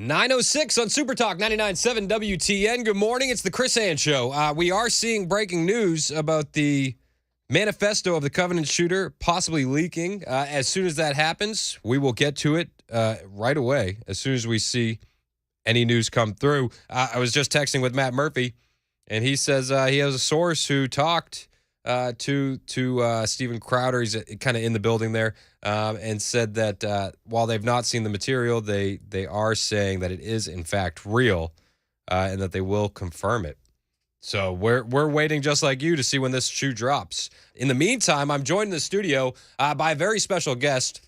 9:06 on Super Talk 99.7 WTN. Good morning. It's the Chris Ann Show. We are seeing breaking news about the manifesto of the Covenant shooter possibly leaking. As soon as that happens, we will get to it right away. As soon as we see any news come through. I was just texting with Matt Murphy, and he says he has a source who talked to Steven Crowder. He's kind of in the building there, and said that while they've not seen the material, they are saying that it is in fact real, and that they will confirm it. So we're waiting just like you to see when this shoe drops. In the meantime, I'm joined in the studio by a very special guest.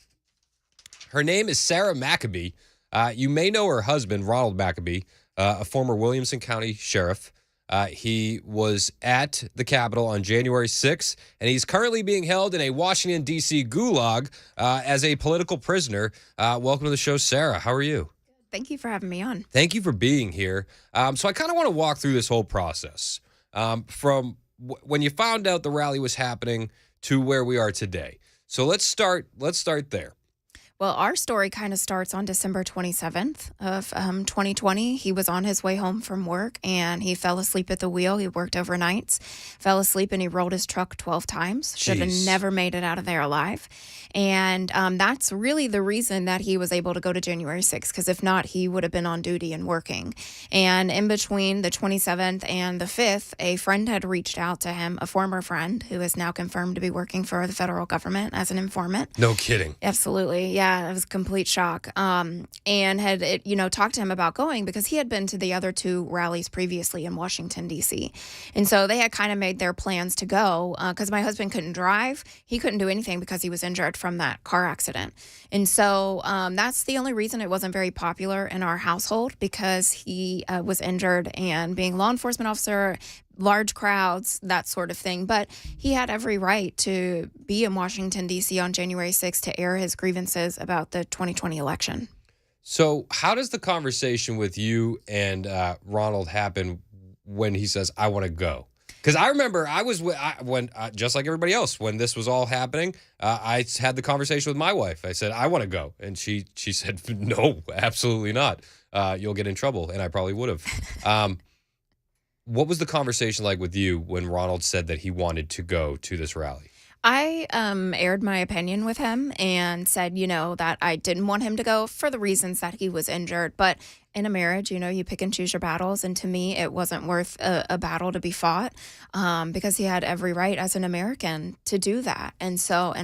Her name is Sarah Maccabee. You may know her husband, Ronald Maccabee, a former Williamson County sheriff. He was at the Capitol on January 6th, and he's currently being held in a Washington, D.C. gulag as a political prisoner. Welcome to the show, Sarah. How are you? Thank you for having me on. Thank you for being here. So I kind of want to walk through this whole process from when you found out the rally was happening to where we are today. So let's start there. Well, our story kind of starts on December 27th of 2020. He was on his way home from work, and he fell asleep at the wheel. He worked overnights, fell asleep, and he rolled his truck 12 times. Should have never made it out of there alive. And that's really the reason that he was able to go to January 6th, because if not, he would have been on duty and working. And in between the 27th and the 5th, a friend had reached out to him, a former friend who is now confirmed to be working for the federal government as an informant. No kidding. Absolutely. Yeah. It was a complete shock. And had talked to him about going because he had been to the other two rallies previously in Washington, D.C. And so they had kind of made their plans to go because my husband couldn't drive. He couldn't do anything because he was injured from that car accident. And so that's the only reason it wasn't very popular in our household, because he was injured, and being a law enforcement officer, large crowds, that sort of thing. But he had every right to be in Washington, D.C. on January 6th to air his grievances about the 2020 election. So how does the conversation with you and Ronald happen when he says, I want to go? Because I remember when just like everybody else, when this was all happening, I had the conversation with my wife. I said, I want to go. And she said, no, absolutely not. You'll get in trouble. And I probably would have. What was the conversation like with you when Ronald said that he wanted to go to this rally? I aired my opinion with him and said, that I didn't want him to go for the reasons that he was injured. But in a marriage, you pick and choose your battles. And to me, it wasn't worth a battle to be fought because he had every right as an American to do that. And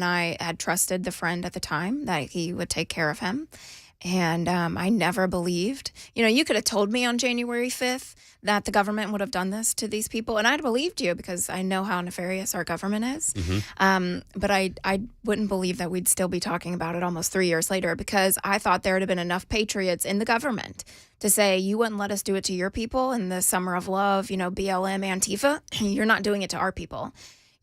I had trusted the friend at the time that he would take care of him. And I never believed, you could have told me on January 5th that the government would have done this to these people. And I'd believed you because I know how nefarious our government is. Mm-hmm. But I wouldn't believe that we'd still be talking about it almost 3 years later, because I thought there would have been enough patriots in the government to say, you wouldn't let us do it to your people in the summer of love, BLM, Antifa. You're not doing it to our people.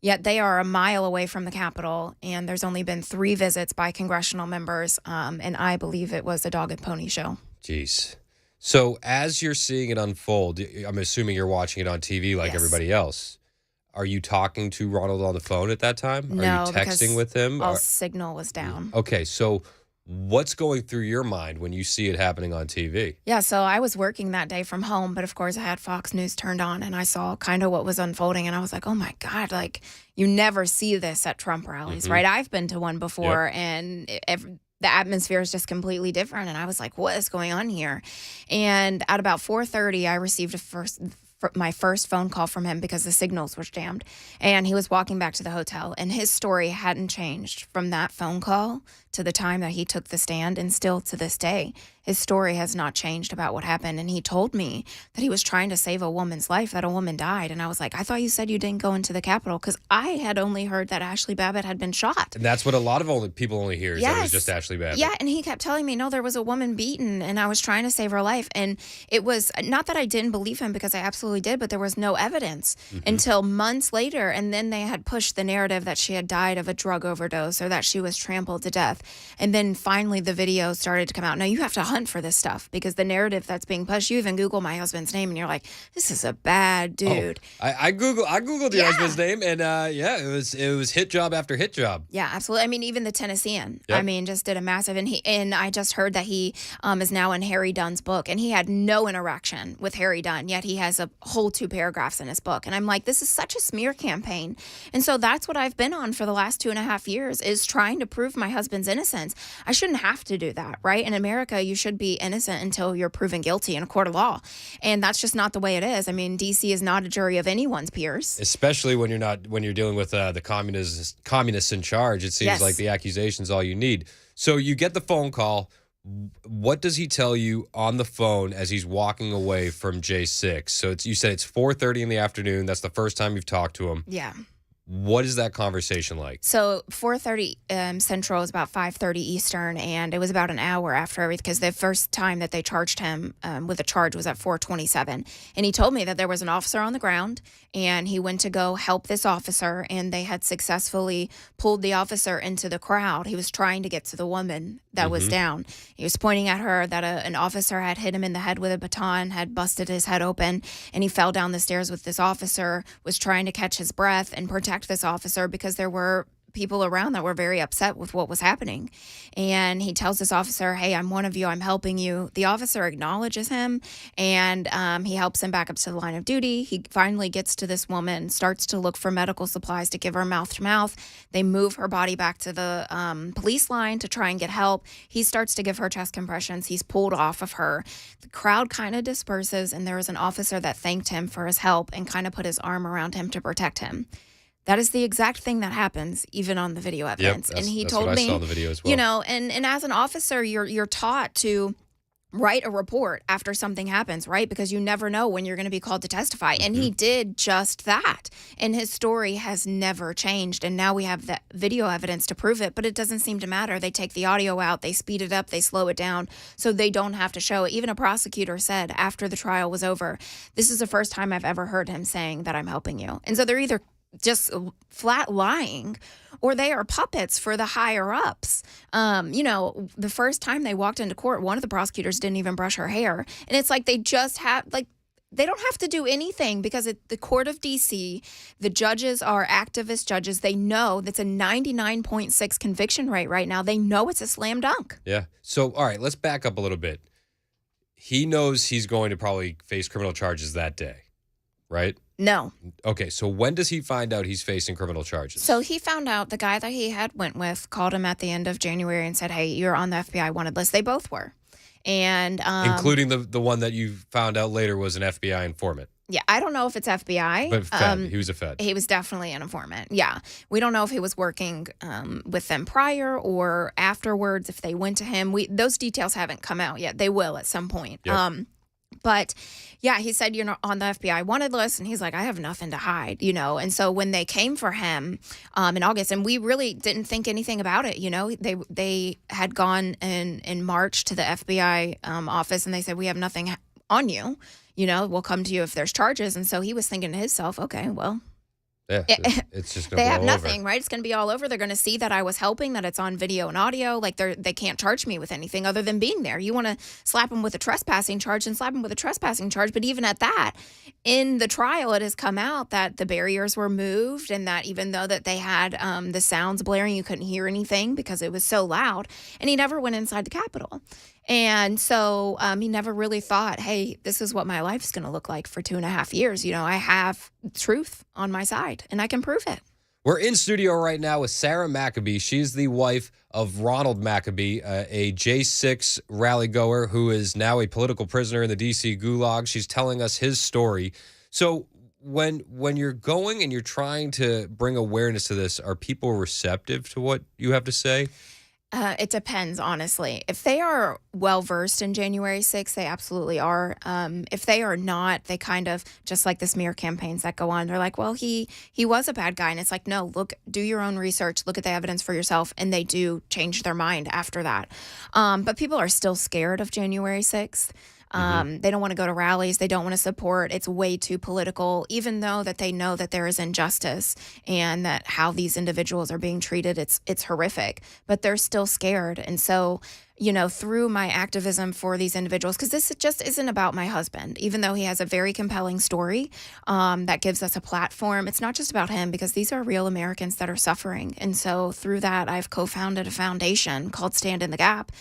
Yet they are a mile away from the Capitol, and there's only been 3 visits by congressional members, and I believe it was a dog and pony show. Jeez. So as you're seeing it unfold, I'm assuming you're watching it on TV like everybody else. Are you talking to Ronald on the phone at that time? No, are you texting with him? All signal was down. Okay, so what's going through your mind when you see it happening on TV? Yeah, so I was working that day from home, but of course I had Fox News turned on, and I saw kind of what was unfolding, and I was like, oh my God, like, you never see this at Trump rallies, mm-hmm. right? I've been to one before, and the atmosphere is just completely different, and I was like, what is going on here? And at about 4:30, I received my first phone call from him because the signals were jammed, and he was walking back to the hotel, and his story hadn't changed from that phone call to the time that he took the stand, and still to this day, his story has not changed about what happened. And he told me that he was trying to save a woman's life, that a woman died. And I was like, I thought you said you didn't go into the Capitol, because I had only heard that Ashley Babbitt had been shot. And that's what a lot of people only hear, is that it was just Ashley Babbitt. Yeah, and he kept telling me, no, there was a woman beaten, and I was trying to save her life. And it was not that I didn't believe him, because I absolutely did, but there was no evidence until months later. And then they had pushed the narrative that she had died of a drug overdose or that she was trampled to death. And then finally the video started to come out. Now, you have to hunt for this stuff because the narrative that's being pushed, you even Google my husband's name and you're like, this is a bad dude. Oh, I googled your Yeah. husband's name, and it was hit job after hit job. Yeah, absolutely. I mean, even the Tennessean, Yep. I mean, just did a massive, and I just heard that he is now in Harry Dunn's book, and he had no interaction with Harry Dunn, yet he has a whole 2 paragraphs in his book. And I'm like, this is such a smear campaign. And so that's what I've been on for the last 2.5 years, is trying to prove my husband's innocence. I shouldn't have to do that, right? In America, you should be innocent until you're proven guilty in a court of law. And that's just not the way it is. I mean, DC is not a jury of anyone's peers. Especially when you're dealing with the communists in charge. It seems Yes. like the accusation's all you need. So you get the phone call. What does he tell you on the phone as he's walking away from J6? So you said it's 4:30 in the afternoon. That's the first time you've talked to him. Yeah. What is that conversation like? So 4:30 Central is about 5:30 Eastern, and it was about an hour after everything because the first time that they charged him with a charge was at 4:27. And he told me that there was an officer on the ground, and he went to go help this officer, and they had successfully pulled the officer into the crowd. He was trying to get to the woman that was down. He was pointing at her that an officer had hit him in the head with a baton, had busted his head open, and he fell down the stairs with this officer, was trying to catch his breath and protect this officer because there were people around that were very upset with what was happening. And he tells this officer, hey, I'm one of you, I'm helping you. The officer acknowledges him, and he helps him back up to the line of duty. He finally gets to this woman, starts to look for medical supplies to give her mouth to mouth. They move her body back to the police line to try and get help. He starts to give her chest compressions. He's pulled off of her. The crowd kind of disperses, and there was an officer that thanked him for his help and kind of put his arm around him to protect him. That is the exact thing that happens, even on the video evidence. Yep, and he that's told what me, I saw in the video as well. you know, and as an officer, you're taught to write a report after something happens, right? Because you never know when you're going to be called to testify. And he did just that. And his story has never changed. And now we have the video evidence to prove it, but it doesn't seem to matter. They take the audio out, they speed it up, they slow it down so they don't have to show it. Even a prosecutor said after the trial was over, this is the first time I've ever heard him saying that I'm helping you. And so they're either just flat lying or they are puppets for the higher ups. You know, the first time they walked into court, one of the prosecutors didn't even brush her hair. And it's like they just have, like, they don't have to do anything because at the court of DC, the judges are activist judges. They know that's a 99.6 conviction rate right now. They know it's a slam dunk. Yeah. So, all right, let's back up a little bit. He knows he's going to probably face criminal charges that day, right? No. Okay, so when does he find out he's facing criminal charges? So he found out the guy that he had went with called him at the end of January and said, hey, you're on the FBI wanted list. They both were. And including the one that you found out later was an FBI informant. yeah, I don't know if it's FBI. But Fed, he was a Fed. He was definitely an informant. Yeah. We don't know if he was working with them prior or afterwards, if they went to him. Those details haven't come out yet. They will at some point. Yep. But yeah, he said, you're not on the FBI wanted list. And he's like, I have nothing to hide, you know. And so when they came for him in August, and we really didn't think anything about it, you know, they had gone in March to the FBI office and they said, we have nothing on you. You know, we'll come to you if there's charges. And so he was thinking to himself, okay, well, Yeah, it's just going to they blow have nothing, over. right? It's going to be all over. They're going to see that I was helping, that it's on video and audio. Like they can't charge me with anything other than being there. You want to slap them with a trespassing charge and slap them with a trespassing charge. But even at that, in the trial, it has come out that the barriers were moved and that even though that they had the sounds blaring, you couldn't hear anything because it was so loud. And he never went inside the Capitol. And so he never really thought, hey, this is what my life's going to look like for 2.5 years. You know, I have truth on my side and I can prove it. We're in studio right now with Sarah Maccabee. She's the wife of Ronald Maccabee, a J6 rally goer who is now a political prisoner in the D.C. Gulag. She's telling us his story. So when you're going and you're trying to bring awareness to this, are people receptive to what you have to say? It depends, honestly. If they are well-versed in January 6th, they absolutely are. If they are not, they kind of, just like the smear campaigns that go on, they're like, well, he was a bad guy. And it's like, no, look, do your own research, look at the evidence for yourself. And they do change their mind after that. But people are still scared of January 6th. They don't want to go to rallies. They don't want to support. It's way too political, even though that they know that there is injustice and that how these individuals are being treated, it's horrific, but they're still scared. And so through my activism for these individuals, because this just isn't about my husband, even though he has a very compelling story that gives us a platform. It's not just about him, because these are real Americans that are suffering. And so through that, I've co-founded a foundation called Stand in the Gap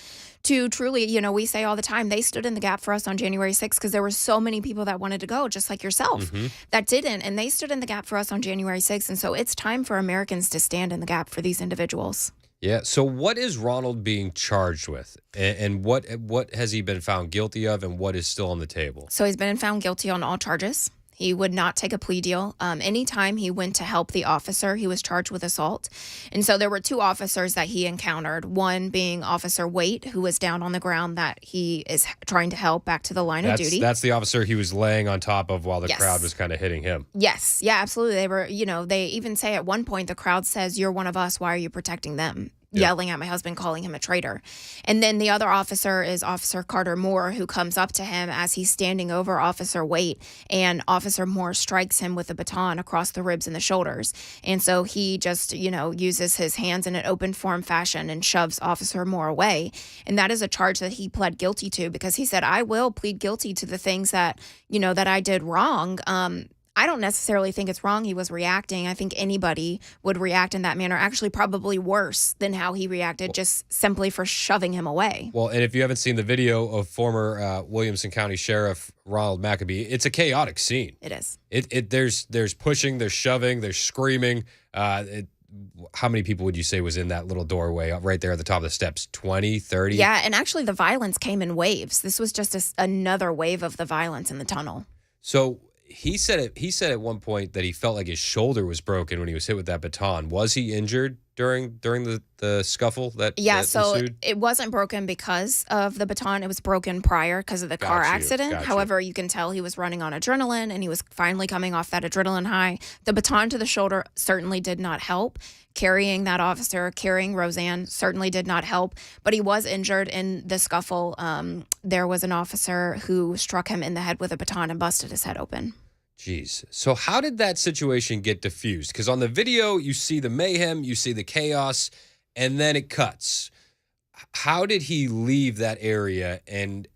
to truly, we say all the time, they stood in the gap for us on January 6th because there were so many people that wanted to go, just like yourself, that didn't. And they stood in the gap for us on January 6th. And so it's time for Americans to stand in the gap for these individuals. Yeah. So what is Ronald being charged with? And what has he been found guilty of, and what is still on the table? So he's been found guilty on all charges. He would not take a plea deal. Anytime he went to help the officer, he was charged with assault. And so there were two officers that he encountered, one being Officer Waite, who was down on the ground that he is trying to help back to the line of duty. That's the officer he was laying on top of while the Yes. crowd was kind of hitting him. Yes. Yeah, absolutely. They were, they even say at one point, the crowd says, "You're one of us. Why are you protecting them?" Yelling at my husband, calling him a traitor. And then the other officer is Officer Carter Moore, who comes up to him as he's standing over Officer Waite, and Officer Moore strikes him with a baton across the ribs and the shoulders. And so he just, uses his hands in an open form fashion and shoves Officer Moore away. And that is a charge that he pled guilty to, because he said, "I will plead guilty to the things that, that I did wrong." I don't necessarily think it's wrong he was reacting. I think anybody would react in that manner, actually probably worse than how he reacted, just simply for shoving him away. Well, and if you haven't seen the video of former Williamson County Sheriff Ronald McAbee, it's a chaotic scene. It is. There's pushing, there's shoving, there's screaming. How many people would you say was in that little doorway right there at the top of the steps? 20, 30? Yeah, and actually the violence came in waves. This was just another wave of the violence in the tunnel. So he said at one point that he felt like his shoulder was broken when he was hit with that baton. Was he injured during the scuffle that so ensued? it wasn't broken because of the baton. It was broken prior because of the car accident. However, you can tell he was running on adrenaline, and he was finally coming off that adrenaline high. The baton to the shoulder certainly did not help. Carrying that officer, carrying Roseanne, certainly did not help. But he was injured in the scuffle. There was an officer who struck him in the head with a baton and busted his head open. Jeez. So how did that situation get diffused? Because on the video, you see the mayhem, you see the chaos, and then it cuts. How did he leave that area, and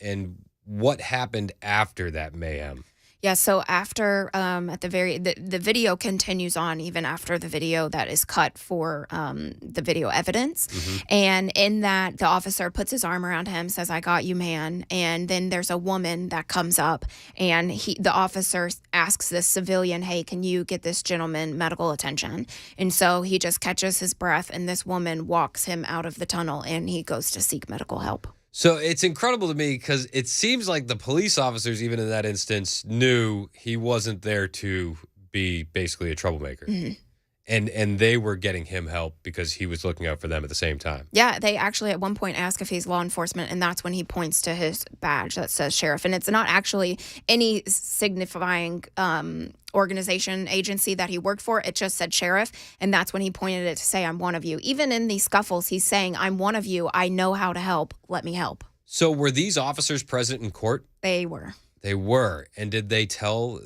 what happened after that mayhem? Yeah, so after at the video continues on even after the video that is cut for the video evidence. And in that, the officer puts his arm around him, says, "I got you, man." And then there's a woman that comes up, and the officer asks this civilian, "Hey, can you get this gentleman medical attention?" And so he just catches his breath, and this woman walks him out of the tunnel, and he goes to seek medical help. So it's incredible to me because it seems like the police officers, even in that instance, knew he wasn't there to be basically a troublemaker. And they were getting him help because he was looking out for them at the same time. Yeah, they actually at one point ask if he's law enforcement, and that's when he points to his badge that says sheriff. And it's not actually any signifying organization, agency that he worked for. It just said sheriff, and that's when he pointed it to say, "I'm one of you." Even in these scuffles, he's saying, "I'm one of you. I know how to help. Let me help." So were these officers present in court? They were. They were. And did they tell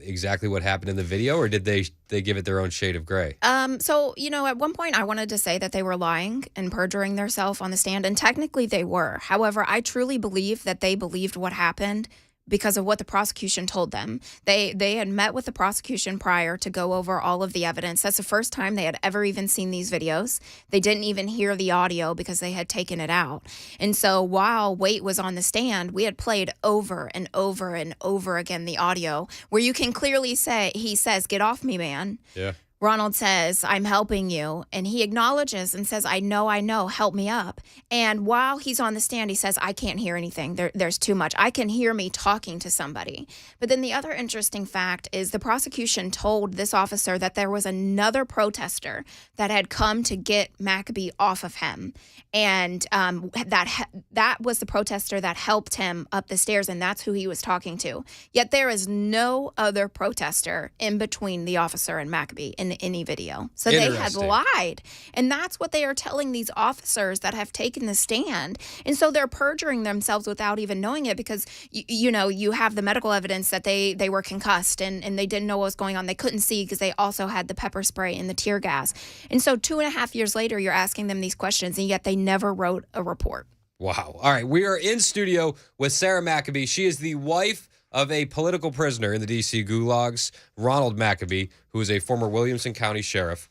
exactly what happened in the video, or did they give it their own shade of gray? So, at one point I wanted to say that they were lying and perjuring themselves on the stand, and technically they were. However, I truly believe that they believed what happened because of what the prosecution told them. They had met with the prosecution prior to go over all of the evidence. That's the first time they had ever even seen these videos. They didn't even hear the audio because they had taken it out. And so while Waite was on the stand, we had played over and over and over again the audio where you can clearly say, he says, "Get off me, man." Yeah. Ronald says, "I'm helping you." And he acknowledges and says, I know, help me up. And while he's on the stand, he says, "I can't hear anything. There's too much. I can hear me talking to somebody." But then the other interesting fact is the prosecution told this officer that there was another protester that had come to get McAbee off of him. And that was the protester that helped him up the stairs, and that's who he was talking to. Yet there is no other protester in between the officer and McAbee in any video. So they had lied. And that's what they are telling these officers that have taken the stand. And so they're perjuring themselves without even knowing it because, you have the medical evidence that they were concussed and they didn't know what was going on. They couldn't see because they also had the pepper spray and the tear gas. And so 2.5 years later, you're asking them these questions, and yet they never wrote a report. Wow. All right. We are in studio with Sarah Maccabee. She is the wife of a political prisoner in the D.C. gulags, Ronald Maccabee, who is a former Williamson County sheriff.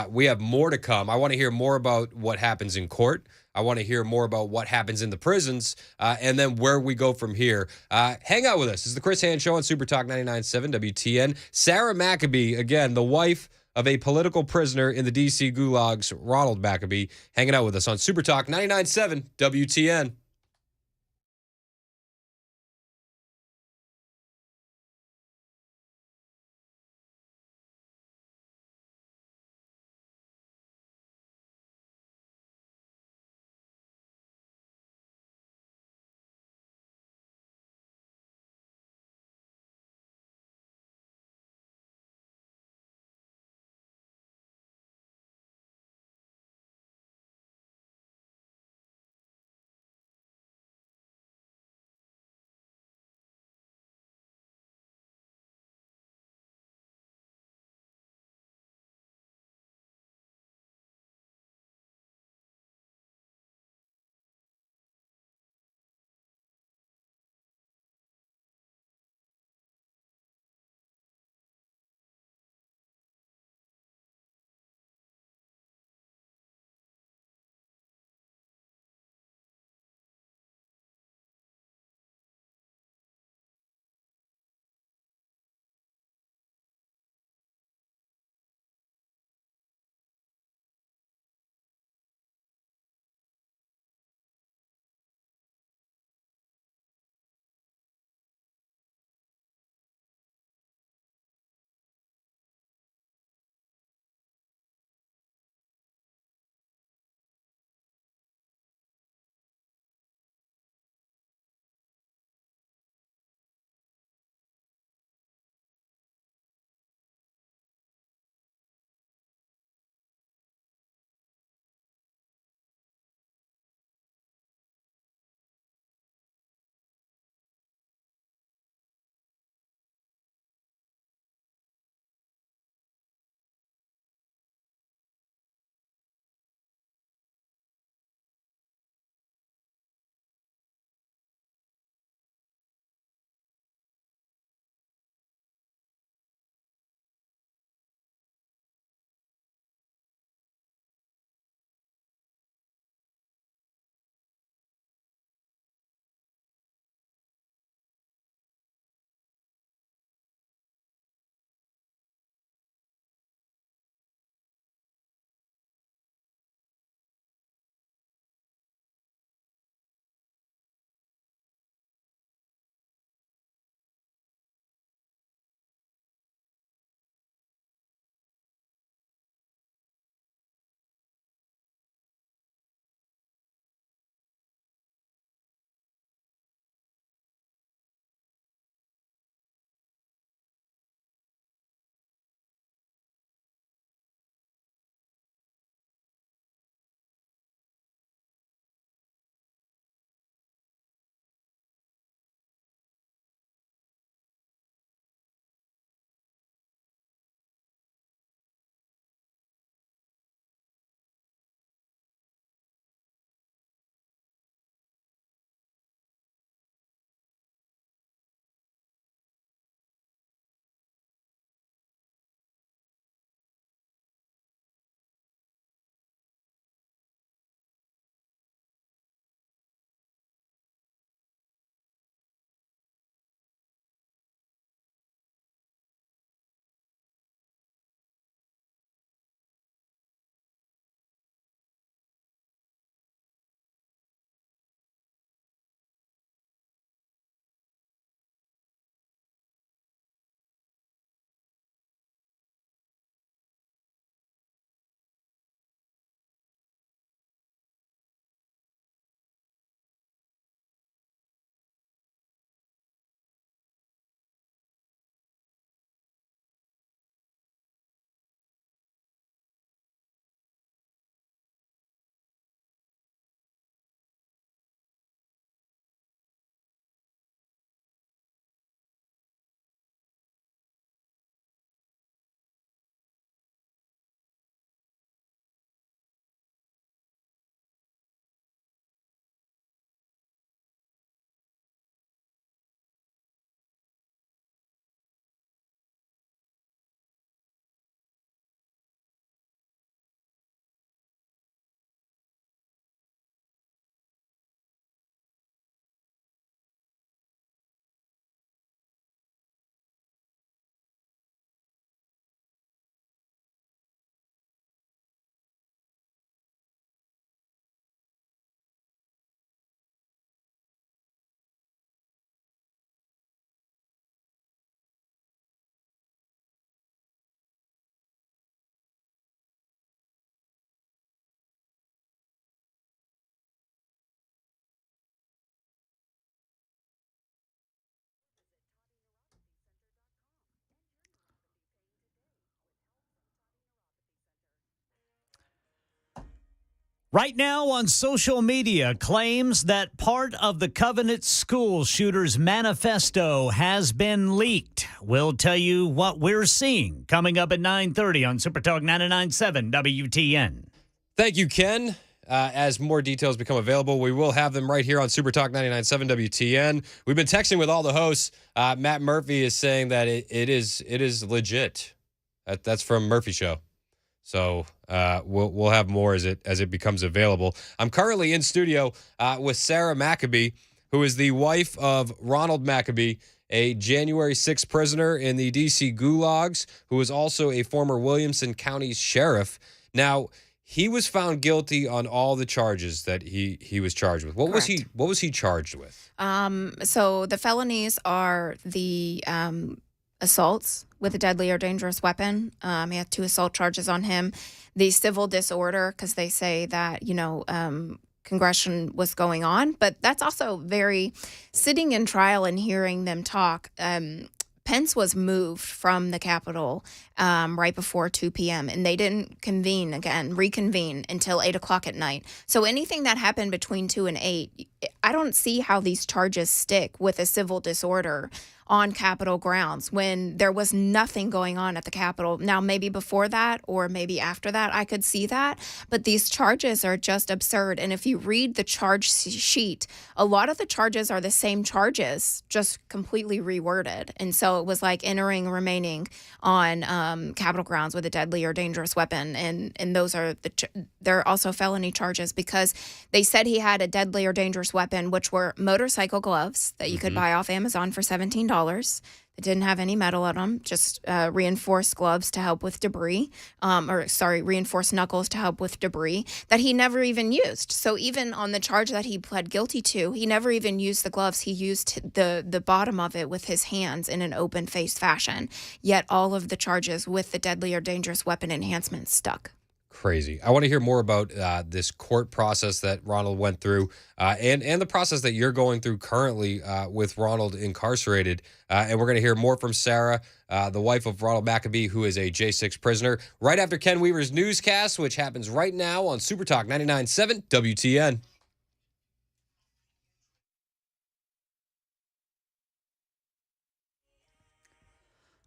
We have more to come. I want to hear more about what happens in court. I want to hear more about what happens in the prisons, and then where we go from here. Hang out with us. This is the Chris Hand Show on Super Talk 99.7 WTN. Sarah Maccabee, again, the wife of a political prisoner in the D.C. gulags, Ronald Maccabee, hanging out with us on Super Talk 99.7 WTN. Right now on social media, claims that part of the Covenant school shooters manifesto has been leaked. We'll tell you what we're seeing coming up at 9:30 on Supertalk 99.7 WTN. Thank you, Ken. As more details become available, we will have them right here on Supertalk 99.7 WTN. We've been texting with all the hosts. Matt Murphy is saying that it is legit. That's from Murphy Show. So we'll have more as it becomes available. I'm currently in studio with Sarah Maccabee, who is the wife of Ronald Maccabee, a January 6th prisoner in the D.C. gulags, who is also a former Williamson County sheriff. Now, he was found guilty on all the charges that he was charged with. What was he charged with? So the felonies are the assaults with a deadly or dangerous weapon. He had 2 assault charges on him. The civil disorder, because they say that, congression was going on. But that's also sitting in trial and hearing them talk. Pence was moved from the Capitol right before 2 p.m. and they didn't reconvene until 8 o'clock at night. So anything that happened between 2 and 8, I don't see how these charges stick with a civil disorder on Capitol grounds when there was nothing going on at the Capitol. Now, maybe before that or maybe after that, I could see that. But these charges are just absurd. And if you read the charge sheet, a lot of the charges are the same charges, just completely reworded. And so it was like entering, remaining on Capitol grounds with a deadly or dangerous weapon. And those are they're also felony charges because they said he had a deadly or dangerous weapon, which were motorcycle gloves that you could buy off Amazon for $17. It didn't have any metal in them, just reinforced gloves to help with debris, reinforced knuckles to help with debris that he never even used. So even on the charge that he pled guilty to, he never even used the gloves. He used the bottom of it with his hands in an open-faced fashion. Yet all of the charges with the deadly or dangerous weapon enhancement stuck. Crazy. I want to hear more about this court process that Ronald went through and the process that you're going through currently with Ronald incarcerated. And we're going to hear more from Sarah, the wife of Ronald Maccabee, who is a J6 prisoner, right after Ken Weaver's newscast, which happens right now on Supertalk 99.7 WTN.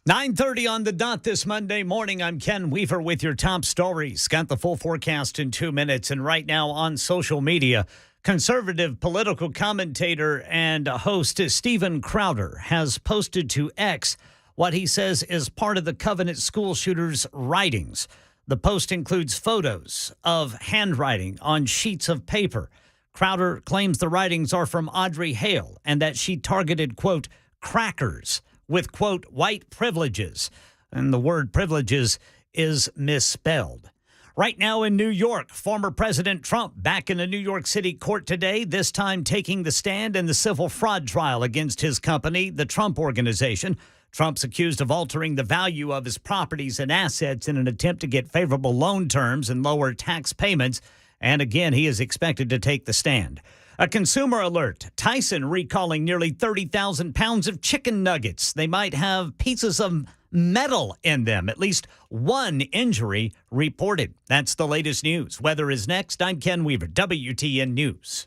"9:30 on the dot this Monday morning. I'm Ken Weaver with your top stories. Got the full forecast in 2 minutes. And right now on social media, conservative political commentator and host Steven Crowder has posted to X what he says is part of the Covenant school shooters' writings. The post includes photos of handwriting on sheets of paper. Crowder claims the writings are from Audrey Hale and that she targeted, quote, crackers with, quote, white privileges. And the word privileges is misspelled. Right now in New York, former President Trump back in a New York City court today, this time taking the stand in the civil fraud trial against his company, the Trump Organization. Trump's accused of altering the value of his properties and assets in an attempt to get favorable loan terms and lower tax payments. And again, he is expected to take the stand. A consumer alert. Tyson recalling nearly 30,000 pounds of chicken nuggets. They might have pieces of metal in them. At least one injury reported. That's the latest news. Weather is next. I'm Ken Weaver, WTN News.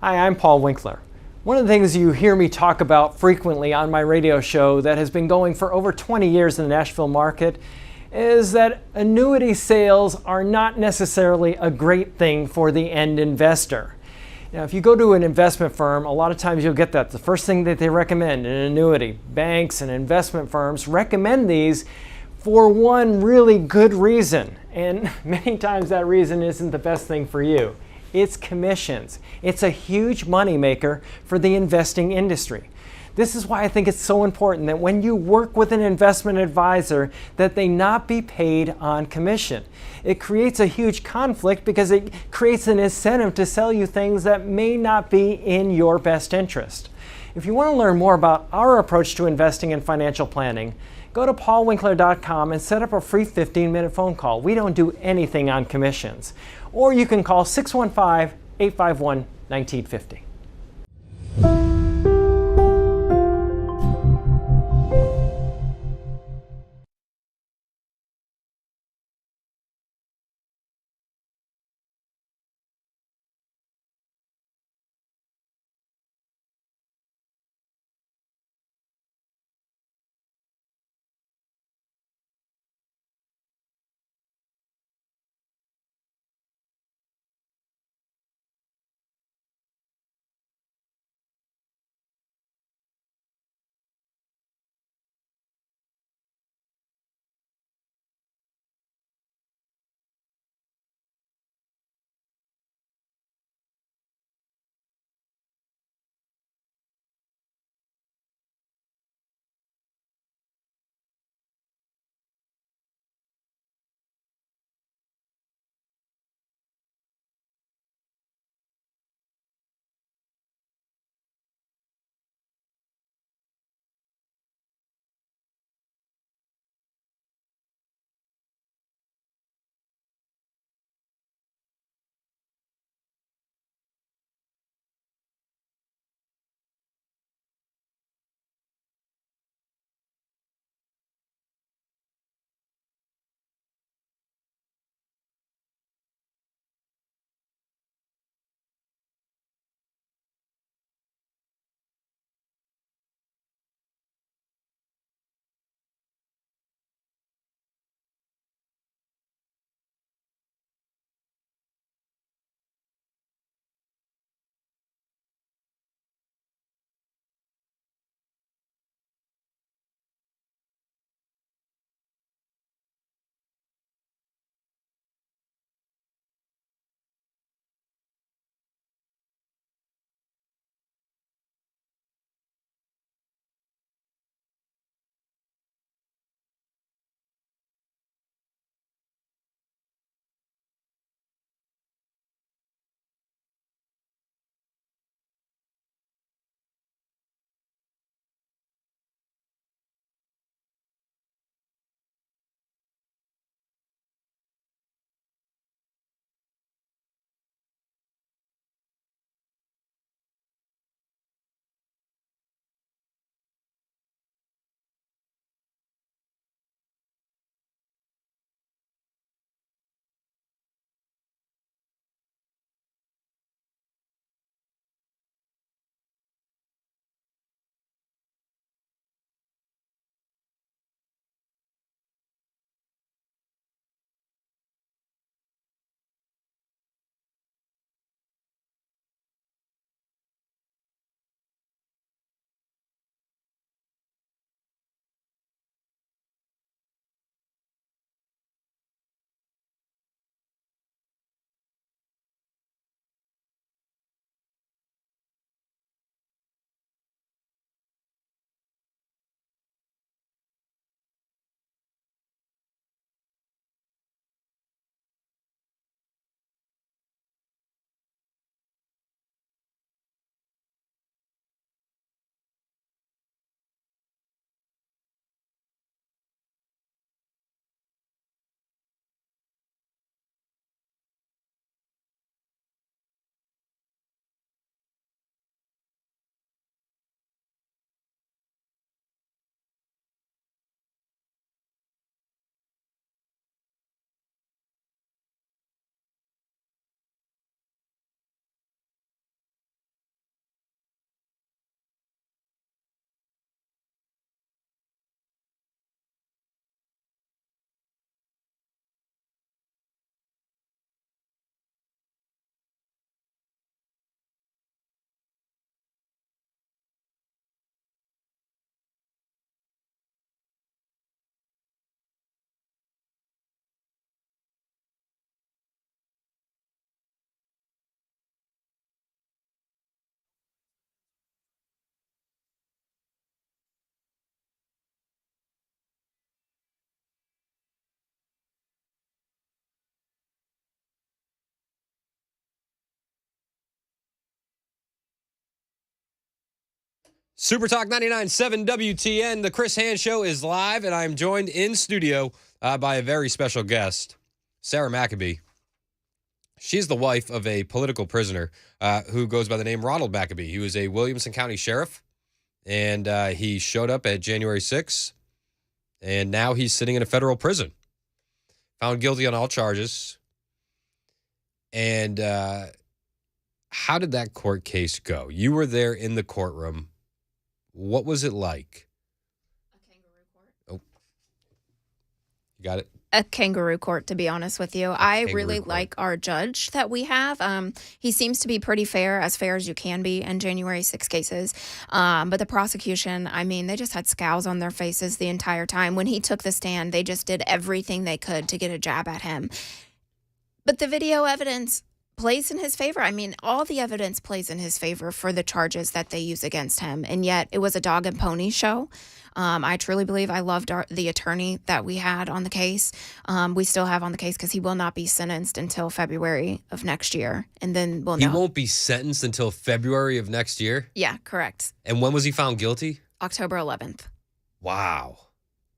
Hi, I'm Paul Winkler. One of the things you hear me talk about frequently on my radio show that has been going for over 20 years in the Nashville market is that annuity sales are not necessarily a great thing for the end investor. Now, if you go to an investment firm, a lot of times you'll get that. The first thing that they recommend, an annuity. Banks and investment firms recommend these for one really good reason. And many times that reason isn't the best thing for you. It's commissions. It's a huge moneymaker for the investing industry. This is why I think it's so important that when you work with an investment advisor, that they not be paid on commission. It creates a huge conflict because it creates an incentive to sell you things that may not be in your best interest. If you want to learn more about our approach to investing and financial planning, go to paulwinkler.com and set up a free 15-minute phone call. We don't do anything on commissions. Or you can call 615-851-1950. Super Talk 99.7 WTN. The Chris Hand Show is live, and I'm joined in studio by a very special guest, Sarah McAbee. She's the wife of a political prisoner who goes by the name Ronald McAbee. He was a Williamson County sheriff, and he showed up at January 6th, and now he's sitting in a federal prison, found guilty on all charges. And how did that court case go? You were there in the courtroom. What was it like? A kangaroo court. Oh, you got it? A kangaroo court, to be honest with you. I really court. like our judge that we have. He seems to be pretty fair as you can be in January 6 cases. But the prosecution, I mean, they just had scowls on their faces the entire time. When he took the stand, they just did everything they could to get a jab at him. But the video evidence plays in his favor. I mean, all the evidence plays in his favor for the charges that they use against him. And yet it was a dog and pony show. I truly believe I loved the attorney that we had on the case. We still have on the case because he will not be sentenced until February of next year. And then we'll know. He won't be sentenced until February of next year? Yeah, correct. And when was he found guilty? October 11th. Wow.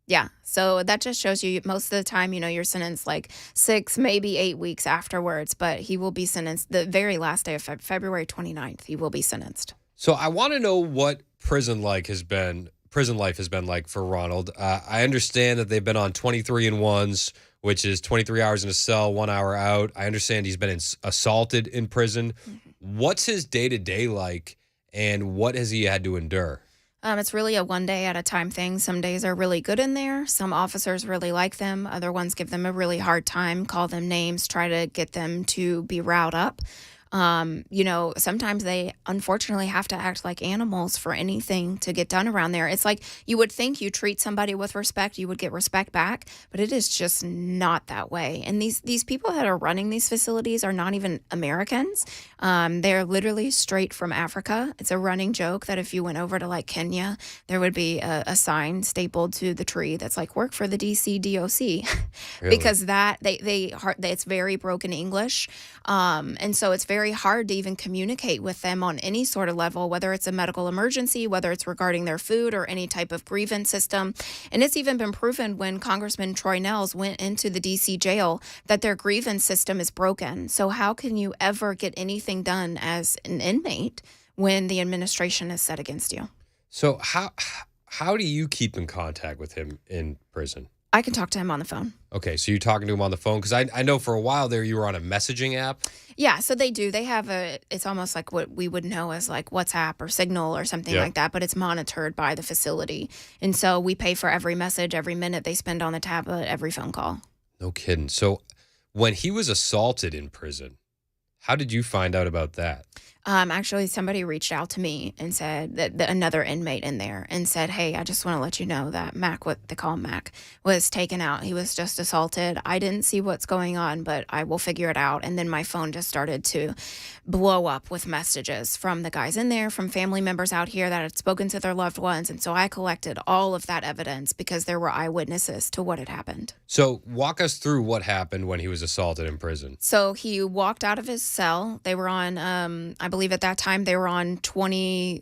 Yeah. So that just shows you most of the time, you're sentenced like 6, maybe 8 weeks afterwards, but he will be sentenced the very last day of February 29th. He will be sentenced. So I want to know what prison life has been like for Ronald. I understand that they've been on 23-1s, which is 23 hours in a cell, 1 hour out. I understand he's been assaulted in prison. Mm-hmm. What's his day-to-day like, and what has he had to endure? It's really a one day at a time thing. Some days are really good in there. Some officers really like them. Other ones give them a really hard time, call them names, try to get them to be riled up. Sometimes they unfortunately have to act like animals for anything to get done around there. It's like you would think you treat somebody with respect, you would get respect back, but it is just not that way. And these people that are running these facilities are not even Americans. They're literally straight from Africa. It's a running joke that if you went over to like Kenya, there would be a sign stapled to the tree that's like work for the DC DOC. Really? Because it's very broken English. And so it's very hard to even communicate with them on any sort of level, whether it's a medical emergency, whether it's regarding their food or any type of grievance system. And it's even been proven when Congressman Troy Nehls went into the DC jail that their grievance system is broken. So how can you ever get anything done as an inmate when the administration is set against you? So how do you keep in contact with him in prison? I can talk to him on the phone. Okay, so you're talking to him on the phone? Because I know for a while there you were on a messaging app. Yeah, so they do. They have it's almost like what we would know as like WhatsApp or Signal or something like that, but it's monitored by the facility. And so we pay for every message, every minute they spend on the tablet, every phone call. No kidding. So when he was assaulted in prison, how did you find out about that? Actually, somebody reached out to me and said that another inmate in there and said, hey, I just want to let you know that Mac, what they call him Mac, was taken out. He was just assaulted. I didn't see what's going on, but I will figure it out. And then my phone just started to blow up with messages from the guys in there, from family members out here that had spoken to their loved ones. And so I collected all of that evidence because there were eyewitnesses to what had happened. So walk us through what happened when he was assaulted in prison. So he walked out of his cell. They were on, I believe at that time they were on 22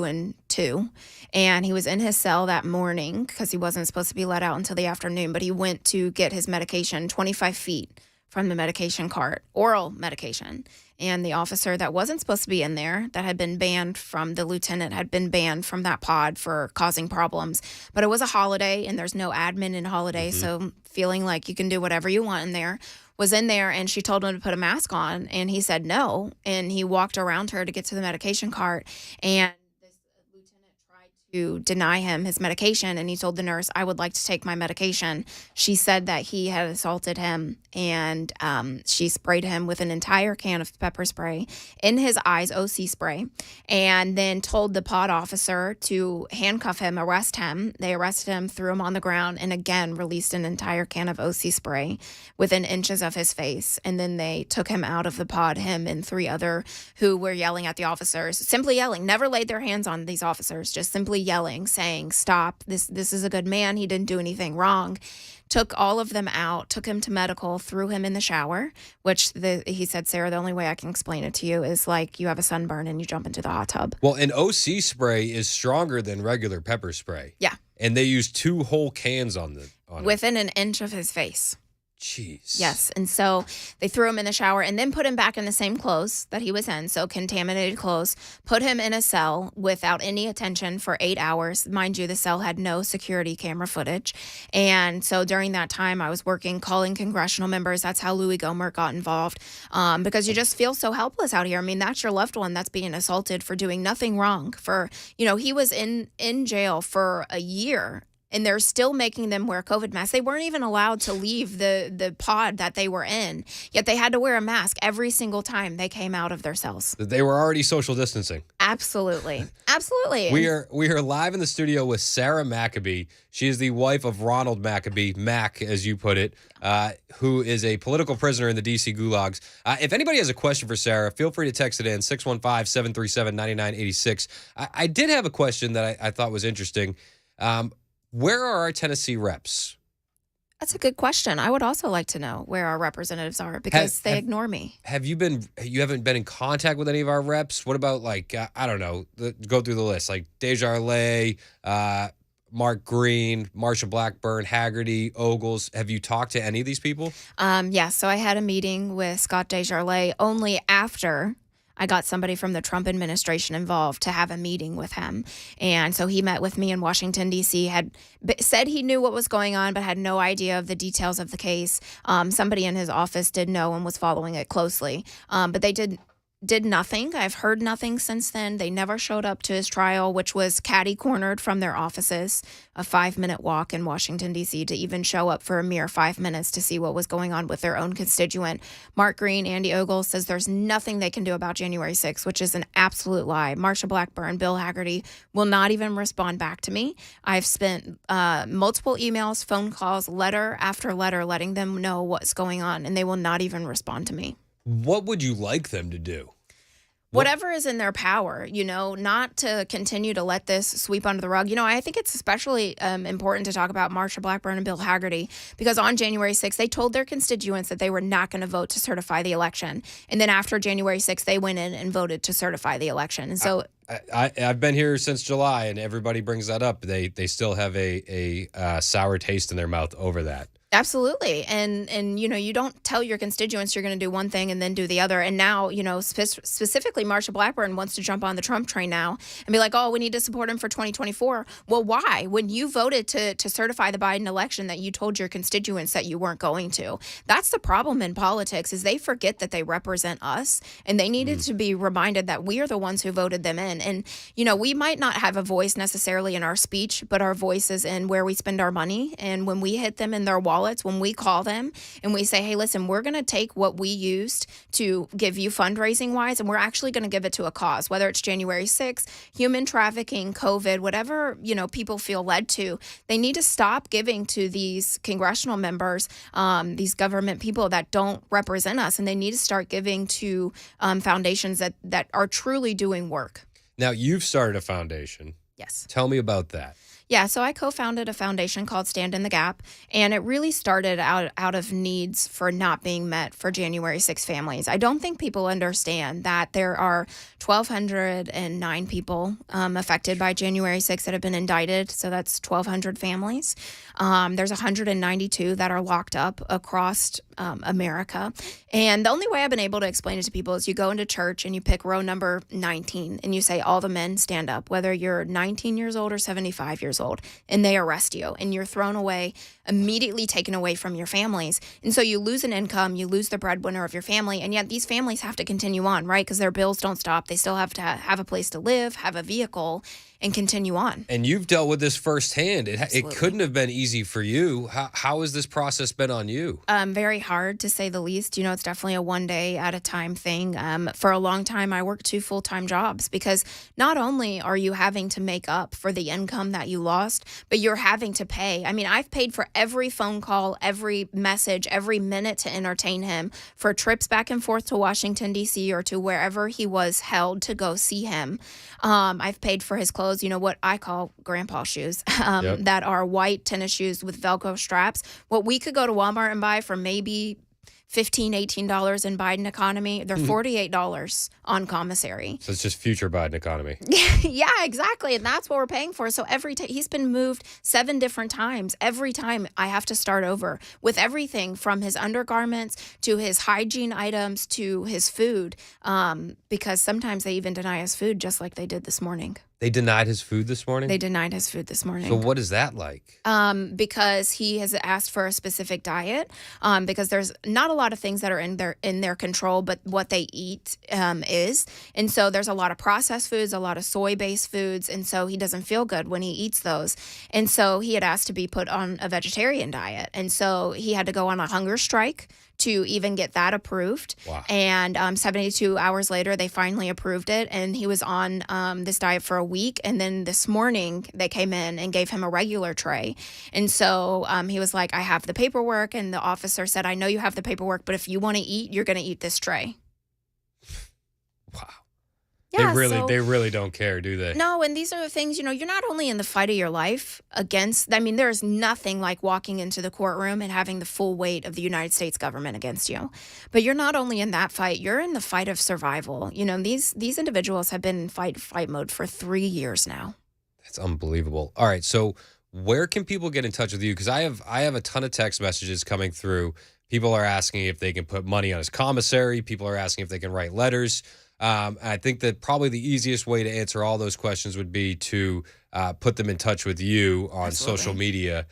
and 2, and he was in his cell that morning because he wasn't supposed to be let out until the afternoon, but he went to get his medication 25 feet from the medication cart, oral medication. And the officer that wasn't supposed to be in there, that had been banned from, the lieutenant had been banned from that pod for causing problems. But it was a holiday and there's no admin in holiday. Mm-hmm. So feeling like you can do whatever you want in there, was in there, and she told him to put a mask on, and he said no. And he walked around her to get to the medication cart, and this lieutenant tried to deny him his medication, and he told the nurse, I would like to take my medication. She said that he had assaulted him, and she sprayed him with an entire can of pepper spray in his eyes, OC spray, and then told the pod officer to handcuff him, arrest him. They arrested him, threw him on the ground, and again released an entire can of OC spray within inches of his face. And then they took him out of the pod, him and 3 other who were yelling at the officers, simply yelling, never laid their hands on these officers, just simply yelling, saying, "Stop! This is a good man. He didn't do anything wrong." Took all of them out, took him to medical, threw him in the shower, which he said, "Sarah, the only way I can explain it to you is like you have a sunburn and you jump into the hot tub." Well, an OC spray is stronger than regular pepper spray. Yeah. And they use 2 whole cans on it. Within an inch of his face. Jeez. Yes. And so they threw him in the shower and then put him back in the same clothes that he was in. So contaminated clothes, put him in a cell without any attention for 8 hours. Mind you, the cell had no security camera footage. And so during that time, I was working, calling congressional members. That's how Louis Gohmert got involved, because you just feel so helpless out here. I mean, that's your loved one that's being assaulted for doing nothing wrong. He was in jail for a year. And they're still making them wear COVID masks. They weren't even allowed to leave the pod that they were in, yet they had to wear a mask every single time they came out of their cells. They were already social distancing. Absolutely. Absolutely. We are live in the studio with Sarah Maccabee. She is the wife of Ronald Maccabee, Mac, as you put it, who is a political prisoner in the D.C. gulags. If anybody has a question for Sarah, feel free to text it in, 615-737-9986. I did have a question that I thought was interesting. Where are our Tennessee reps? That's a good question. I would also like to know where our representatives are because they ignore me. You haven't been in contact with any of our reps? What about I don't know, go through the list, like Desjardins, Mark Green, Marsha Blackburn, Haggerty, Ogles. Have you talked to any of these people? Yeah, so I had a meeting with Scott Desjardins only after I got somebody from the Trump administration involved to have a meeting with him. And so he met with me in Washington, D.C., had said he knew what was going on, but had no idea of the details of the case. Somebody in his office did know and was following it closely. But they did nothing. I've heard nothing since then. They never showed up to his trial, which was catty-cornered from their offices, a 5-minute walk in Washington, D.C., to even show up for a mere 5 minutes to see what was going on with their own constituent. Mark Green, Andy Ogles says there's nothing they can do about January 6th, which is an absolute lie. Marsha Blackburn, Bill Haggerty will not even respond back to me. I've spent multiple emails, phone calls, letter after letter, letting them know what's going on, and they will not even respond to me. What would you like them to do? Whatever is in their power, not to continue to let this sweep under the rug. I think it's especially important to talk about Marsha Blackburn and Bill Haggerty because on January 6th, they told their constituents that they were not going to vote to certify the election. And then after January 6th, they went in and voted to certify the election. And so I've been here since July, and everybody brings that up. They still have a sour taste in their mouth over that. Absolutely. And you don't tell your constituents you're going to do one thing and then do the other. And now, specifically Marsha Blackburn wants to jump on the Trump train now and be like, oh, we need to support him for 2024. Well, why? When you voted to certify the Biden election that you told your constituents that you weren't going to. That's the problem in politics is they forget that they represent us and they needed to be reminded that we are the ones who voted them in. And, we might not have a voice necessarily in our speech, but our voice is in where we spend our money. And when we hit them in their wallet, when we call them and we say, hey, listen, we're going to take what we used to give you fundraising wise, and we're actually going to give it to a cause, whether it's January 6th, human trafficking, COVID, whatever, people feel led to. They need to stop giving to these congressional members, these government people that don't represent us, and they need to start giving to foundations that are truly doing work. Now, you've started a foundation. Yes. Tell me about that. Yeah, so I co-founded a foundation called Stand in the Gap, and it really started out of needs for not being met for January 6 families. I don't think people understand that there are 1,209 people affected by January 6 that have been indicted, so that's 1,200 families. There's 192 that are locked up across America, and the only way I've been able to explain it to people is you go into church and you pick row number 19, and you say, all the men stand up, whether you're 19 years old or 75 years old, and they arrest you, and you're thrown away, immediately taken away from your families. And so you lose an income, you lose the breadwinner of your family, and yet these families have to continue on, right? Because their bills don't stop. They still have to have a place to live, have a vehicle, and continue on. And you've dealt with this firsthand. It couldn't have been easy for you. How has this process been on you? Very hard, to say the least. It's definitely a one day at a time thing. For a long time, I worked 2 full-time jobs because not only are you having to make up for the income that you lost, but you're having to pay. I mean, I've paid for every phone call, every message, every minute to entertain him, for trips back and forth to Washington, D.C. or to wherever he was held to go see him. I've paid for his clothes, what I call grandpa shoes, that are white tennis shoes with Velcro straps. What we could go to Walmart and buy for maybe $15, $18 in Biden economy, they're $48 on commissary. So it's just future Biden economy. Yeah, exactly. And that's what we're paying for. So every time he's been moved 7 different times. Every time I have to start over with everything from his undergarments to his hygiene items to his food, because sometimes they even deny his food, just like they did this morning. They denied his food this morning? They denied his food this morning. So what is that like? Because he has asked for a specific diet, because there's not a lot of things that are in their control, but what they eat is. And so there's a lot of processed foods, a lot of soy-based foods, and so he doesn't feel good when he eats those. And so he had asked to be put on a vegetarian diet. And so he had to go on a hunger strike to even get that approved. Wow. And 72 hours later, they finally approved it. And he was on this diet for a week. And then this morning, they came in and gave him a regular tray. And so he was like, I have the paperwork. And the officer said, I know you have the paperwork, but if you want to eat, you're going to eat this tray. Wow. Yeah, They really don't care, do they? No, and these are the things, you're not only in the fight of your life there's nothing like walking into the courtroom and having the full weight of the United States government against you. But you're not only in that fight, you're in the fight of survival. These individuals have been in fight mode for 3 years now. That's unbelievable. All right, so where can people get in touch with you? Because I have a ton of text messages coming through. People are asking if they can put money on his commissary. People are asking if they can write letters. I think that probably the easiest way to answer all those questions would be to put them in touch with you on social media.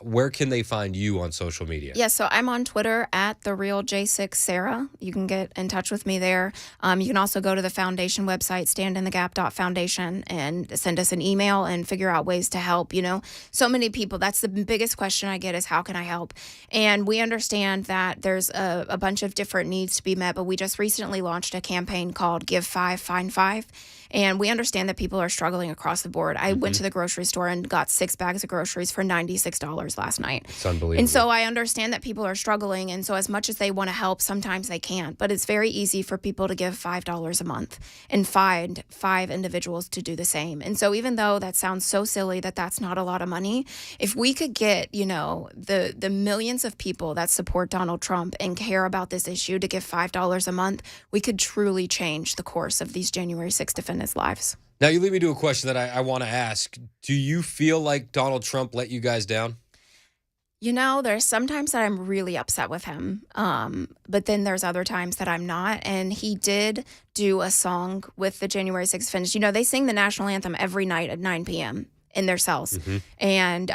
Where can they find you on social media? Yeah, so I'm on Twitter at @TheRealJ6Sarah. You can get in touch with me there. You can also go to the foundation website, standinthegap.foundation, and send us an email and figure out ways to help. So many people, that's the biggest question I get is, how can I help? And we understand that there's a bunch of different needs to be met, but we just recently launched a campaign called Give 5, Find 5. And we understand that people are struggling across the board. I went to the grocery store and got 6 bags of groceries for $96 last night. It's unbelievable. And so I understand that people are struggling. And so as much as they want to help, sometimes they can't. But it's very easy for people to give $5 a month and find 5 individuals to do the same. And so even though that sounds so silly that that's not a lot of money, if we could get, the millions of people that support Donald Trump and care about this issue to give $5 a month, we could truly change the course of these January 6th defendants' lives. Now, you lead me to a question that I want to ask. Do you feel like Donald Trump let you guys down? There's sometimes that I'm really upset with him, but then there's other times that I'm not. And he did do a song with the January 6th defendants. They sing the national anthem every night at 9 p.m. in their cells. And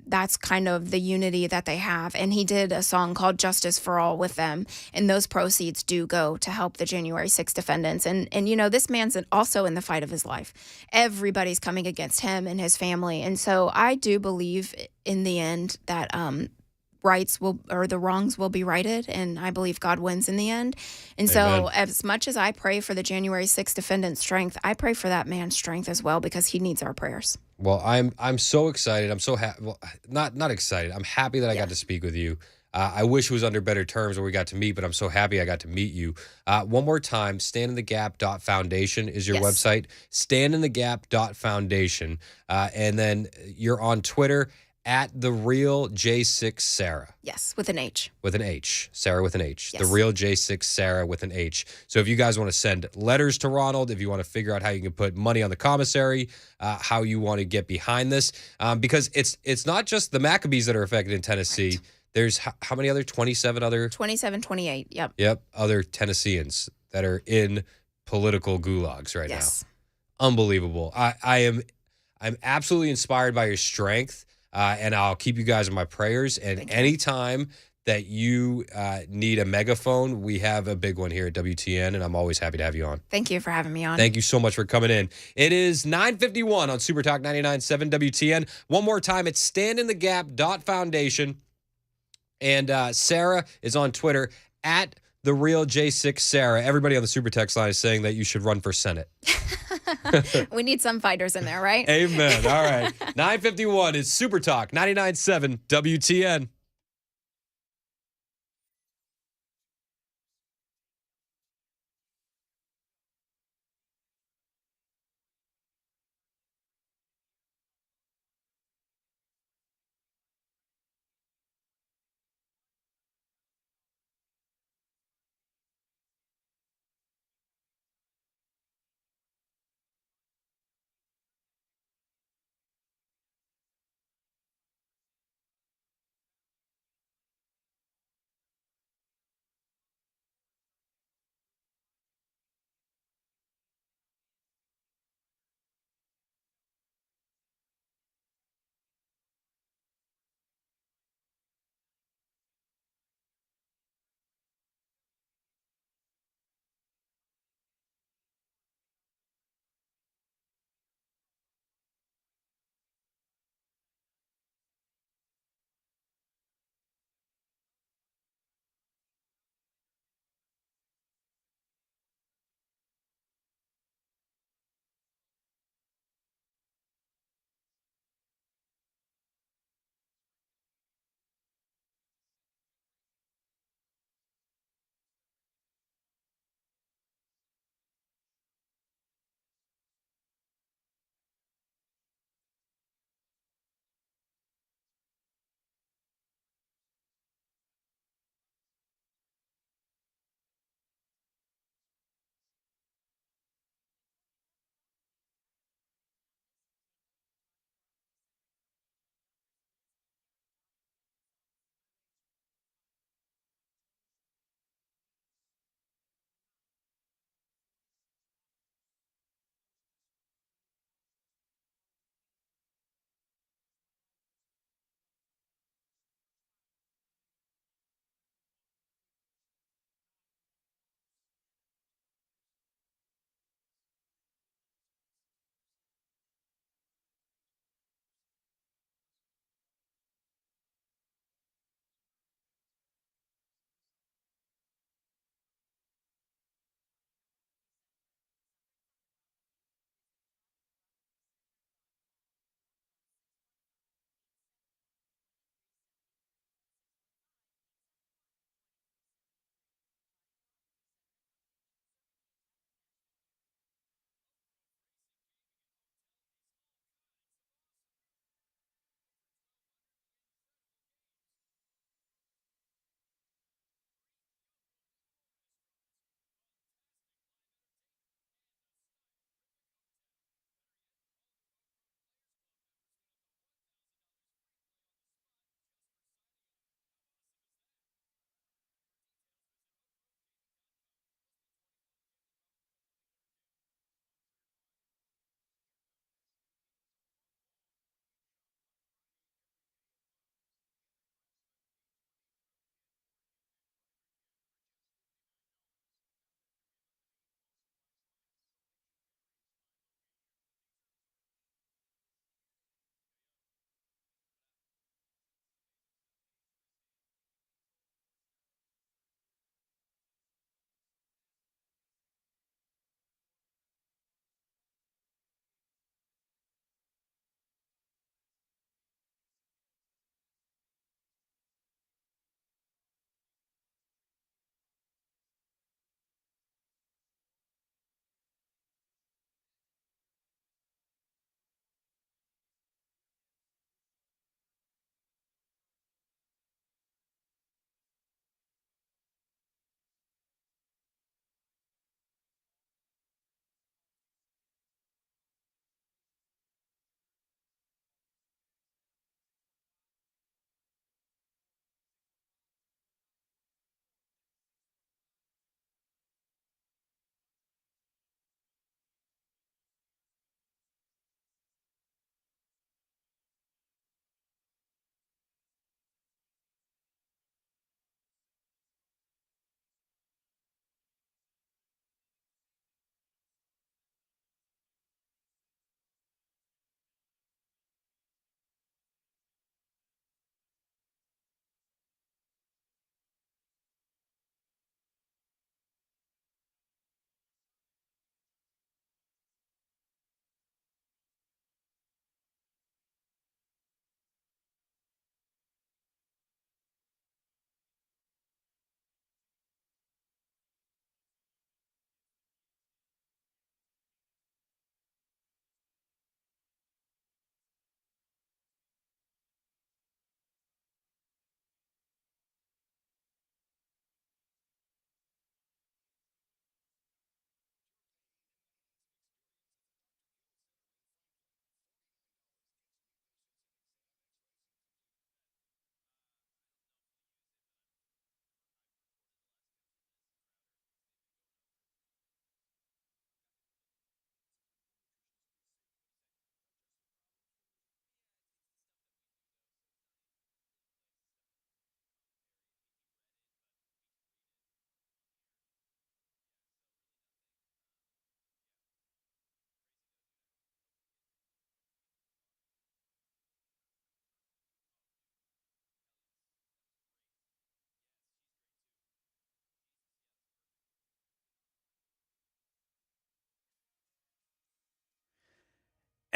that's kind of the unity that they have. And he did a song called Justice for All with them. And those proceeds do go to help the January 6th defendants. And this man's also in the fight of his life. Everybody's coming against him and his family. And so I do believe in the end that the wrongs will be righted, and I believe God wins in the end. And so as much as I pray for the January 6th defendant's strength, I pray for that man's strength as well, because he needs our prayers. Well, I'm so excited. I'm so happy. Well, not excited. I'm happy that I got to speak with you. I wish it was under better terms where we got to meet, but I'm so happy I got to meet you. One more time, standinthegap.foundation is your website. Standinthegap.foundation. And then you're on Twitter at @TheRealJ6Sarah. Yes, with an H. With an H. Sarah with an H. Yes. TheRealJ6Sarah with an H. So if you guys want to send letters to Ronald, if you want to figure out how you can put money on the commissary, how you want to get behind this, because it's not just the Maccabees that are affected in Tennessee. Right. There's how many other? 27 other? 27, 28, yep. Yep, other Tennesseans that are in political gulags right now. Unbelievable. I'm absolutely inspired by your strength. And I'll keep you guys in my prayers. And anytime that you need a megaphone, we have a big one here at WTN, and I'm always happy to have you on. Thank you for having me on. Thank you so much for coming in. It is 9:51 on Super Talk 99.7 WTN. One more time, it's standinthegap.foundation. And Sarah is on Twitter at the real J6 Sarah. Everybody on the Super Text line is saying that you should run for Senate. We need some fighters in there, right? Amen. All right. 9:51 is Super Talk 99.7 WTN.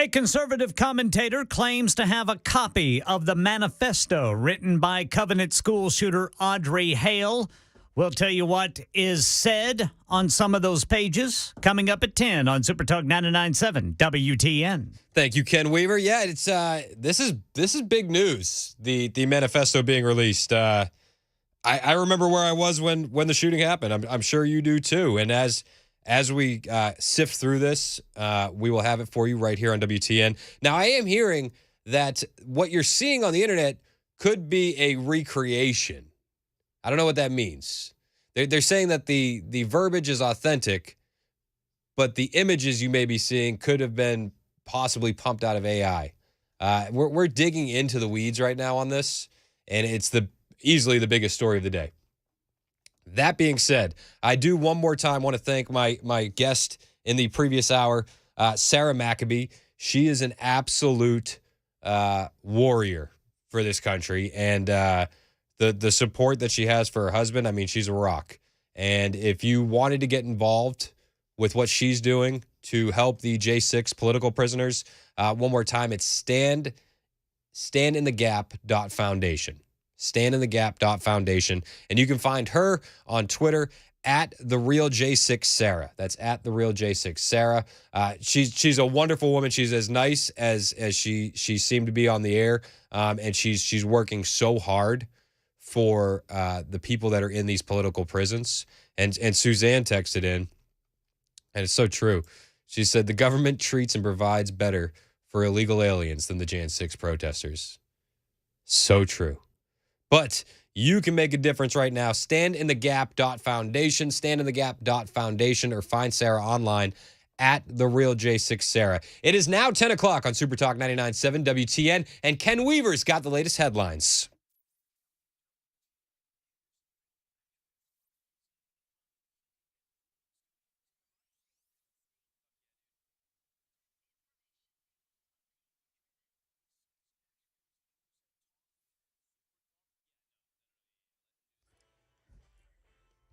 A conservative commentator claims to have a copy of the manifesto written by Covenant school shooter Audrey Hale. We'll tell you what is said on some of those pages coming up at 10 on Super Talk 99.7 WTN. Thank you, Ken Weaver. Yeah, it's this is big news. The manifesto being released. I remember where I was when the shooting happened. I'm sure you do too. And as we sift through this, we will have it for you right here on WTN. Now, I am hearing that what you're seeing on the internet could be a recreation. I don't know what that means. They're saying that the verbiage is authentic, but the images you may be seeing could have been possibly pumped out of AI. We're digging into the weeds right now on this, and it's easily the biggest story of the day. That being said, I do one more time want to thank my guest in the previous hour, Sarah Maccabee. She is an absolute warrior for this country, and the support that she has for her husband, I mean, she's a rock. And if you wanted to get involved with what she's doing to help the J6 political prisoners, one more time, it's standinthegap.foundation. Standinthegap.foundation. And you can find her on Twitter at @TheRealJ6Sarah. That's at @TheRealJ6Sarah. She's a wonderful woman. She's as nice as she seemed to be on the air. And she's working so hard for the people that are in these political prisons. And Suzanne texted in, and it's so true. She said, the government treats and provides better for illegal aliens than the Jan 6 protesters. So true. But you can make a difference right now. Standinthegap.foundation, standinthegap.foundation, or find Sarah online at @TheRealJ6Sarah. It is now 10 o'clock on Super Talk 99.7 WTN, and Ken Weaver's got the latest headlines.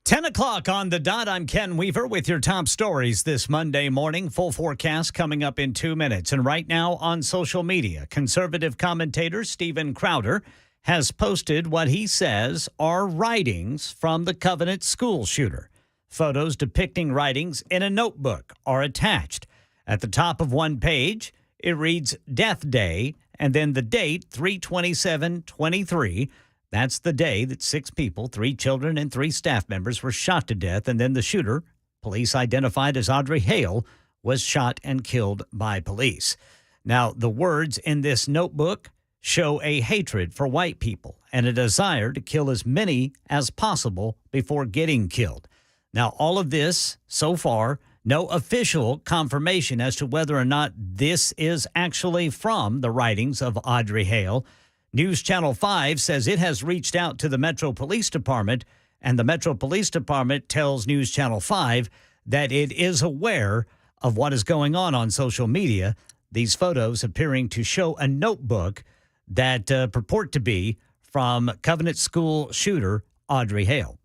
Ten o'clock on the dot. I'm Ken Weaver with your top stories this Monday morning. Full forecast coming up in 2 minutes. And right now on social media, conservative commentator Steven Crowder has posted what he says are writings from the Covenant school shooter. Photos depicting writings in a notebook are attached. At the top of one page, it reads Death Day and then the date 3/27/23. That's the day that 6 people, 3 children and 3 staff members, were shot to death. And then the shooter, police identified as Audrey Hale, was shot and killed by police. Now, the words in this notebook show a hatred for white people and a desire to kill as many as possible before getting killed. Now, all of this, so far, no official confirmation as to whether or not this is actually from the writings of Audrey Hale. News Channel 5 says it has reached out to the Metro Police Department, and the Metro Police Department tells News Channel 5 that it is aware of what is going on social media. These photos appearing to show a notebook that purport to be from Covenant school shooter Audrey Hale.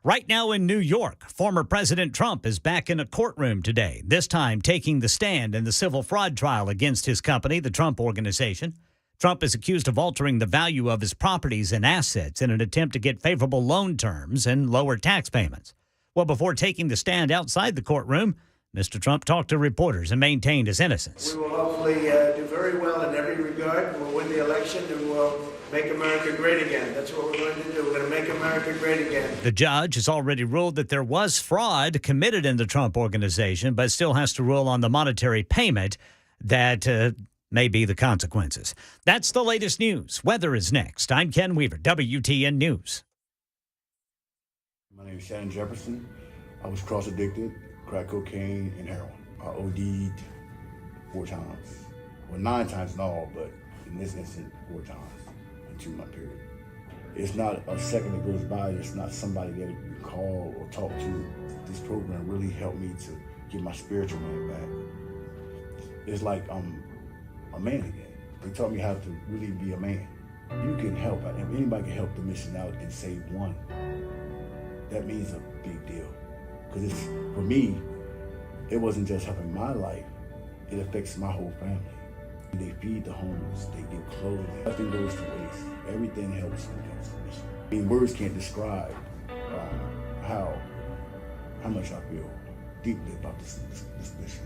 Right now in New York, former President Trump is back in a courtroom today, this time taking the stand in the civil fraud trial against his company, the Trump Organization. Trump is accused of altering the value of his properties and assets in an attempt to get favorable loan terms and lower tax payments. Well, before taking the stand outside the courtroom, Mr. Trump talked to reporters and maintained his innocence. We will hopefully do very well in every regard. We'll win the election and we'll make America great again. That's what we're going to do. We're going to make America great again. The judge has already ruled that there was fraud committed in the Trump Organization, but still has to rule on the monetary payment that may be the consequences. That's the latest news. Weather is next. I'm Ken Weaver, WTN News. My name is Shannon Jefferson. I was cross-addicted, crack cocaine, and heroin. I OD'd 4 times. Well, 9 times in all, but in this instance, 4 times in a 2-month period. It's not a second that goes by. It's not somebody that you call or talk to. This program really helped me to get my spiritual man back. It's like I'm a man again. They taught me how to really be a man. You can help. If anybody can help the mission out and save one, that means a big deal. Because for me, it wasn't just helping my life. It affects my whole family. They feed the homeless. They give clothing. Nothing goes to waste. Everything helps when it comes to mission. I mean, words can't describe how much I feel deeply about this mission.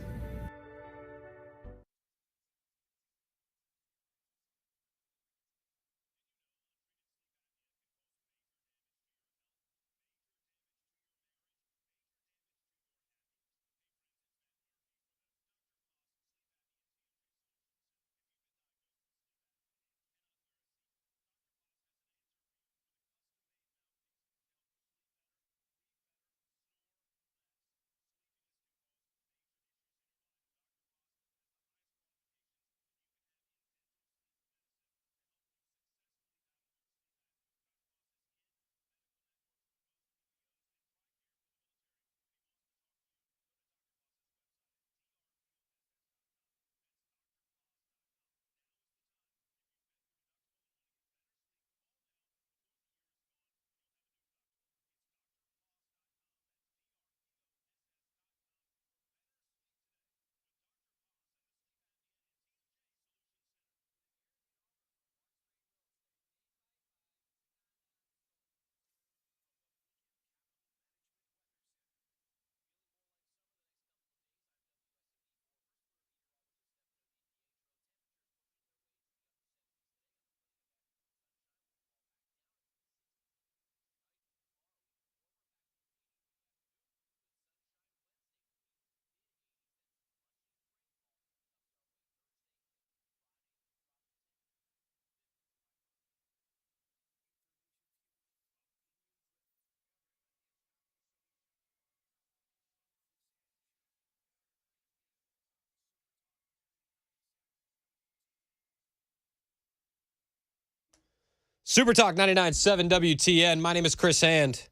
Super Talk 99.7 WTN. My name is Chris Hand.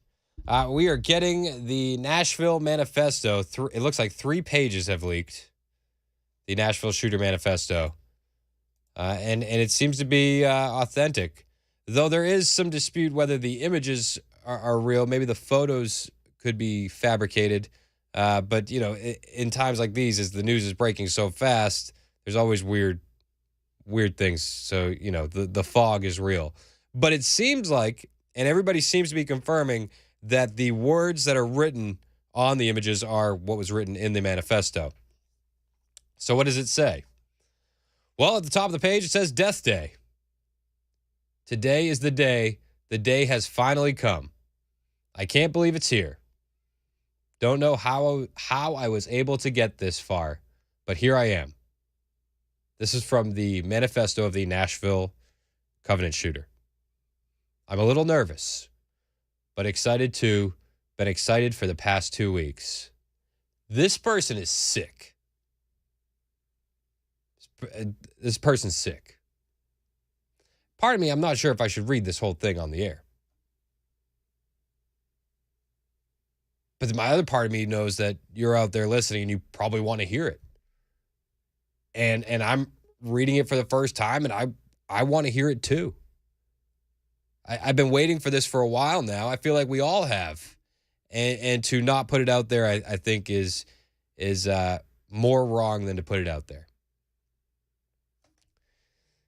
We are getting the Nashville Manifesto. It looks like 3 pages have leaked. The Nashville Shooter Manifesto. And it seems to be authentic. Though there is some dispute whether the images are real. Maybe the photos could be fabricated. But, you know, in times like these, as the news is breaking so fast, there's always weird things. So, you know, the fog is real. But it seems like, and everybody seems to be confirming, that the words that are written on the images are what was written in the manifesto. So what does it say? Well, at the top of the page, it says Death Day. Today is the day. The day has finally come. I can't believe it's here. Don't know how I was able to get this far, but here I am. This is from the manifesto of the Nashville Covenant Shooter. I'm a little nervous, but excited too. Been excited for the past 2 weeks. This person is sick. This person's sick. Part of me, I'm not sure if I should read this whole thing on the air. But my other part of me knows that you're out there listening and you probably want to hear it. And I'm reading it for the first time, and I want to hear it too. I've been waiting for this for a while now. I feel like we all have. And to not put it out there, I think is more wrong than to put it out there.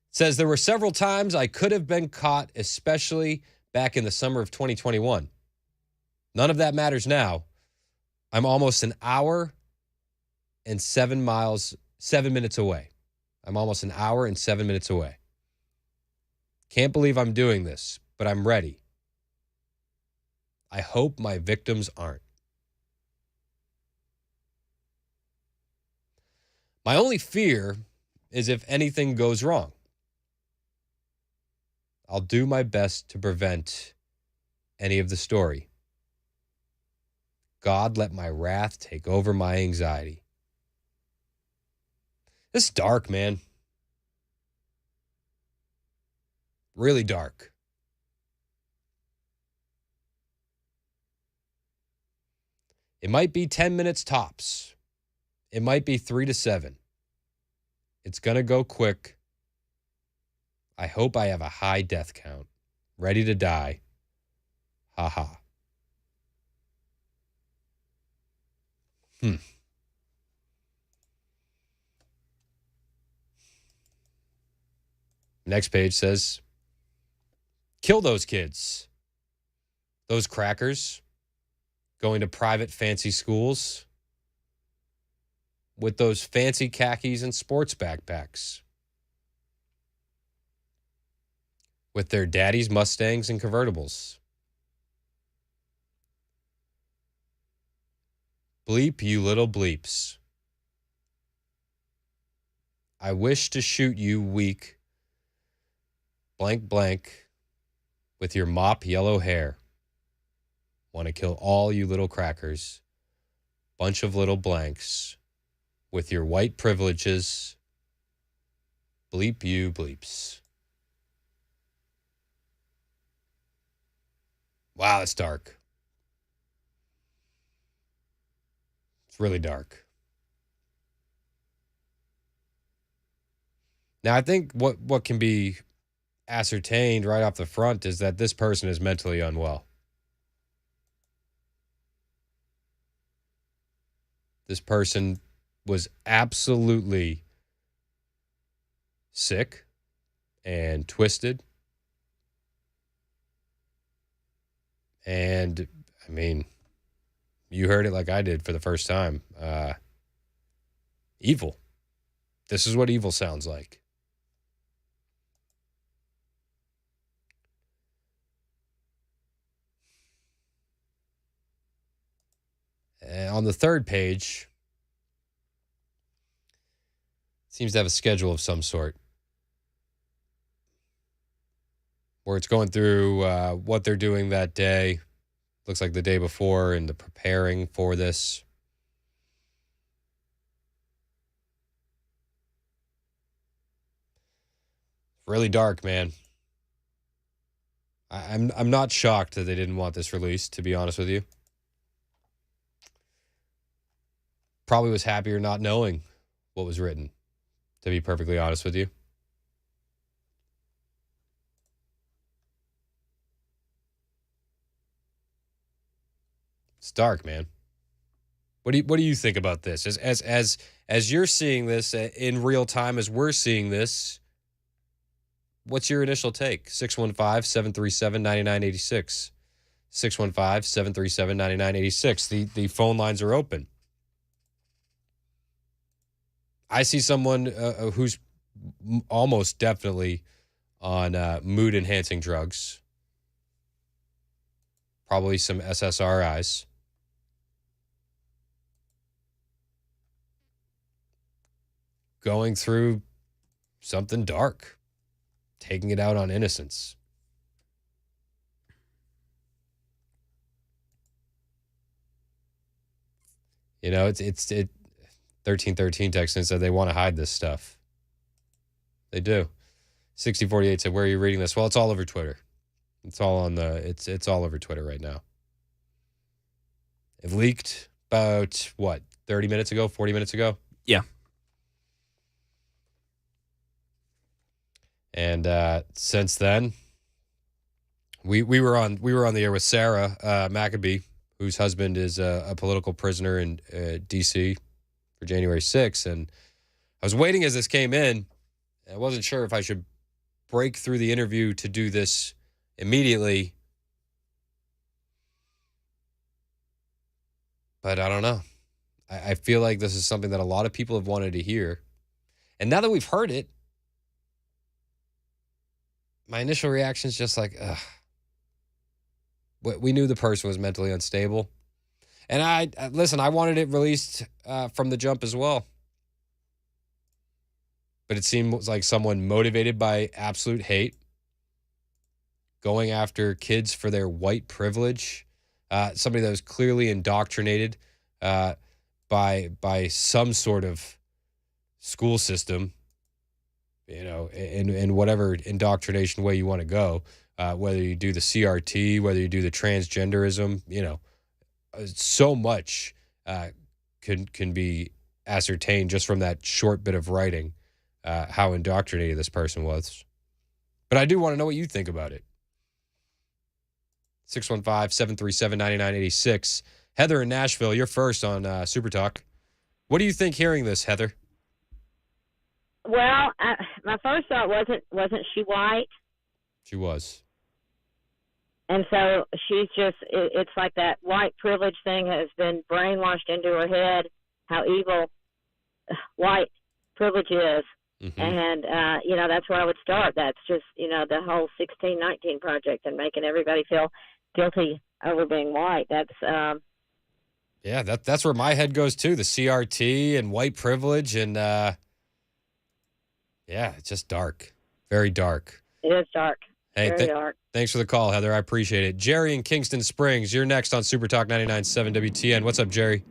It says, there were several times I could have been caught, especially back in the summer of 2021. None of that matters now. I'm almost an hour and 7 minutes away. I'm almost an hour and 7 minutes away. Can't believe I'm doing this, but I'm ready. I hope my victims aren't. My only fear is if anything goes wrong. I'll do my best to prevent any of the story. God, let my wrath take over my anxiety. This is dark, man. Really dark. It might be 10 minutes tops. It might be 3 to 7. It's going to go quick. I hope I have a high death count. Ready to die. Ha ha. Next page says, kill those kids. Those crackers going to private fancy schools with those fancy khakis and sports backpacks. With their daddy's Mustangs and convertibles. Bleep, you little bleeps. I wish to shoot you weak, blank, blank, with your mop yellow hair. Want to kill all you little crackers, bunch of little blanks, with your white privileges. Bleep, you bleeps. Wow, it's dark. It's really dark. Now, I think what can be ascertained right off the front is that this person is mentally unwell. This person was absolutely sick and twisted. And, I mean, you heard it like I did for the first time. Evil. This is what evil sounds like. And on the third page, it seems to have a schedule of some sort where it's going through what they're doing that day. Looks like the day before and the preparing for this. Really dark, man. I'm not shocked that they didn't want this released, to be honest with you. Probably was happier not knowing what was written, to be perfectly honest with you. It's dark, man. What do you think about this? As you're seeing this in real time, as we're seeing this, what's your initial take? 615-737-9986. 615-737-9986. The phone lines are open. I see someone who's almost definitely on mood-enhancing drugs. Probably some SSRIs. Going through something dark. Taking it out on innocence. You know, it 1313 texted and said they want to hide this stuff. They do. 6048 said, where are you reading this? Well, it's all over Twitter. It's all on it's all over Twitter right now. It leaked about 30 minutes ago, 40 minutes ago? Yeah. And since then, we were on the air with Sarah Maccabee, whose husband is a political prisoner in D.C. for January 6th. And I was waiting as this came in. I wasn't sure if I should break through the interview to do this immediately. But I don't know. I feel like this is something that a lot of people have wanted to hear. And now that we've heard it, my initial reaction is just like, ugh. We knew the person was mentally unstable. And I wanted it released from the jump as well. But it seemed like someone motivated by absolute hate, going after kids for their white privilege, somebody that was clearly indoctrinated by some sort of school system, you know, in whatever indoctrination way you want to go, whether you do the CRT, whether you do the transgenderism, you know, so much can be ascertained just from that short bit of writing, how indoctrinated this person was. But I do want to know what you think about it. 615-737-9986. Heather in Nashville, you're first on Super Talk. What do you think hearing this, Heather? Well, my first thought wasn't she white? She was. And so she's just, it's like that white privilege thing has been brainwashed into her head, how evil white privilege is. Mm-hmm. And, that's where I would start. That's just, the whole 1619 Project and making everybody feel guilty over being white. That's, yeah, that's where my head goes too. The CRT and white privilege and, yeah, it's just dark. Very dark. it is dark. Hey, Very dark. thanks for the call, Heather. I appreciate it. Jerry in Kingston Springs, you're next on Super Talk 99.7 WTN. What's up, Jerry?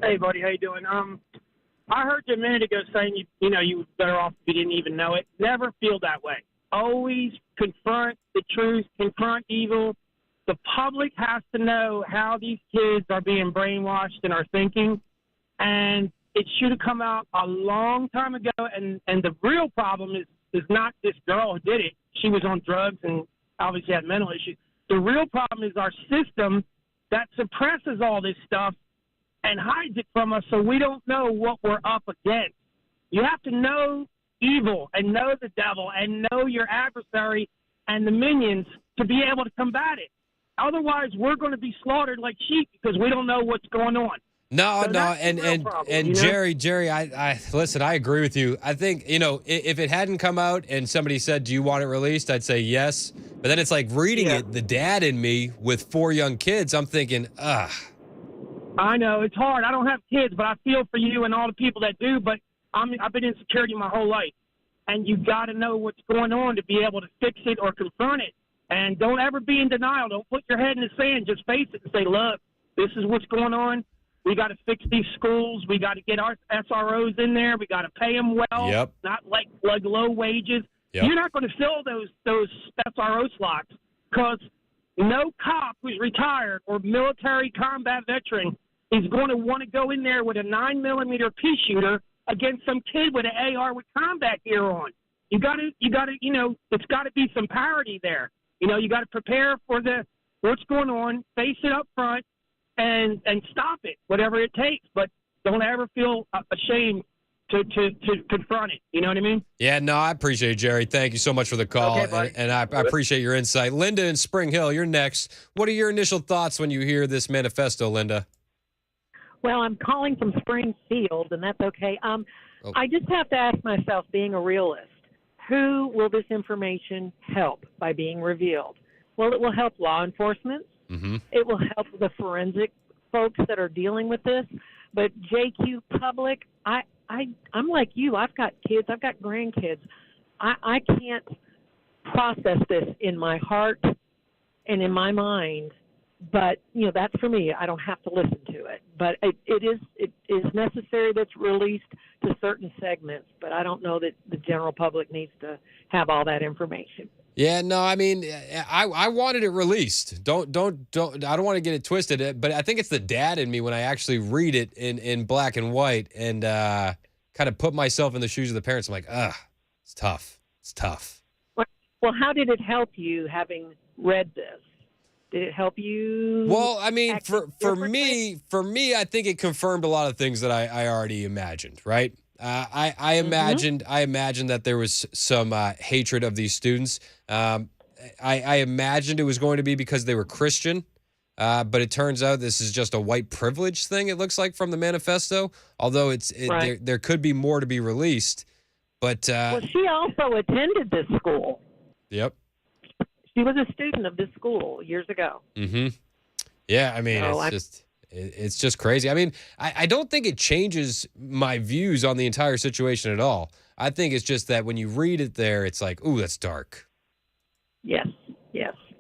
Hey, buddy, how you doing? I heard you a minute ago saying you were better off if you didn't even know it. Never feel that way. Always confront the truth, confront evil. The public has to know how these kids are being brainwashed and are thinking, and it should have come out a long time ago. And the real problem is not this girl who did it. She was on drugs and obviously had mental issues. The real problem is our system that suppresses all this stuff and hides it from us so we don't know what we're up against. You have to know evil and know the devil and know your adversary and the minions to be able to combat it. Otherwise, we're going to be slaughtered like sheep because we don't know what's going on. No, So that's the real problem, Jerry, I listen, I agree with you. I think, if it hadn't come out and somebody said, do you want it released? I'd say yes. But then it's like reading it, the dad in me with 4 young kids, I'm thinking, I know, it's hard. I don't have kids, but I feel for you and all the people that do, but I've been in security my whole life. And you got to know what's going on to be able to fix it or confront it. And don't ever be in denial. Don't put your head in the sand. Just face it and say, look, this is what's going on. We got to fix these schools. We got to get our SROs in there. We got to pay them well, not like low wages. Yep. You're not going to fill those SRO slots because no cop who's retired or military combat veteran is going to want to go in there with a 9mm pea shooter against some kid with an AR with combat gear on. You got to, it's got to be some parity there. You got to prepare for what's going on, face it up front, and stop it, whatever it takes. But don't ever feel ashamed to confront it. You know what I mean? Yeah, no, I appreciate it, Jerry. Thank you so much for the call. Okay, and I appreciate your insight. Linda in Spring Hill, you're next. What are your initial thoughts when you hear this manifesto, Linda? Well, I'm calling from Springfield, and that's okay. I just have to ask myself, being a realist, who will this information help by being revealed? Well, it will help law enforcement. Mm-hmm. It will help the forensic folks that are dealing with this. But JQ Public, I'm like you. I've got kids. I've got grandkids. I can't process this in my heart and in my mind. But, that's for me. I don't have to listen to it. But it is necessary that's released to certain segments. But I don't know that the general public needs to have all that information. Yeah, no, I mean, I wanted it released. I don't want to get it twisted. But I think it's the dad in me when I actually read it in black and white and kind of put myself in the shoes of the parents. I'm like, it's tough. It's tough. Well, how did it help you having read this? Did it help you? Well, I mean, for me, I think it confirmed a lot of things that I already imagined, right? I imagined that there was some hatred of these students. I imagined it was going to be because they were Christian, but it turns out this is just a white privilege thing. It looks like from the manifesto, although there could be more to be released. But well, she also attended this school. Yep. She was a student of this school years ago. Mm-hmm. Yeah, I mean, it's just crazy. I mean, I don't think it changes my views on the entire situation at all. I think it's just that when you read it there, it's like, ooh, that's dark. Yes,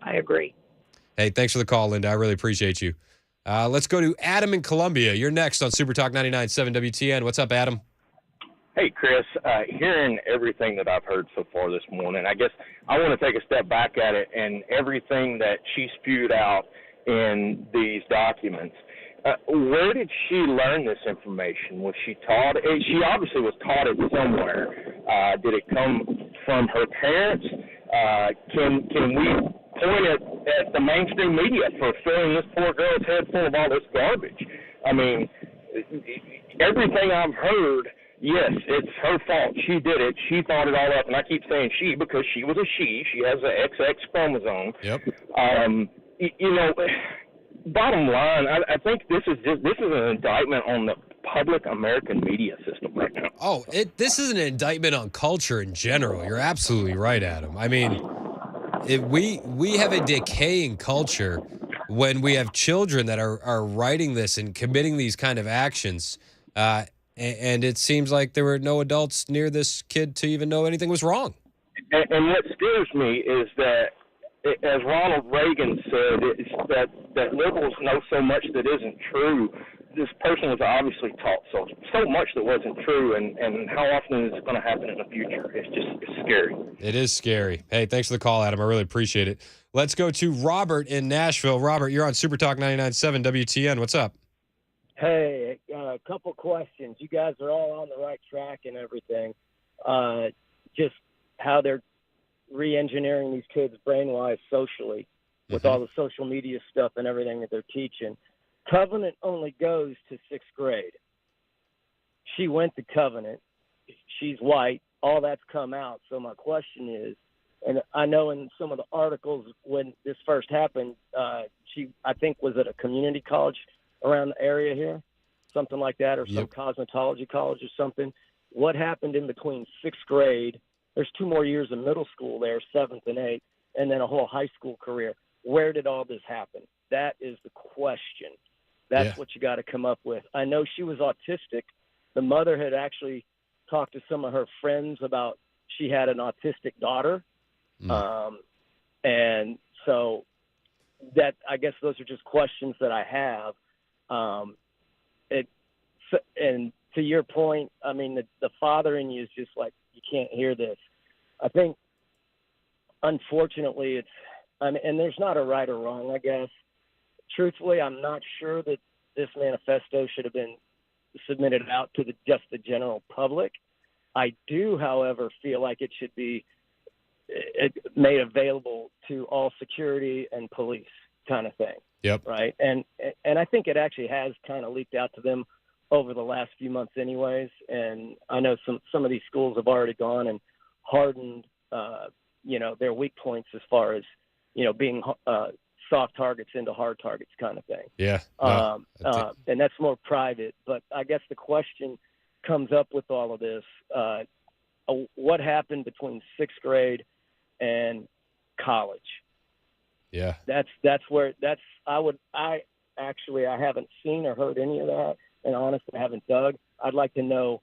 I agree. Hey, thanks for the call, Linda. I really appreciate you. Let's go to Adam in Columbia. You're next on Super Talk 99.7 WTN. What's up, Adam? Hey, Chris, hearing everything that I've heard so far this morning, I guess I want to take a step back at it and everything that she spewed out in these documents. Where did she learn this information? Was she taught it? She obviously was taught it somewhere. Did it come from her parents? Can we point at the mainstream media for filling this poor girl's head full of all this garbage? I mean, everything I've heard Yes, it's her fault. She did it. She thought it all up, and I keep saying she because she was a she. She has an XX chromosome. Yep. You know, bottom line, I think this is an indictment on the public American media system right now. Oh, this is an indictment on culture in general. You're absolutely right, Adam. I mean, we have a decaying culture when we have children that are writing this and committing these kind of actions. And it seems like there were no adults near this kid to even know anything was wrong. And what scares me is that, as Ronald Reagan said, it's that liberals know so much that isn't true. This person was obviously taught so much that wasn't true, and how often is it going to happen in the future? It's scary. It is scary. Hey, thanks for the call, Adam. I really appreciate it. Let's go to Robert in Nashville. Robert, you're on Super Talk 99.7 WTN. What's up? Hey, a couple questions. You guys are all on the right track and everything. Just how they're re-engineering these kids brain-wise socially with all the social media stuff and everything that they're teaching. Covenant only goes to 6th grade. She went to Covenant. She's white. All that's come out. So my question is, and I know in some of the articles when this first happened, she, I think, was at a community college around the area here, something like that, or some cosmetology college or something. What happened in between 6th grade? There's 2 more years of middle school there, 7th and 8th, and then a whole high school career. Where did all this happen? That is the question. That's what you got to come up with. I know she was autistic. The mother had actually talked to some of her friends about she had an autistic daughter. And so that, I guess those are just questions that I have. And to your point, I mean, the father in you is just like, you can't hear this. I think, unfortunately, and there's not a right or wrong, I guess. Truthfully, I'm not sure that this manifesto should have been submitted out to just the general public. I do, however, feel like it should be made available to all security and police kind of thing. Yep. Right. And I think it actually has kind of leaked out to them over the last few months anyways. And I know some of these schools have already gone and hardened, their weak points as far as, being soft targets into hard targets kind of thing. Yeah. And that's more private. But I guess the question comes up with all of this. What happened between 6th grade and college? Yeah. That's where I haven't seen or heard any of that, and honestly I haven't dug. I'd like to know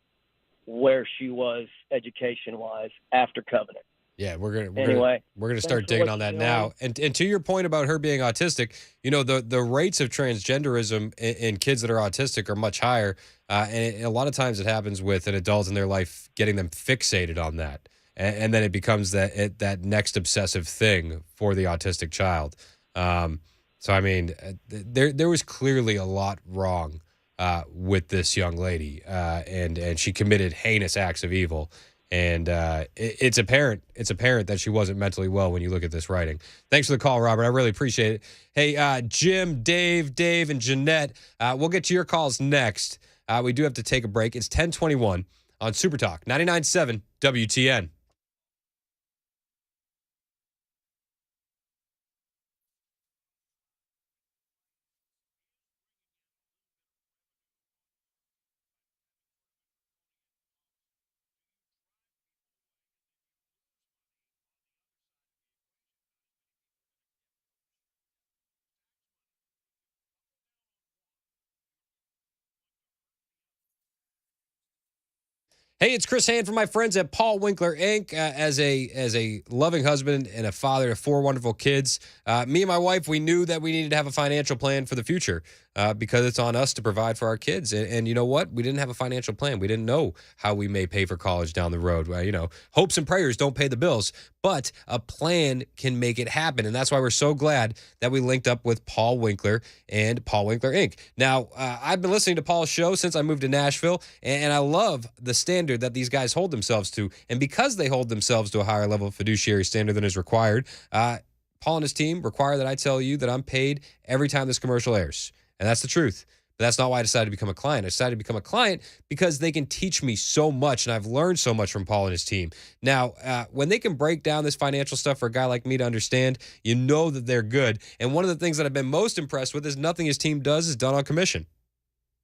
where she was education wise after Covenant. Yeah, we're gonna start digging on that now. And to your point about her being autistic, the rates of transgenderism in kids that are autistic are much higher, and a lot of times it happens with an adult in their life getting them fixated on that, and then it becomes that next obsessive thing for the autistic child. So I mean, there was clearly a lot wrong with this young lady, and she committed heinous acts of evil. And it's apparent that she wasn't mentally well when you look at this writing. Thanks for the call, Robert. I really appreciate it. Hey, Jim, Dave, and Jeanette, we'll get to your calls next. We do have to take a break. It's 10:21 on Super Talk 99.7 WTN. Hey, it's Chris Hand from my friends at Paul Winkler Inc. As a loving husband and a father of 4 wonderful kids, me and my wife, we knew that we needed to have a financial plan for the future because it's on us to provide for our kids. And you know what? We didn't have a financial plan. We didn't know how we may pay for college down the road. Hopes and prayers don't pay the bills, but a plan can make it happen. And that's why we're so glad that we linked up with Paul Winkler and Paul Winkler Inc. Now, I've been listening to Paul's show since I moved to Nashville, and I love the standard that these guys hold themselves to. And because they hold themselves to a higher level of fiduciary standard than is required, Paul and his team require that I tell you that I'm paid every time this commercial airs. And that's the truth. But that's not why I decided to become a client. I decided to become a client because they can teach me so much, and I've learned so much from Paul and his team. Now, when they can break down this financial stuff for a guy like me to understand, you know that they're good. And one of the things that I've been most impressed with is nothing his team does is done on commission.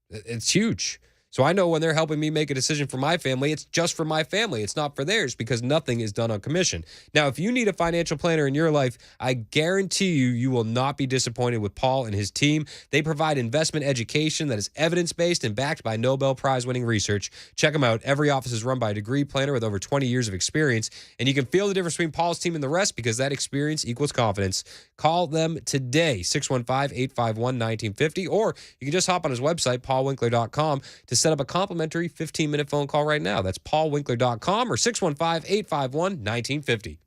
It's huge. So I know when they're helping me make a decision for my family, it's just for my family. It's not for theirs because nothing is done on commission. Now, if you need a financial planner in your life, I guarantee you will not be disappointed with Paul and his team. They provide investment education that is evidence-based and backed by Nobel Prize-winning research. Check them out. Every office is run by a degree planner with over 20 years of experience, and you can feel the difference between Paul's team and the rest because that experience equals confidence. Call them today, 615-851-1950, or you can just hop on his website, paulwinkler.com, to set up a complimentary 15-minute phone call right now. That's paulwinkler.com or 615-851-1950.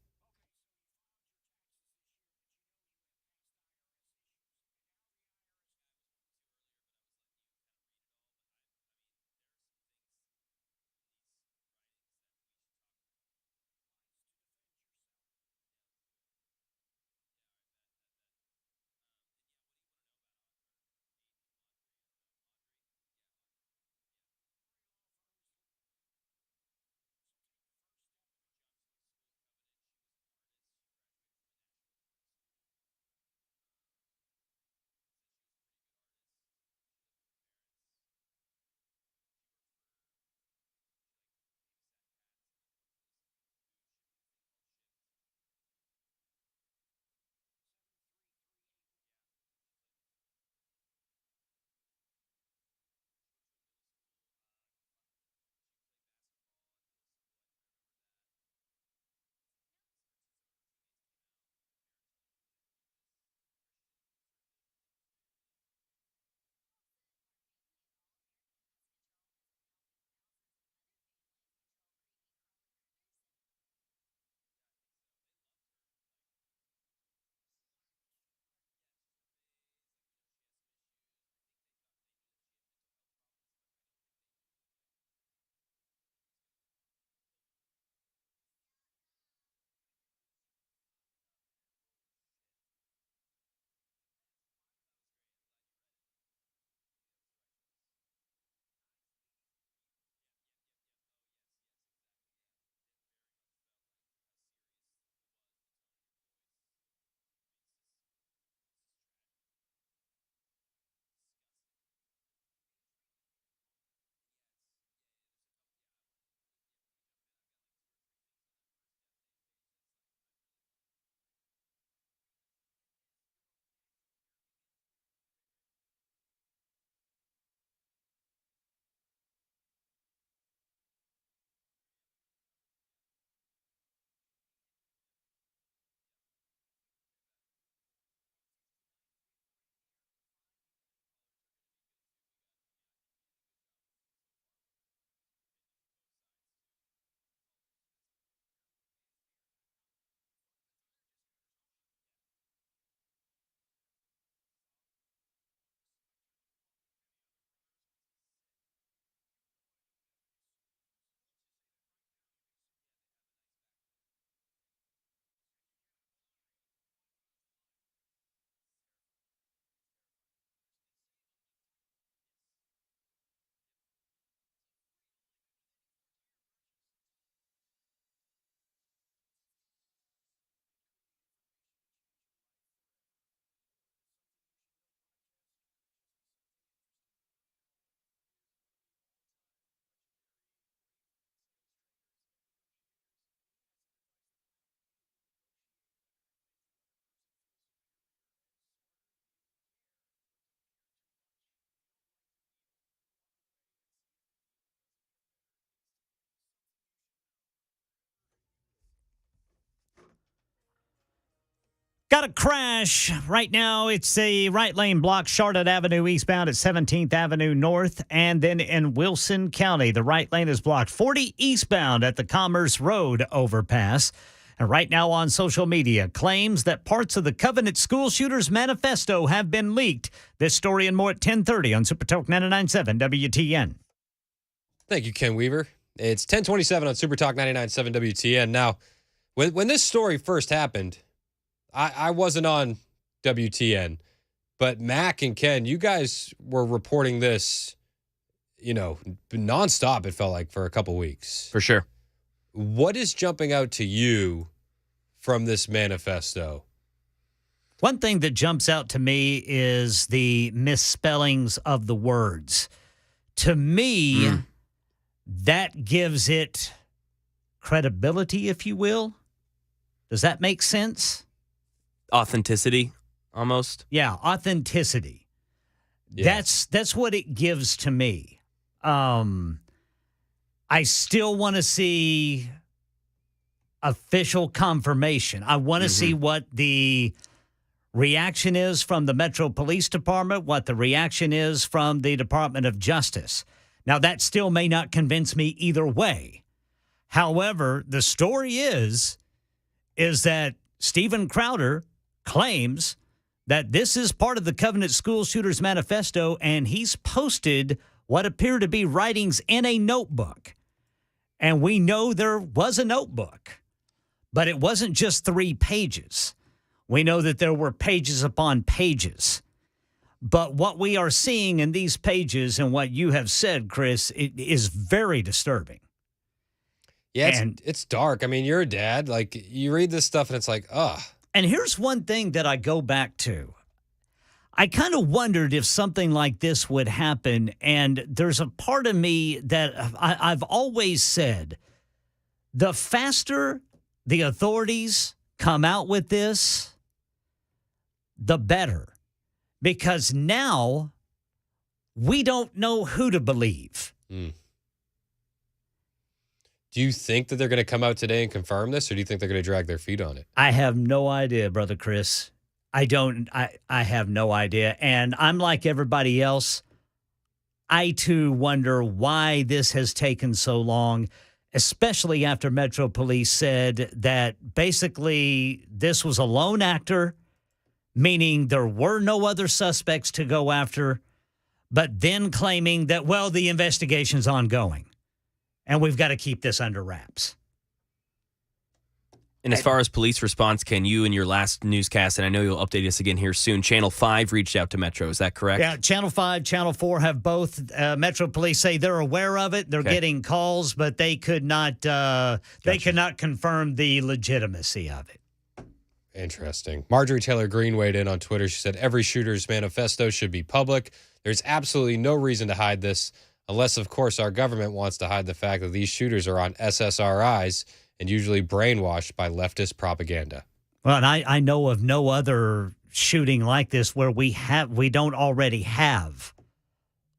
Got a crash right now. It's a right lane block, Charlotte Avenue eastbound at 17th Avenue North. And then in Wilson County, the right lane is blocked 40 eastbound at the Commerce Road overpass. And right now on social media, claims that parts of the Covenant school shooters manifesto have been leaked. This story and more at 10:30 on Supertalk 99.7 WTN. Thank you, Ken Weaver. It's 10:27 on Supertalk 99.7 WTN. Now, when this story first happened, I wasn't on WTN, But Mac and Ken, you guys were reporting this, nonstop, it felt like, for a couple weeks. For sure. What is jumping out to you from this manifesto? One thing that jumps out to me is the misspellings of the words. To me, that gives it credibility, if you will. Does that make sense? Authenticity, almost. Yeah, authenticity. Yeah. That's what it gives to me. I still want to see official confirmation. I want to see what the reaction is from the Metro Police Department, what the reaction is from the Department of Justice. Now, that still may not convince me either way. However, the story is that Steven Crowder claims that this is part of the Covenant School Shooters Manifesto, and he's posted what appear to be writings in a notebook. And we know there was a notebook, but it wasn't just 3 pages. We know that there were pages upon pages. But what we are seeing in these pages and what you have said, Chris, it is very disturbing. Yeah, it's dark. I mean, you're a dad. Like, you read this stuff and it's like, ugh. And here's one thing that I go back to. I kind of wondered if something like this would happen. And there's a part of me that I've always said, the faster the authorities come out with this, the better. Because now we don't know who to believe. Do you think that they're going to come out today and confirm this, or do you think they're going to drag their feet on it? I have no idea, Brother Chris. I have no idea. And I'm like everybody else. I, too, wonder why this has taken so long, especially after Metro Police said that basically this was a lone actor, meaning there were no other suspects to go after, but then claiming that, well, the investigation's ongoing and we've got to keep this under wraps. And as far as police response, Ken, you in your last newscast, and I know you'll update us again here soon, Channel 5 reached out to Metro. Is that correct? Yeah, Channel 5, Channel 4 have both. Metro Police say they're aware of it. They're getting calls, but they could not they could not confirm the legitimacy of it. Interesting. Marjorie Taylor Greene weighed in on Twitter. She said, every shooter's manifesto should be public. There's absolutely no reason to hide this, unless, of course, our government wants to hide the fact that these shooters are on SSRIs and usually brainwashed by leftist propaganda. Well, and I know of no other shooting like this where we don't already have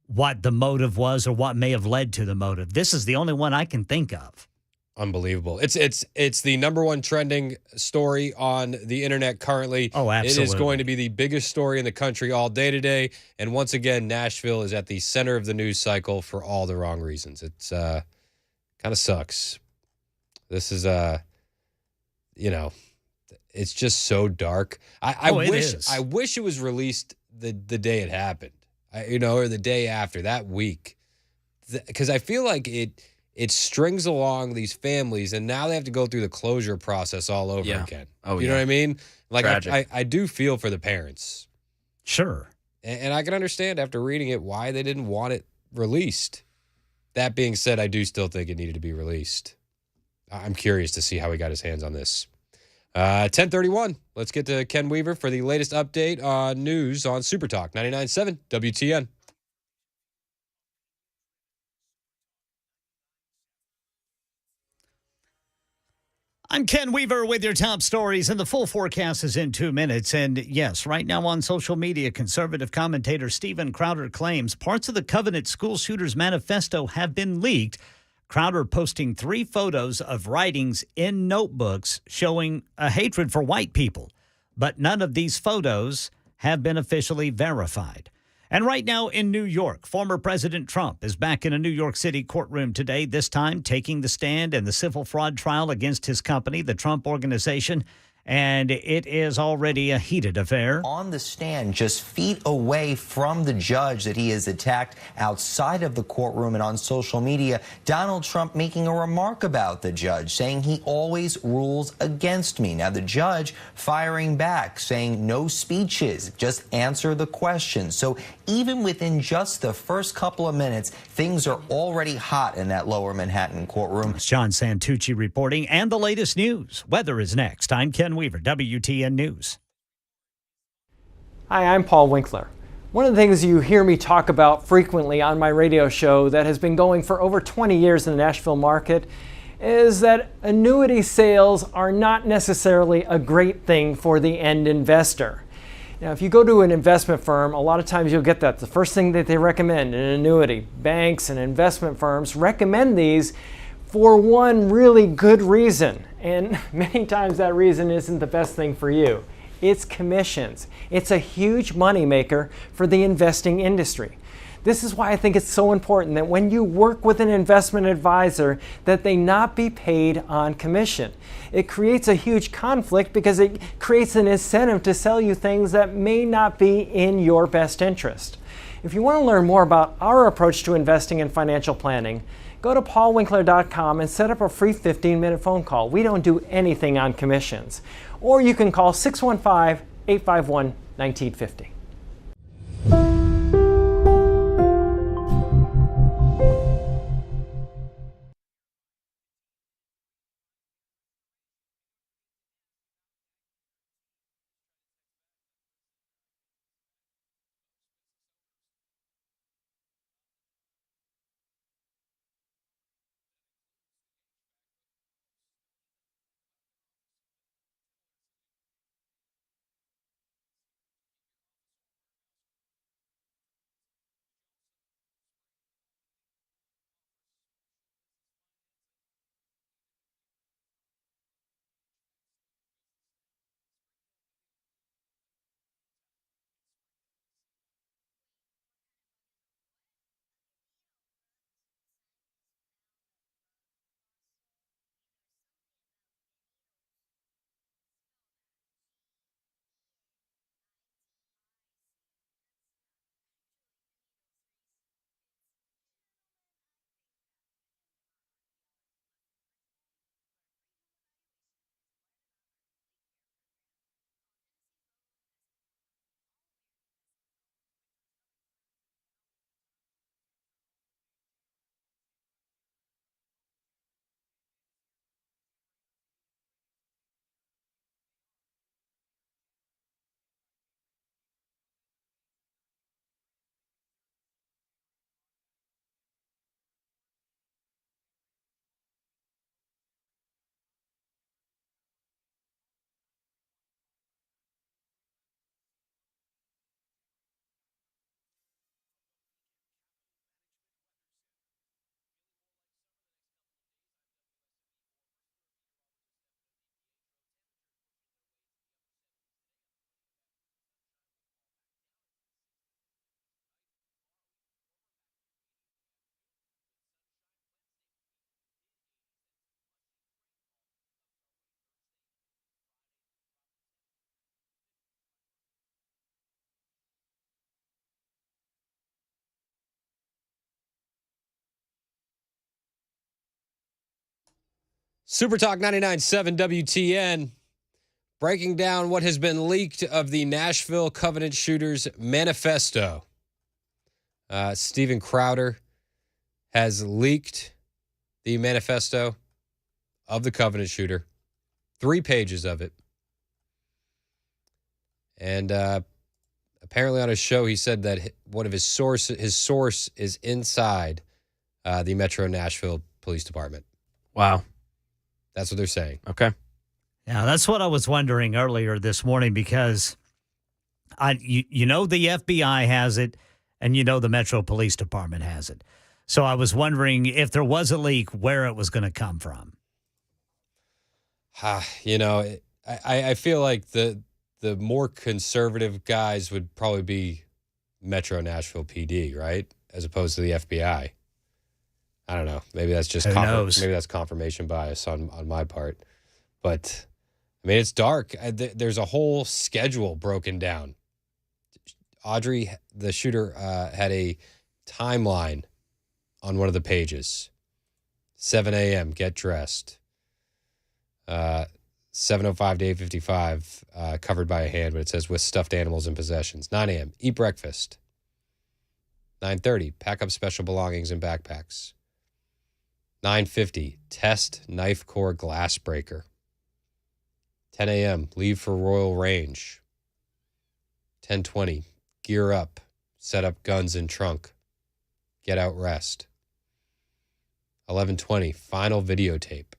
what the motive was or what may have led to the motive. This is the only one I can think of. Unbelievable. It's the number one trending story on the internet currently. Oh, absolutely. It is going to be the biggest story in the country all day today. And once again, Nashville is at the center of the news cycle for all the wrong reasons. It's kind of sucks. This is it's just so dark. I wish it was released the day it happened. Or the day after, that week. Because I feel like it strings along these families, and now they have to go through the closure process all over again. Oh, you know what I mean? Like, Tragic. I do feel for the parents. Sure. And I can understand after reading it why they didn't want it released. That being said, I do still think it needed to be released. I'm curious to see how he got his hands on this. 10:31. Let's get to Ken Weaver for the latest update on news on Super Talk 99.7 WTN. I'm Ken Weaver with your top stories, and the full forecast is in 2 minutes. And yes, right now on social media, conservative commentator Steven Crowder claims parts of the Covenant School Shooters Manifesto have been leaked. Crowder posting 3 photos of writings in notebooks showing a hatred for white people. But none of these photos have been officially verified. And right now in New York, former President Trump is back in a New York City courtroom today, this time taking the stand in the civil fraud trial against his company, the Trump Organization. and it is already a heated affair. On the stand, just feet away from the judge that he has attacked outside of the courtroom and on social media, Donald Trump making a remark about the judge, saying he always rules against me. Now, the judge firing back, saying no speeches, just answer the questions. So even within just the first couple of minutes, things are already hot in that lower Manhattan courtroom. John Santucci reporting, and the latest news. Weather is next. I'm Ken Weaver, WTN News. Hi, I'm Paul Winkler. One of the things you hear me talk about frequently on my radio show that has been going for over 20 years in the Nashville market is that annuity sales are not necessarily a great thing for the end investor. Now, if you go to an investment firm, a lot of times you'll get that. The first thing that they recommend, an annuity. Banks and investment firms recommend these for one really good reason. And many times that reason isn't the best thing for you. It's commissions. It's a huge moneymaker for the investing industry. This is why I think it's so important that when you work with an investment advisor, that they not be paid on commission. It creates a huge conflict because it creates an incentive to sell you things that may not be in your best interest. If you want to learn more about our approach to investing and financial planning, go to paulwinkler.com and set up a free 15-minute phone call. We don't do anything on commissions. Or you can call 615-851-1950. Super Talk 99.7 WTN, breaking down what has been leaked of the Nashville Covenant Shooters manifesto. Steven Crowder has leaked the manifesto of the Covenant Shooter, 3 pages of it. And apparently on his show, he said that one of his source is inside the Metro Nashville Police Department. Wow. That's what they're saying. Okay. Yeah, that's what I was wondering earlier this morning because you know the FBI has it and you know the Metro Police Department has it. So I was wondering if there was a leak, where it was going to come from. You know, I feel like the more conservative guys would probably be Metro Nashville PD, right? As opposed to the FBI. I don't know. Maybe that's just Who knows? Maybe that's confirmation bias on my part. But I mean, it's dark. There's a whole schedule broken down. Audrey, the shooter, had a timeline on one of the pages. 7 a.m., get dressed. 7:05 to 8:55, covered by a hand, but it says with stuffed animals and possessions. 9 a.m., eat breakfast. 9:30, pack up special belongings and backpacks. 9:50, test knife core glass breaker. 10 a.m., leave for Royal Range. 10:20, gear up, set up guns in trunk. Get out rest. 11:20, final videotape.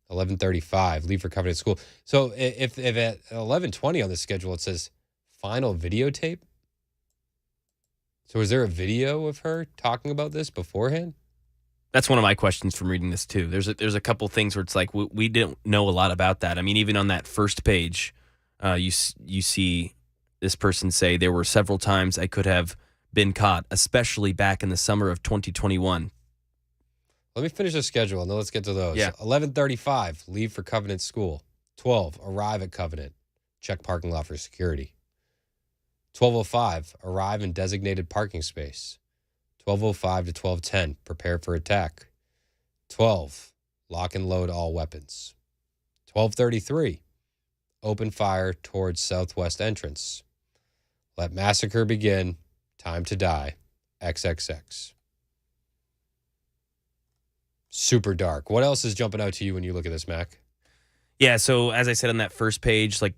11:35, leave for Covenant School. So if at 11:20 on the schedule it says final videotape, so is there a video of her talking about this beforehand? That's one of my questions from reading this too. There's a couple things where it's like we didn't know a lot about that. I mean, even on that first page, you see this person say there were several times I could have been caught, especially back in the summer of 2021. Let me finish the schedule and then let's get to those. Yeah. 11:35, leave for Covenant School. 12, arrive at Covenant. Check parking lot for security. 12:05, arrive in designated parking space. 12:05 to 12:10, prepare for attack. 12, lock and load all weapons. 12:33, open fire towards southwest entrance. Let massacre begin. Time to die. XXX. Super dark. What else is jumping out to you when you look at this, Mac? Yeah, so as I said on that first page, like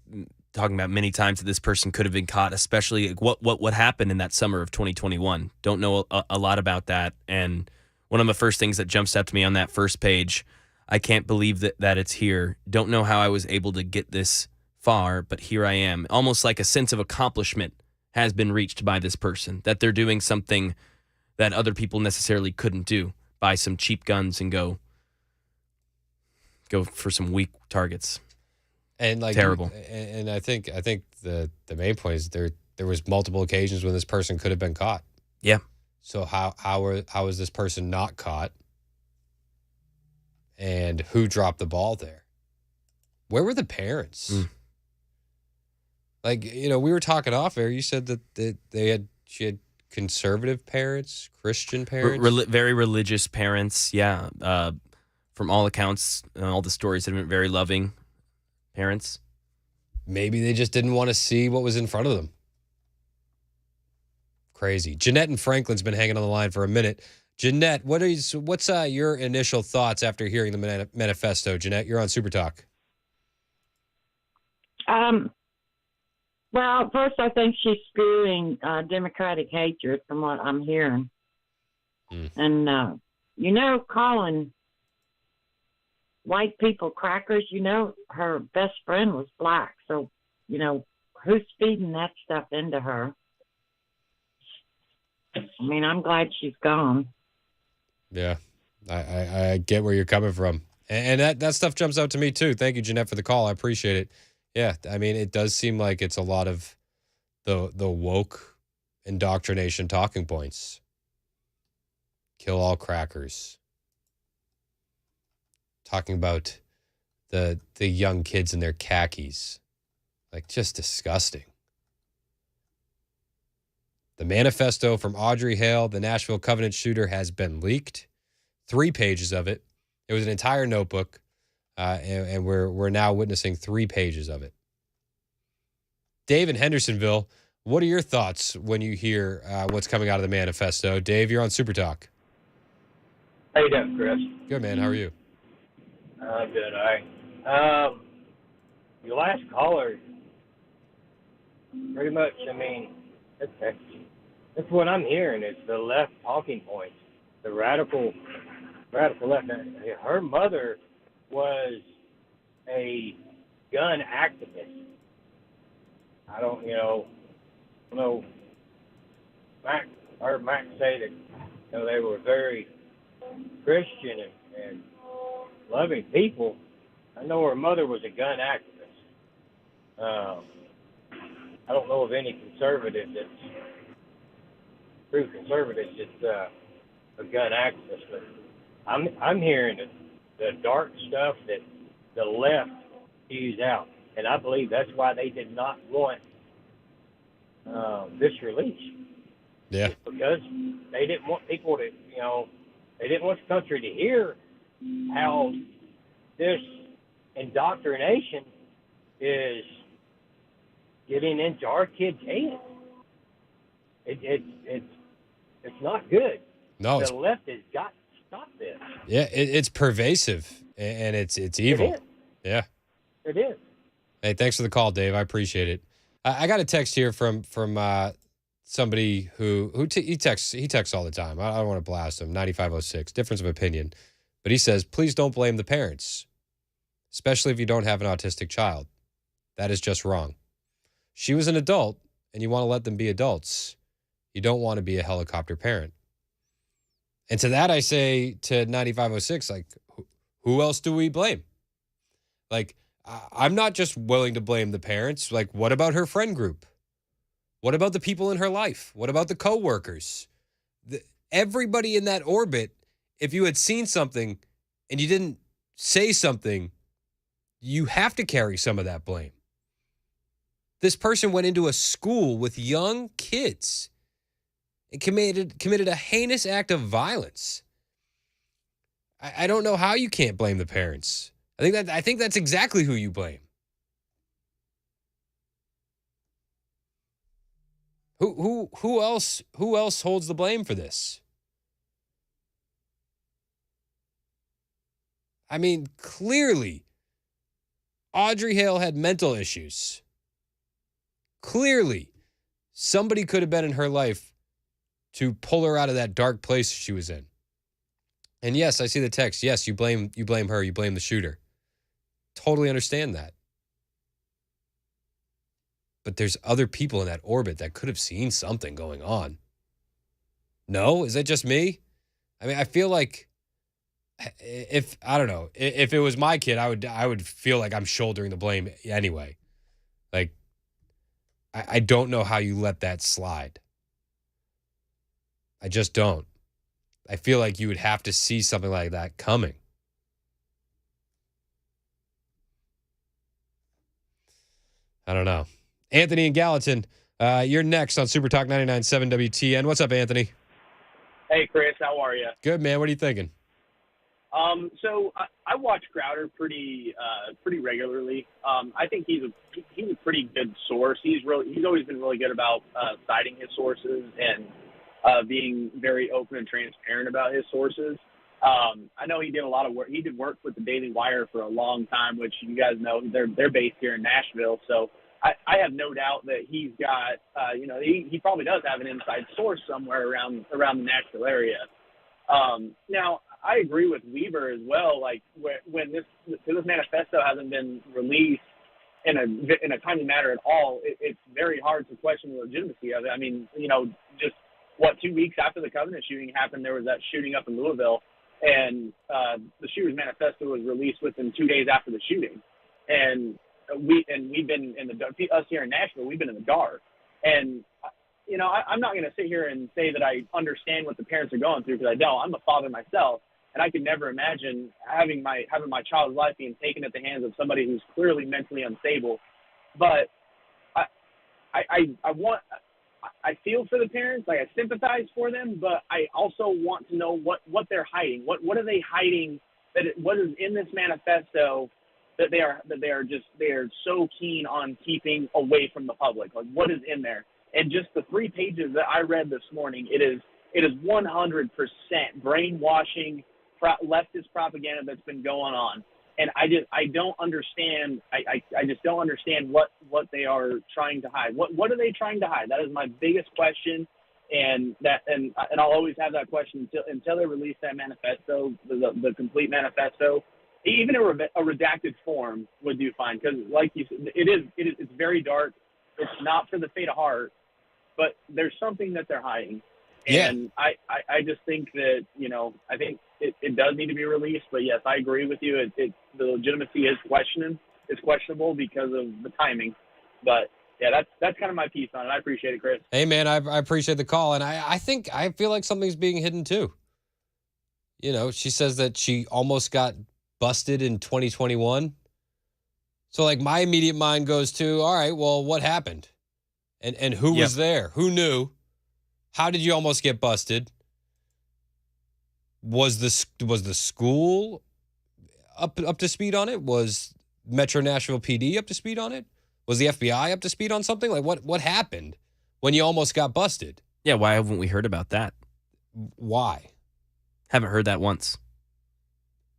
talking about many times that this person could have been caught, especially what happened in that summer of 2021. Don't know a lot about that. And one of the first things that jumps out to me on that first page, I can't believe that it's here. Don't know how I was able to get this far, but here I am. Almost like a sense of accomplishment has been reached by this person, that they're doing something that other people necessarily couldn't do. Buy some cheap guns and go for some weak targets. And like terrible. And I think the main point is there was multiple occasions when this person could have been caught. Yeah. So how is this person not caught? And who dropped the ball there? Where were the parents? Like, you know, we were talking off air. You said that she had conservative parents, Christian parents, very religious parents. Yeah, from all accounts, all the stories have been very loving parents. Maybe they just didn't want to see what was in front of them. Crazy. Jeanette and Franklin's been hanging on the line for a minute. Jeanette, what's your initial thoughts after hearing the manifesto? Jeanette, you're on Super Talk. Well, first, I think she's spewing Democratic hatred from what I'm hearing. And, calling white people crackers, her best friend was black. So, who's feeding that stuff into her? I mean, I'm glad she's gone. Yeah, I get where you're coming from. And that stuff jumps out to me, too. Thank you, Jeanette, for the call. I appreciate it. Yeah, I mean, it does seem like it's a lot of the woke indoctrination talking points. Kill all crackers. Talking about the young kids in their khakis. Like, just disgusting. The manifesto from Audrey Hale, the Nashville Covenant shooter, has been leaked. 3 pages of it. It was an entire notebook. And we're now witnessing 3 pages of it. Dave in Hendersonville, what are your thoughts when you hear what's coming out of the manifesto? Dave, you're on Super Talk. How you doing, Chris? Good, man. How are you? Good, all right. Your last caller, pretty much, I mean, that's what I'm hearing is the left talking points, the radical left. Her mother was a gun activist. I don't know. Mac say that they were very Christian and loving people. I know her mother was a gun activist. I don't know of any conservative that's true conservative that's a gun activist, but I'm hearing the dark stuff that the left spews out. And I believe that's why they did not want this release. Yeah. Because they didn't want people to, they didn't want the country to hear how this indoctrination is getting into our kids' heads. It's not good. No, the left has got to stop this. Yeah, it's pervasive and it's evil. It is. Yeah. It is. Hey, thanks for the call, Dave. I appreciate it. I got a text here from somebody he texts all the time. I don't want to blast him. 9506, difference of opinion. But he says, please don't blame the parents, especially if you don't have an autistic child. That is just wrong. She was an adult, and you want to let them be adults. You don't want to be a helicopter parent. And to that, I say to 9506, like, who else do we blame? Like, I'm not just willing to blame the parents. Like, what about her friend group? What about the people in her life? What about the coworkers? Everybody in that orbit, if you had seen something and you didn't say something, you have to carry some of that blame. This person went into a school with young kids and committed a heinous act of violence. I don't know how you can't blame the parents. I think that's exactly who you blame. Who else holds the blame for this? I mean, clearly, Audrey Hale had mental issues. Clearly, somebody could have been in her life to pull her out of that dark place she was in. And yes, I see the text. Yes, you blame her, you blame the shooter. Totally understand that. But there's other people in that orbit that could have seen something going on. No? Is that just me? I mean, I feel like if it was my kid, I would feel like I'm shouldering the blame anyway. Like, I don't know how you let that slide. I just don't. I feel like you would have to see something like that coming. I don't know. Anthony and Gallatin, you're next on Super Talk 99.7 WTN. What's up, Anthony? Hey, Chris. How are you? Good, man. What are you thinking? So I watch Crowder pretty regularly. I think he's a pretty good source. He's always been really good about citing his sources and being very open and transparent about his sources. I know he did a lot of work. He did work with the Daily Wire for a long time, which you guys know they're based here in Nashville. So I have no doubt that he's got he probably does have an inside source somewhere around the Nashville area. Now, I agree with Weaver as well. Like when this manifesto hasn't been released in a timely manner at all, it's very hard to question the legitimacy of it. I mean, just 2 weeks after the Covenant shooting happened, there was that shooting up in Louisville, and the shooter's manifesto was released within 2 days after the shooting, and we've been us here in Nashville, we've been in the dark, and. I'm not going to sit here and say that I understand what the parents are going through, because I don't. I'm a father myself, and I could never imagine having my child's life being taken at the hands of somebody who's clearly mentally unstable. But I feel for the parents, like I sympathize for them, but I also want to know what they're hiding. What are they hiding? What is in this manifesto that they are so keen on keeping away from the public? Like, what is in there? And just the 3 pages that I read this morning, it is 100% brainwashing, leftist propaganda that's been going on. And I don't understand. I just don't understand what they are trying to hide. What are they trying to hide? That is my biggest question. And I'll always have that question until they release that manifesto, the complete manifesto. Even a redacted form would do fine, because, like you said, it's very dark. It's not for the faint of heart. But there's something that they're hiding. And yeah. I just think that, I think it does need to be released. But, yes, I agree with you. The legitimacy is questionable because of the timing. But, yeah, that's kind of my piece on it. I appreciate it, Chris. Hey, man, I appreciate the call. And I feel like something's being hidden, too. She says that she almost got busted in 2021 So, like, my immediate mind goes to, all right, well, what happened? And who was there? Who knew? How did you almost get busted? Was the school up to speed on it? Was Metro Nashville PD up to speed on it? Was the FBI up to speed on something? Like, what happened when you almost got busted? Yeah, why haven't we heard about that? Why? Haven't heard that once.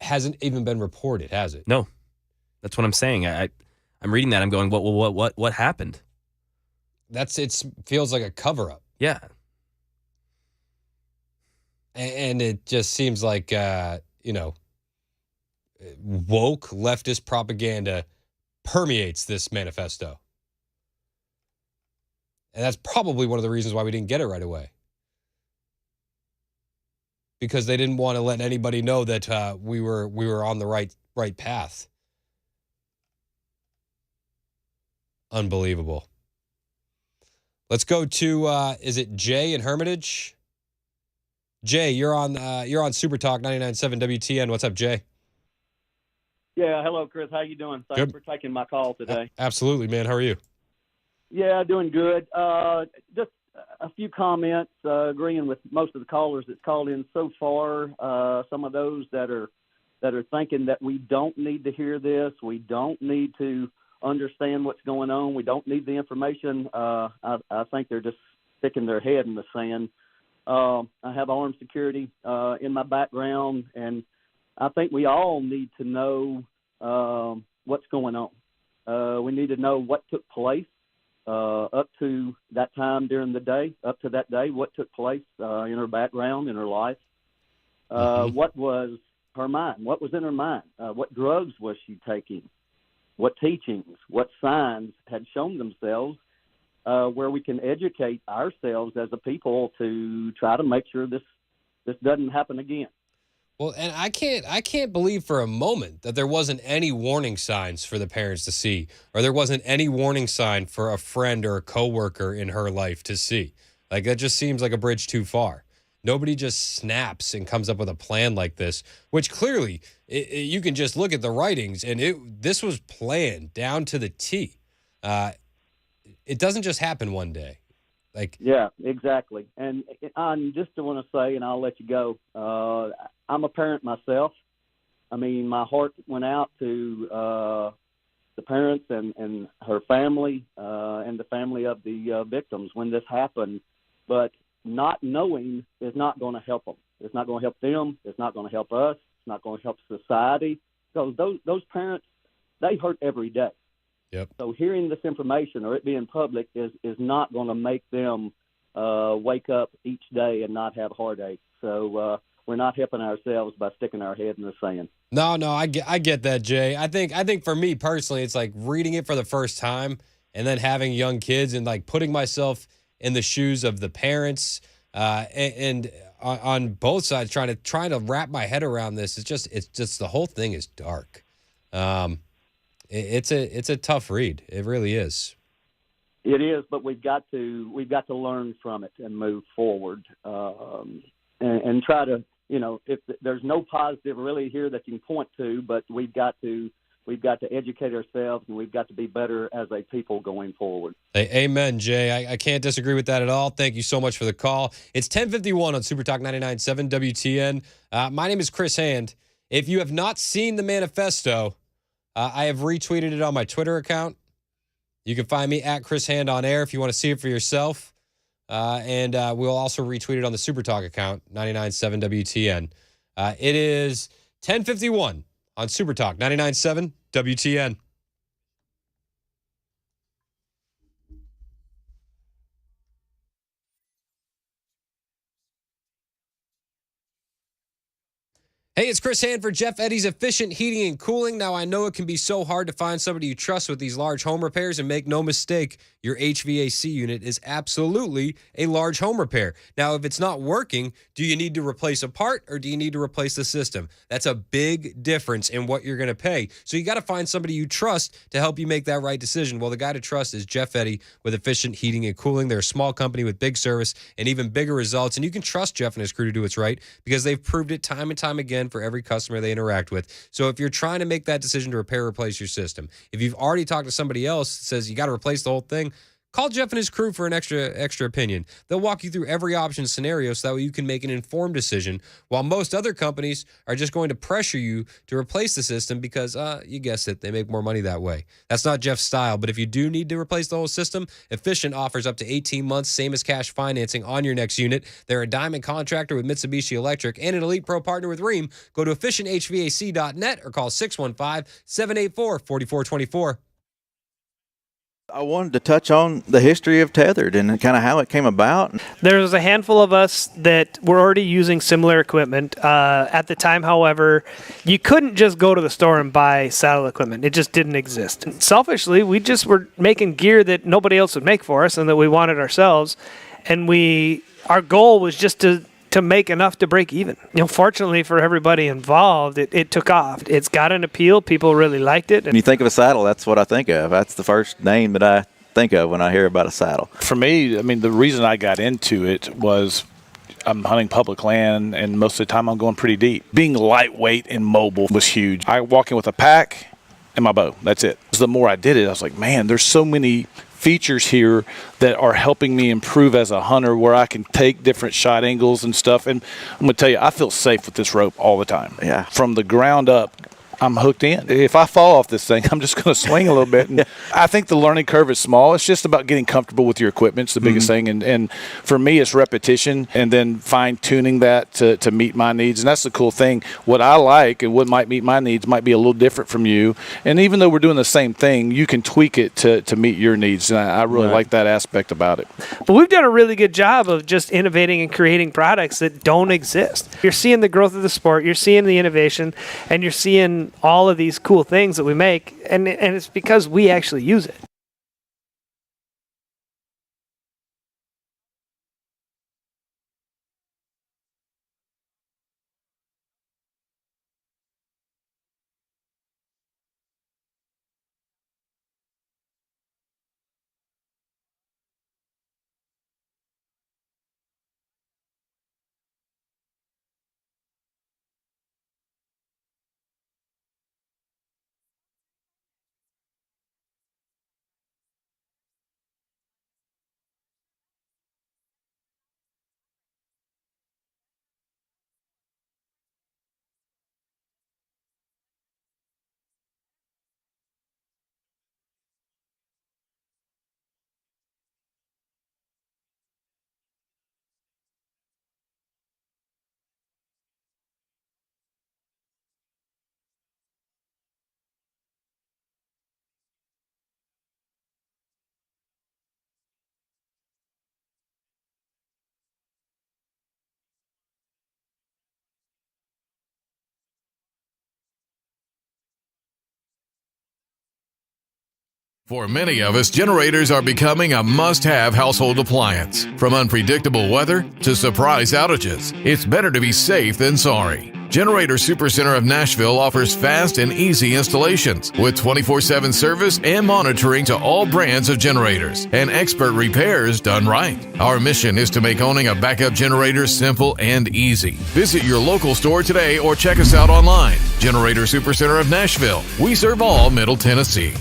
Hasn't even been reported, has it? No. That's what I'm saying. I'm reading that. I'm going, what happened? It feels like a cover-up. Yeah. And it just seems like, woke leftist propaganda permeates this manifesto. And that's probably one of the reasons why we didn't get it right away. Because they didn't want to let anybody know that we were on the right path. Unbelievable. Let's go to is it Jay in Hermitage? Jay, you're on Super Talk 99.7 WTN. What's up, Jay? Yeah, hello, Chris. How you doing? Thanks Good. for taking my call today. Absolutely, man. How are you? Yeah, doing good. Just a few comments, agreeing with most of the callers that's called in so far. Some of those that are thinking that we don't need to hear this, we don't need to understand what's going on, we don't need the information. I think they're just sticking their head in the sand. I have armed security in my background, and I think we all need to know what's going on. We need to know what took place up to that time during the day, up to that day, what took place in her background, in her life. What was her mind? What was in her mind? What drugs was she taking? What teachings, what signs had shown themselves where we can educate ourselves as a people to try to make sure this doesn't happen again. Well, and I can't believe for a moment that there wasn't any warning signs for the parents to see, or there wasn't any warning sign for a friend or a coworker in her life to see. Like, that just seems like a bridge too far. Nobody just snaps and comes up with a plan like this, which clearly you can just look at the writings, and this was planned down to the T. It doesn't just happen one day. Yeah, exactly. And I just want to say, and I'll let you go, I'm a parent myself. I mean, my heart went out to the parents and her family and the family of the victims when this happened. But not knowing is not going to help them. It's not going to help them. It's not going to help us. It's not going to help society. Because those parents, they hurt every day. Yep. So hearing this information or it being public is not going to make them wake up each day and not have heartache. So we're not helping ourselves by sticking our head in the sand. No, I get that, Jay. I think for me personally, it's like reading it for the first time and then having young kids and like putting myself in the shoes of the parents and on both sides trying to wrap my head around this. It's just the whole thing is dark. It's a tough read. It really is. It is, but we've got to learn from it and move forward and try to, if there's no positive really here that you can point to, but we've got to educate ourselves and we've got to be better as a people going forward. Hey, amen, Jay. I can't disagree with that at all. Thank you so much for the call. It's 10:51 on Super Talk 99.7 WTN. My name is Chris Hand. If you have not seen the manifesto, I have retweeted it on my Twitter account. You can find me at Chris Hand on air if you want to see it for yourself. And we'll also retweet it on the Super Talk account, 99.7 WTN. It is 10:51 on Super Talk 99.7 WTN. Hey, it's Chris Hand for Jeff Eddy's Efficient Heating and Cooling. Now, I know it can be so hard to find somebody you trust with these large home repairs, and make no mistake, your HVAC unit is absolutely a large home repair. Now, if it's not working, do you need to replace a part or do you need to replace the system? That's a big difference in what you're going to pay. So you got to find somebody you trust to help you make that right decision. Well, the guy to trust is Jeff Eddy with Efficient Heating and Cooling. They're a small company with big service and even bigger results, and you can trust Jeff and his crew to do what's right because they've proved it time and time again can for every customer they interact with. So if you're trying to make that decision to repair or replace your system, if you've already talked to somebody else that says you got to replace the whole thing, call Jeff and his crew for an extra opinion. They'll walk you through every option scenario so that way you can make an informed decision, while most other companies are just going to pressure you to replace the system because, you guessed it, they make more money that way. That's not Jeff's style, but if you do need to replace the whole system, Efficient offers up to 18 months, same as cash financing on your next unit. They're a diamond contractor with Mitsubishi Electric and an Elite Pro partner with Rheem. Go to efficienthvac.net or call 615-784-4424. I wanted to touch on the history of Tethered and kind of how it came about. There was a handful of us that were already using similar equipment. At the time, however, you couldn't just go to the store and buy saddle equipment. It just didn't exist. Selfishly, we just were making gear that nobody else would make for us and that we wanted ourselves. And our goal was just to make enough to break even. Fortunately for everybody involved, it took off. It's got an appeal. People really liked it. When you think of a saddle, that's what I think of. That's the first name that I think of when I hear about a saddle. For me, the reason I got into it was I'm hunting public land, and most of the time I'm going pretty deep. Being lightweight and mobile was huge. I walk in with a pack and my bow. That's it. The more I did it, I was like, man, there's so many features here that are helping me improve as a hunter, where I can take different shot angles and stuff. And I'm going to tell you, I feel safe with this rope all the time. Yeah. From the ground up, I'm hooked in. If I fall off this thing, I'm just going to swing a little bit. And I think the learning curve is small. It's just about getting comfortable with your equipment. It's the biggest thing. And for me, it's repetition and then fine-tuning that to meet my needs. And that's the cool thing. What I like and what might meet my needs might be a little different from you. And even though we're doing the same thing, you can tweak it to meet your needs. And I really like that aspect about it. But we've done a really good job of just innovating and creating products that don't exist. You're seeing the growth of the sport, you're seeing the innovation, and you're seeing all of these cool things that we make, and it's because we actually use it. For many of us, generators are becoming a must-have household appliance. From unpredictable weather to surprise outages, it's better to be safe than sorry. Generator Supercenter of Nashville offers fast and easy installations with 24/7 service and monitoring to all brands of generators and expert repairs done right. Our mission is to make owning a backup generator simple and easy. Visit your local store today or check us out online. Generator Supercenter of Nashville. We serve all Middle Tennessee.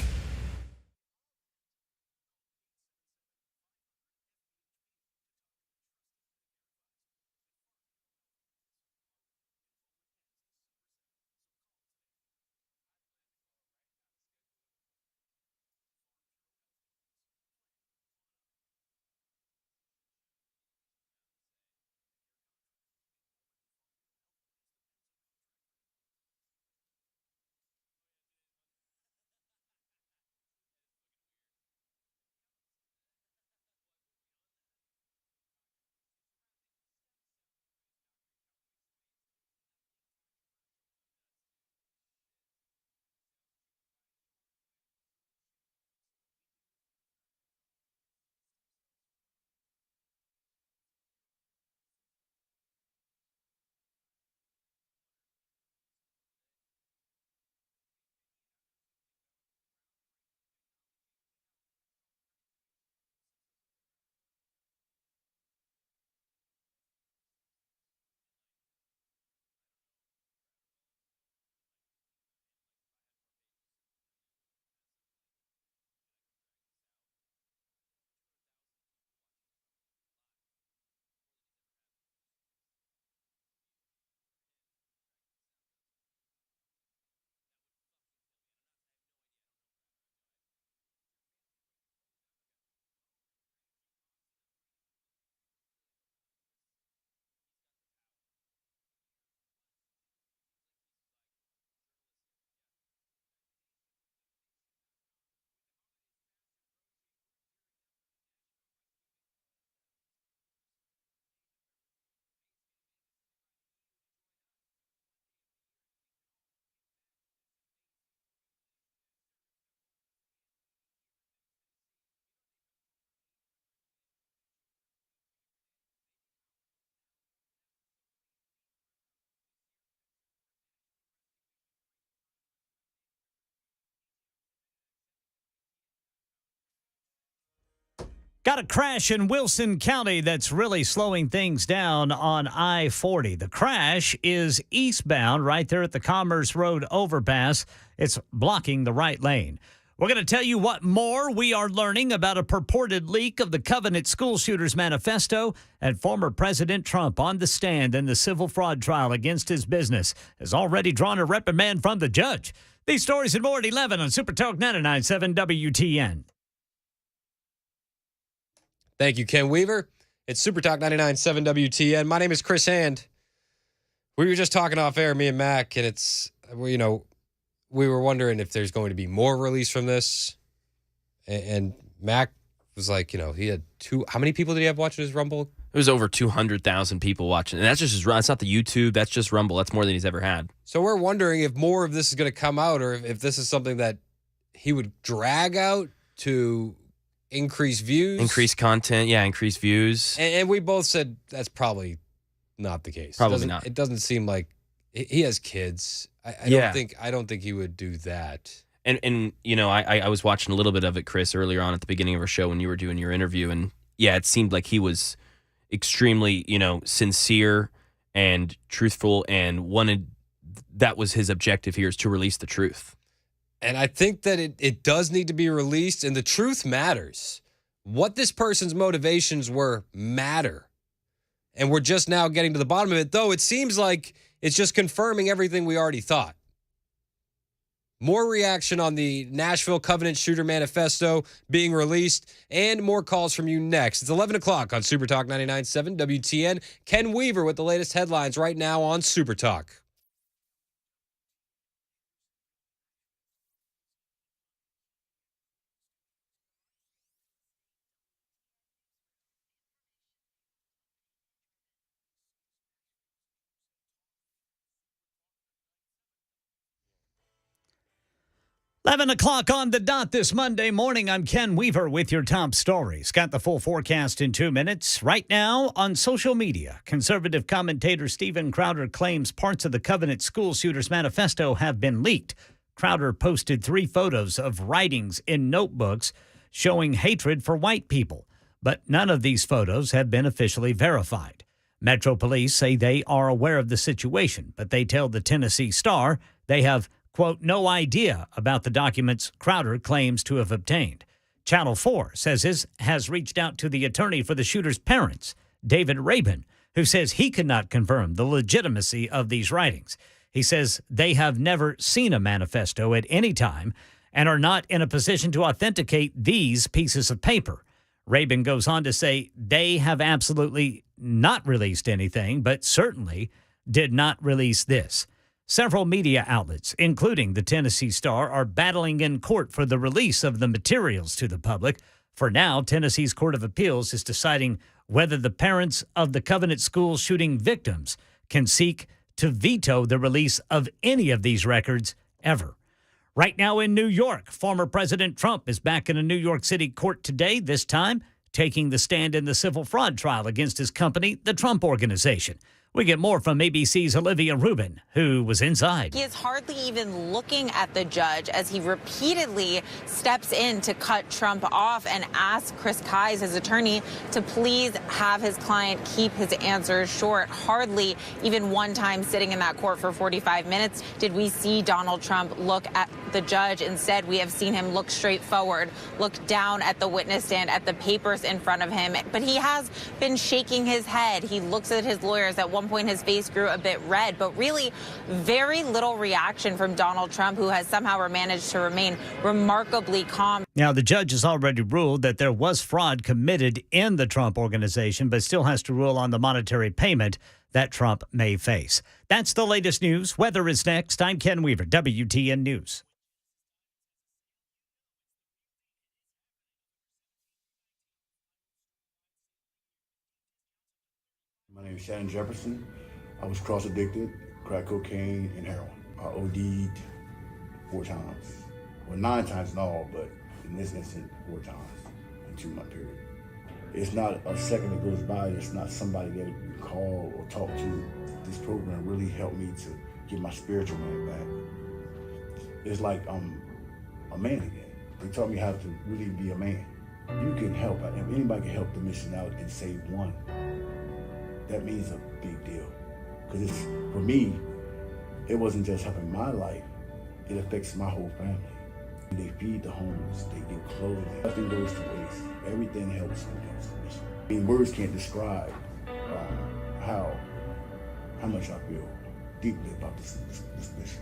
Got a crash in Wilson County that's really slowing things down on I-40. The crash is eastbound right there at the Commerce Road overpass. It's blocking the right lane. We're going to tell you what more we are learning about a purported leak of the Covenant School Shooters Manifesto, and former President Trump on the stand in the civil fraud trial against his business has already drawn a reprimand from the judge. These stories and more at 11 on Super Talk 99.7 WTN. Thank you, Ken Weaver. It's Super Talk 99.7 WTN. My name is Chris Hand. We were just talking off air, me and Mac, and it's, we were wondering if there's going to be more release from this. And Mac was like, he had how many people did he have watching his Rumble? It was over 200,000 people watching. And that's just his, that's not the YouTube. That's just Rumble. That's more than he's ever had. So we're wondering if more of this is going to come out, or if this is something that he would drag out to increase views. Increase content. Yeah, increase views. And we both said that's probably not the case. Probably not. It doesn't seem like he has kids. I don't think he would do that. And I was watching a little bit of it, Chris, earlier on at the beginning of our show when you were doing your interview, and yeah, it seemed like he was extremely, sincere and truthful, and that was his objective here, is to release the truth. And I think that it does need to be released, and the truth matters. What this person's motivations were matter. And we're just now getting to the bottom of it, though it seems like it's just confirming everything we already thought. More reaction on the Nashville Covenant Shooter Manifesto being released, and more calls from you next. It's 11 o'clock on Super Talk 99.7 WTN. Ken Weaver with the latest headlines right now on Super Talk. Eleven o'clock on the dot this Monday morning. I'm Ken Weaver with your top stories. Got the full forecast in 2 minutes. Right now on social media, conservative commentator Steven Crowder claims parts of the Covenant School Shooters Manifesto have been leaked. Crowder posted 3 photos of writings in notebooks showing hatred for white people, but none of these photos have been officially verified. Metro Police say they are aware of the situation, but they tell the Tennessee Star they have, quote, no idea about the documents Crowder claims to have obtained. Channel 4 says it has reached out to the attorney for the shooter's parents, David Rabin, who says he cannot confirm the legitimacy of these writings. He says they have never seen a manifesto at any time and are not in a position to authenticate these pieces of paper. Rabin goes on to say they have absolutely not released anything, but certainly did not release this. Several media outlets, including the Tennessee Star, are battling in court for the release of the materials to the public. For now, Tennessee's Court of Appeals is deciding whether the parents of the Covenant School shooting victims can seek to veto the release of any of these records ever. Right now in New York, former President Trump is back in a New York City court today, this time taking the stand in the civil fraud trial against his company, the Trump Organization. We get more from ABC's Olivia Rubin, who was inside. He is hardly even looking at the judge as he repeatedly steps in to cut Trump off and ask Chris Kise, his attorney, to please have his client keep his answers short. Hardly even one time sitting in that court for 45 minutes did we see Donald Trump look at the judge. Instead, we have seen him look straight forward, look down at the witness stand, at the papers in front of him. But he has been shaking his head. He looks at his lawyers. At one point, his face grew a bit red, but really very little reaction from Donald Trump, who has somehow managed to remain remarkably calm. Now, the judge has already ruled that there was fraud committed in the Trump Organization, but still has to rule on the monetary payment that Trump may face. That's the latest news. Weather is next. I'm Ken Weaver, WTN News. My name is Shannon Jefferson. I was cross-addicted, crack cocaine and heroin. I OD'd 4 times. Well, 9 times in all, but in this instance, 4 times in 2-month period. It's not a second that goes by. It's not somebody that you call or talk to. This program really helped me to get my spiritual man back. It's like I'm a man again. They taught me how to really be a man. you can help. If anybody can help the mission out and save one, that means a big deal. Because for me, it wasn't just helping my life, it affects my whole family. They feed the homeless, they give clothing, nothing goes to waste. Everything helps when it comes to mission. I mean, words can't describe how much I feel deeply about this mission.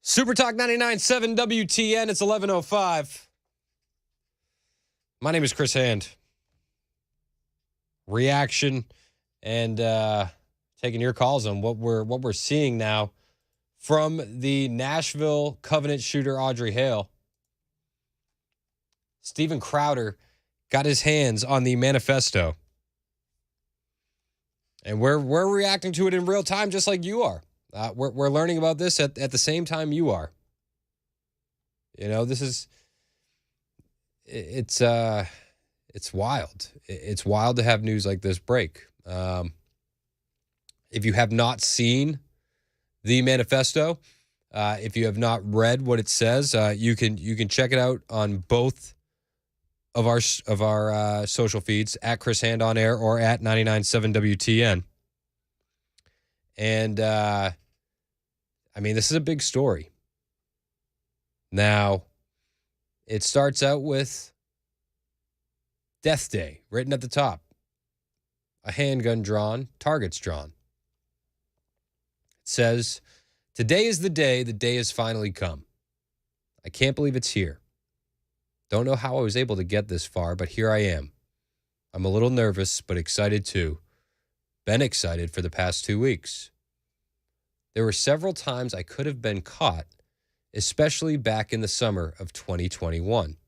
Super Talk 99.7 WTN. It's 11:05. My name is Chris Hand. Reaction and taking your calls on what we're seeing now from the Nashville Covenant shooter Audrey Hale. Steven Crowder got his hands on the manifesto, and we're reacting to it in real time, just like you are. We're learning about this at the same time you are. You know, this is it's wild. It's wild to have news like this break. If you have not seen the manifesto, if you have not read what it says, you can check it out on both of our social feeds at Chris Hand on Air or at 99.7 WTN. And, I mean, this is a big story. Now, it starts out with Death Day written at the top. A handgun drawn, targets drawn. It says, "Today is the day has finally come. I can't believe it's here. Don't know how I was able to get this far, but here I am. I'm a little nervous, but excited too. Been excited for the past 2 weeks. There were several times I could have been caught, especially back in the summer of 2021.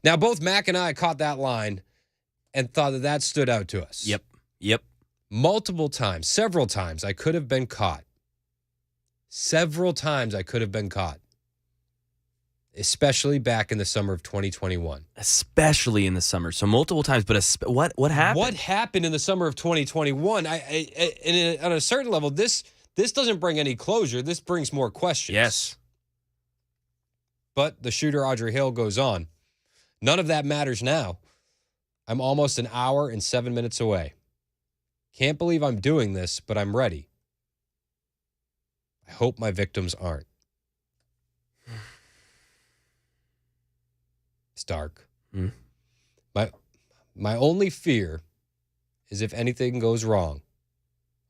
Now, both Mac and I caught that line and thought that stood out to us. Yep. Multiple times, several times, I could have been caught. Several times I could have been caught, especially back in the summer of 2021. Especially in the summer. So multiple times, but what happened? What happened in the summer of 2021? On a certain level, this doesn't bring any closure. This brings more questions. Yes. But the shooter, Audrey Hale, goes on. None of that matters now. I'm almost an hour and 7 minutes away. Can't believe I'm doing this, but I'm ready. I hope my victims aren't." It's dark. My only fear is if anything goes wrong,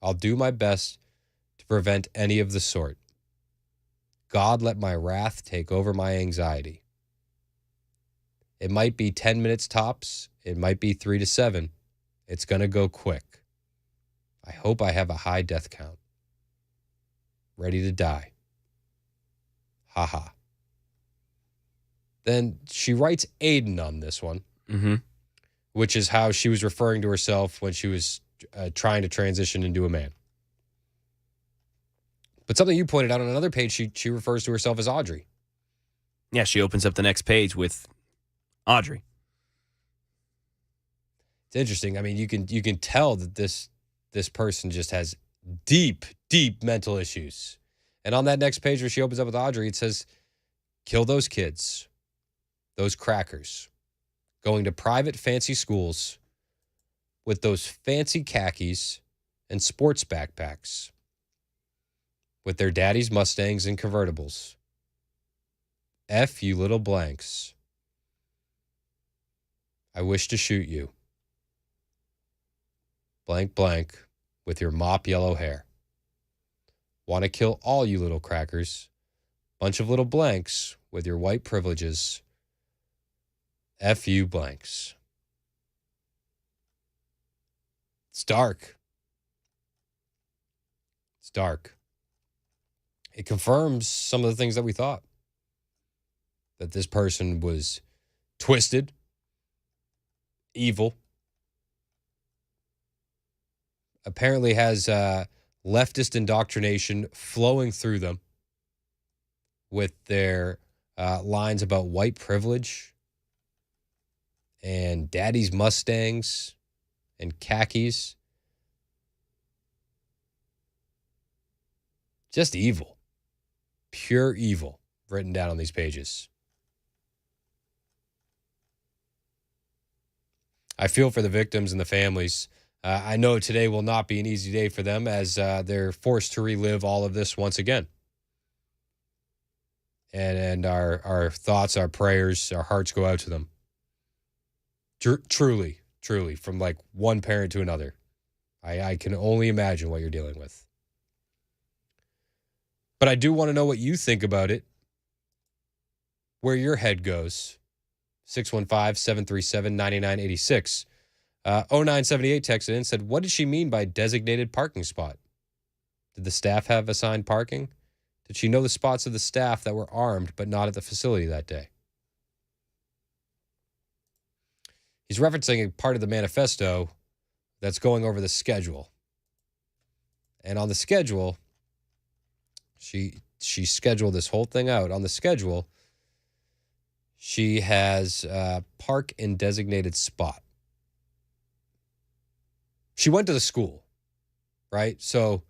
I'll do my best to prevent any of the sort. God, let my wrath take over my anxiety. It might be 10 minutes tops. It might be 3 to 7. It's going to go quick. I hope I have a high death count. Ready to die. Ha ha. Then she writes Aiden on this one, which is how she was referring to herself when she was trying to transition into a man. But something you pointed out on another page, she refers to herself as Audrey. Yeah, she opens up the next page with Audrey. It's interesting. I mean, you can tell that this person just has deep, deep mental issues. And on that next page where she opens up with Audrey, it says, kill those kids, those crackers, going to private fancy schools with those fancy khakis and sports backpacks, with their daddy's Mustangs and convertibles. F you little blanks. I wish to shoot you. Blank blank with your mop yellow hair. Want to kill all you little crackers. Bunch of little blanks with your white privileges. F you blanks. It's dark. It's dark. It confirms some of the things that we thought. That this person was twisted, evil, apparently has leftist indoctrination flowing through them with their lines about white privilege and daddy's Mustangs and khakis. Just evil. Pure evil written down on these pages. I feel for the victims and the families. I know today will not be an easy day for them as they're forced to relive all of this once again. And our thoughts, our prayers, our hearts go out to them. Truly, from like one parent to another. I can only imagine what you're dealing with. But I do want to know what you think about it, where your head goes. 615-737-9986. 0978 texted in, said, what did she mean by designated parking spot? Did the staff have assigned parking? Did she know the spots of the staff that were armed but not at the facility that day? He's referencing a part of the manifesto that's going over the schedule. And on the schedule, she scheduled this whole thing out. On the schedule, she has park in designated spot. She went to the school, right? So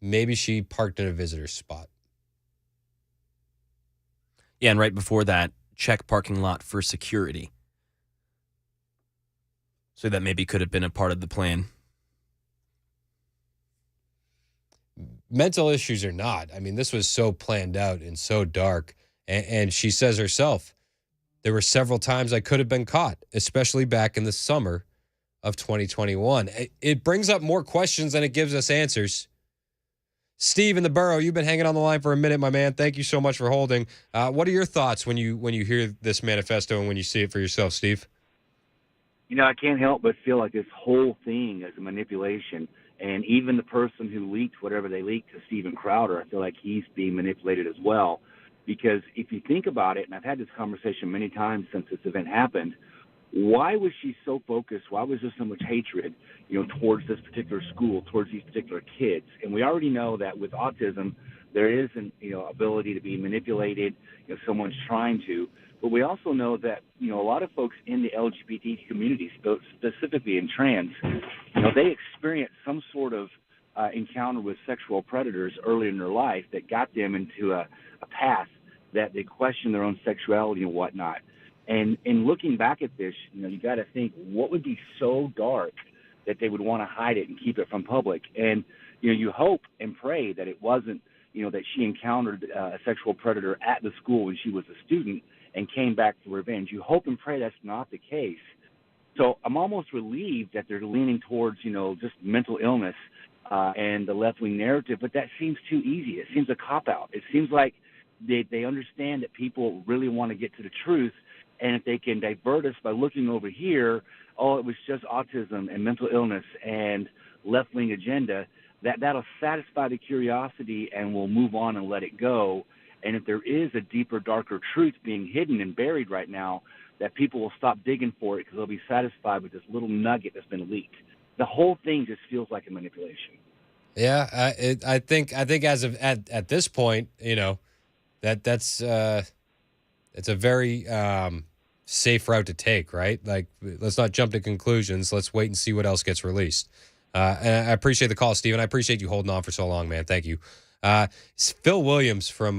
maybe she parked in a visitor's spot. Yeah, and right before that, check parking lot for security. So that maybe could have been a part of the plan. Mental issues or not, I mean, this was so planned out and so dark. And she says herself, there were several times I could have been caught, especially back in the summer of 2021. It brings up more questions than it gives us answers. Steve in the Borough, you've been hanging on the line for a minute, my man. Thank you so much for holding. What are your thoughts when you hear this manifesto and when you see it for yourself, Steve? You know, I can't help but feel like this whole thing is a manipulation. And even the person who leaked whatever they leaked to Steven Crowder, I feel like he's being manipulated as well. Because if you think about it, and I've had this conversation many times since this event happened, why was she so focused? Why was there so much hatred, towards this particular school, towards these particular kids? And we already know that with autism, there is an ability to be manipulated if someone's trying to. But we also know that a lot of folks in the LGBT community, specifically in trans, they experience some sort of encounter with sexual predators early in their life that got them into a path that they question their own sexuality and whatnot. And in looking back at this, you got to think, what would be so dark that they would want to hide it and keep it from public? And, you hope and pray that it wasn't, that she encountered a sexual predator at the school when she was a student and came back for revenge. You hope and pray that's not the case. So I'm almost relieved that they're leaning towards, just mental illness and the left-wing narrative, but that seems too easy. It seems a cop-out. It seems like they understand that people really want to get to the truth, And if they can divert us by looking over here, oh, it was just autism and mental illness and left-wing agenda, that'll satisfy the curiosity and we'll move on and let it go. And if there is a deeper, darker truth being hidden and buried right now, that people will stop digging for it because they'll be satisfied with this little nugget that's been leaked. The whole thing just feels like a manipulation. Yeah, I think as of at this point, that's it's a very safe route to take, right? Like, let's not jump to conclusions. Let's wait and see what else gets released. And I appreciate the call, Steven. I appreciate you holding on for so long, man. Thank you. Phil Williams from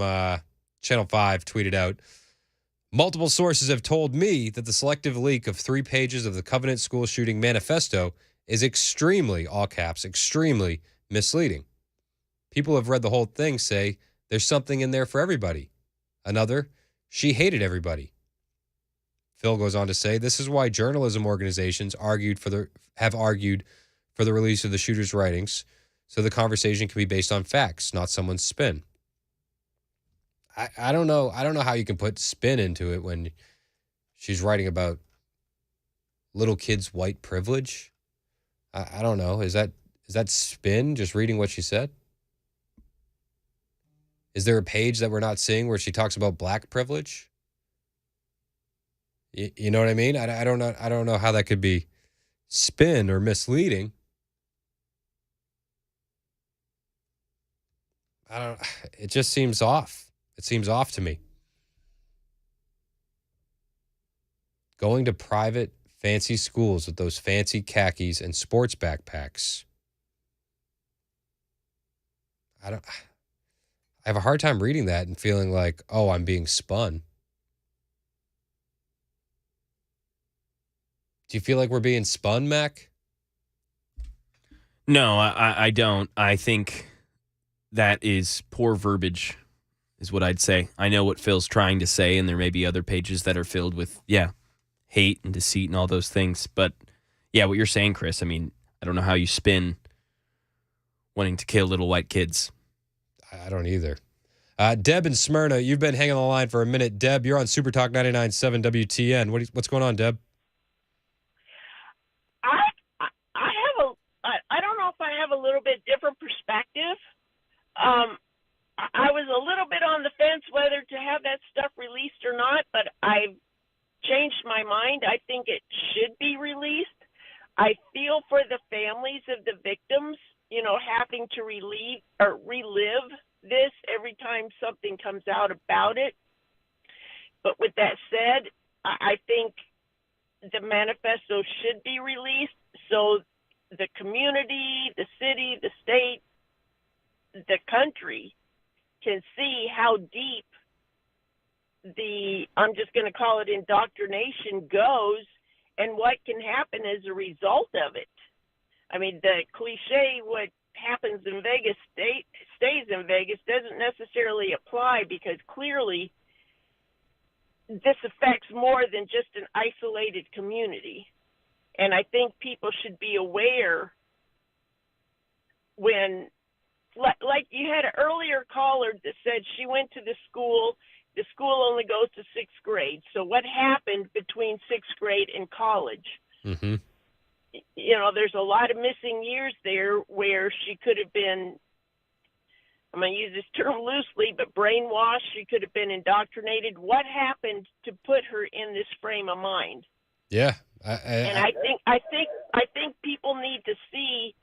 Channel 5 tweeted out, multiple sources have told me that the selective leak of 3 pages of the Covenant school shooting manifesto is extremely, all caps, extremely misleading. People who have read the whole thing say there's something in there for everybody. Another, she hated everybody. Phil goes on to say, this is why journalism organizations have argued for the release of the shooter's writings, so the conversation can be based on facts, not someone's spin. I don't know how you can put spin into it when she's writing about little kids' white privilege. I don't know. Is that spin, just reading what she said? Is there a page that we're not seeing where she talks about black privilege? You know what I mean? I don't know how that could be spin or misleading. It just seems off. It seems off to me. Going to private fancy schools with those fancy khakis and sports backpacks. I have a hard time reading that and feeling like, oh, I'm being spun. Do you feel like we're being spun, Mac? No, I don't. I think that is poor verbiage, is what I'd say. I know what Phil's trying to say, and there may be other pages that are filled with, hate and deceit and all those things. But, what you're saying, Chris, I mean, I don't know how you spin wanting to kill little white kids. I don't either. Deb in Smyrna, you've been hanging on the line for a minute. Deb, you're on Super Talk 99.7 WTN. What's going on, Deb? I don't know if I have a little bit different perspective. I was a little bit on the fence whether to have that stuff released or not, but I've changed my mind. I think it should be released. I feel for the families of the victims, having to relive this every time something comes out about it. But with that said, I think the manifesto should be released so the community, the city, the state, the country can see how deep I'm just going to call it indoctrination goes and what can happen as a result of it. I mean, the cliche, what happens in Vegas stays in Vegas, doesn't necessarily apply because clearly this affects more than just an isolated community. And I think people should be aware when, like you had an earlier caller that said she went to the school only goes to 6th grade. So what happened between 6th grade and college? Mm-hmm. There's a lot of missing years there where she could have been, I'm going to use this term loosely, but brainwashed. She could have been indoctrinated. What happened to put her in this frame of mind? Yeah. I think people need to see,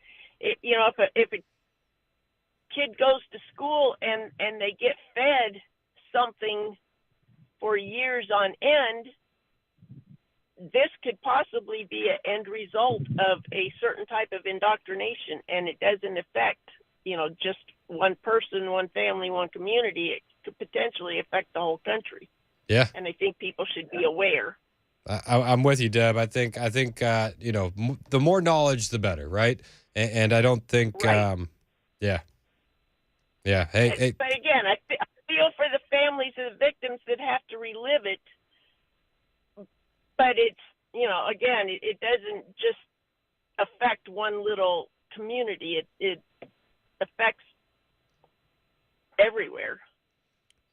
if a kid goes to school and they get fed something for years on end, this could possibly be an end result of a certain type of indoctrination, and it doesn't affect, just one person, one family, one community. It could potentially affect the whole country. Yeah. And I think people should be aware. I'm with you, Deb. I think the more knowledge, the better, right? And I don't think, right. Yeah. Hey. But again, I feel for the families of the victims that have to relive it. But it's, again, it doesn't just affect one little community. It affects everywhere.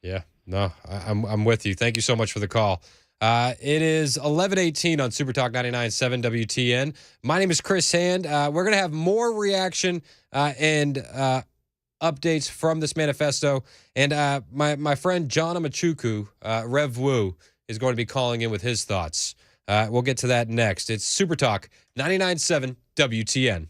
Yeah. No, I'm with you. Thank you so much for the call. It is 11:18 on Super Talk 99.7 WTN. My name is Chris Hand. We're going to have more reaction and updates from this manifesto. And my friend John Amachuku, Rev Wu, is going to be calling in with his thoughts. We'll get to that next. It's Super Talk 99.7 WTN.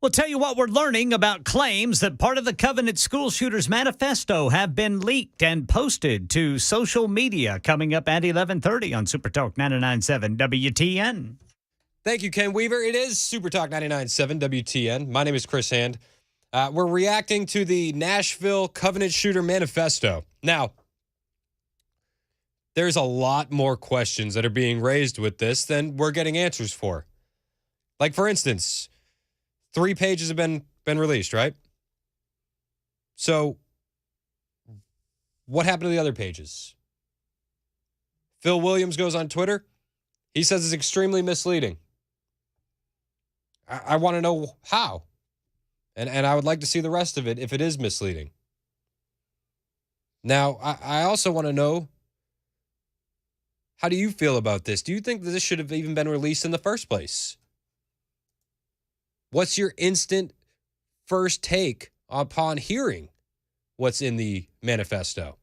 We'll tell you what we're learning about claims that part of the Covenant School Shooters Manifesto have been leaked and posted to social media coming up at 11:30 on Super Talk 99.7 WTN. Thank you, Ken Weaver. It is Super Talk 99.7 WTN. My name is Chris Hand. We're reacting to the Nashville Covenant Shooter Manifesto. Now, there's a lot more questions that are being raised with this than we're getting answers for. Like, for instance, 3 pages have been released, right? So, what happened to the other pages? Phil Williams goes on Twitter. He says it's extremely misleading. I want to know how. And I would like to see the rest of it if it is misleading. Now, I also want to know, how do you feel about this? Do you think that this should have even been released in the first place? What's your instant first take upon hearing what's in the manifesto?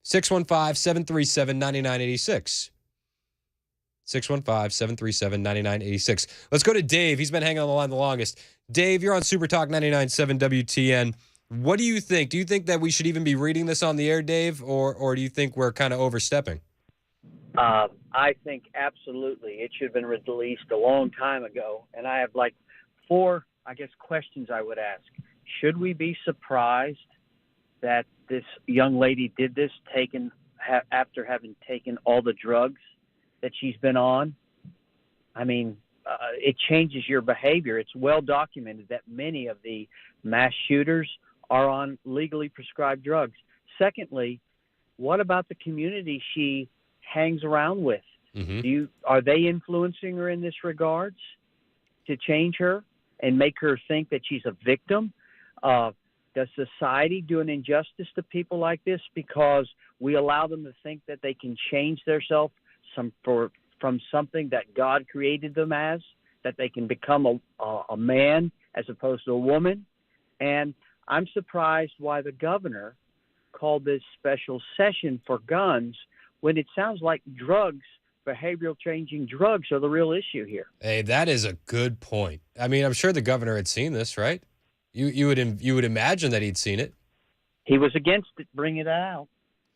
615-737-9986. 615-737-9986. Let's go to Dave. He's been hanging on the line the longest. Dave, you're on Super Talk 99.7 WTN. What do you think? Do you think that we should even be reading this on the air, Dave, or do you think we're kind of overstepping? I think absolutely it should have been released a long time ago. And I have like 4, questions I would ask. Should we be surprised that this young lady did this after having taken all the drugs that she's been on? I mean, it changes your behavior. It's well documented that many of the mass shooters are on legally prescribed drugs. Secondly, what about the community she hangs around with? Mm-hmm. Are they influencing her in this regards to change her and make her think that she's a victim? Does society do an injustice to people like this because we allow them to think that they can change themselves from something that God created them as, that they can become a man as opposed to a woman? And I'm surprised why the governor called this special session for guns when it sounds like drugs, behavioral changing drugs, are the real issue here. Hey, that is a good point. I mean, I'm sure the governor had seen this, right? You would imagine that he'd seen it. He was against it, bringing it out.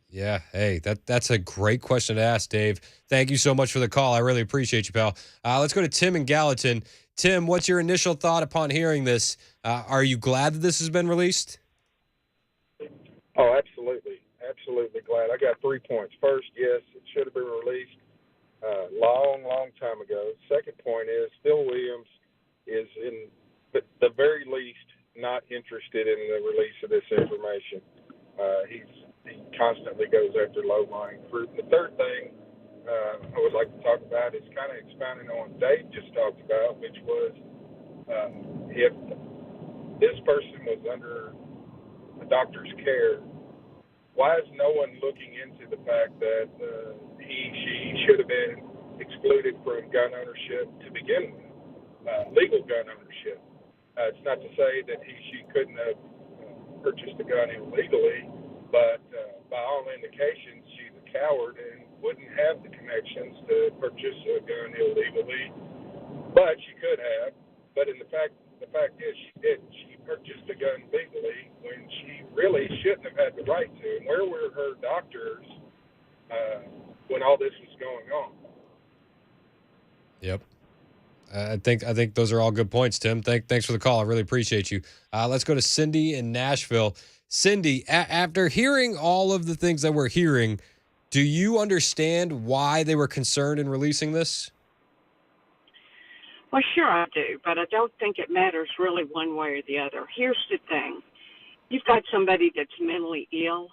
Yeah, hey, that's a great question to ask, Dave. Thank you so much for the call. I really appreciate you, pal. Let's go to Tim in Gallatin. Tim, what's your initial thought upon hearing this? Are you glad that this has been released? Oh, absolutely. Absolutely glad. I got 3 points. First, yes, it should have been released long time ago. Second point is Phil Williams is, in the very least, not interested in the release of this information. He constantly goes after low-lying fruit. And the third thing I would like to talk about is kind of expounding on what Dave just talked about, which was if this person was under a doctor's care, why is no one looking into the fact that she should have been excluded from gun ownership to begin with, legal gun ownership? It's not to say that she couldn't have purchased a gun illegally, but by all indications, she's a coward and wouldn't have the connections to purchase a gun illegally. But she could have. But the fact is, she didn't. She purchased a gun legally when she really shouldn't have had the right to. And where were her doctors when all this was going on? Yep. I think those are all good points, Tim. Thanks for the call. I really appreciate you. Let's go to Cindy in Nashville. Cindy, after hearing all of the things that we're hearing, do you understand why they were concerned in releasing this? Well, sure I do, but I don't think it matters really one way or the other. Here's the thing. You've got somebody that's mentally ill.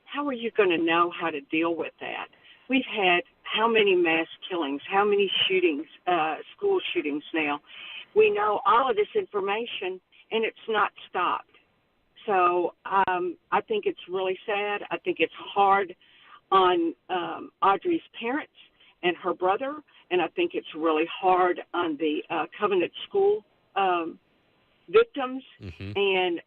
How are you going to know how to deal with that? We've had how many mass killings, how many shootings, school shootings now. We know all of this information, and it's not stopped. So I think it's really sad. I think it's hard on Audrey's parents and her brother, and I think it's really hard on the Covenant School victims. Mm-hmm. And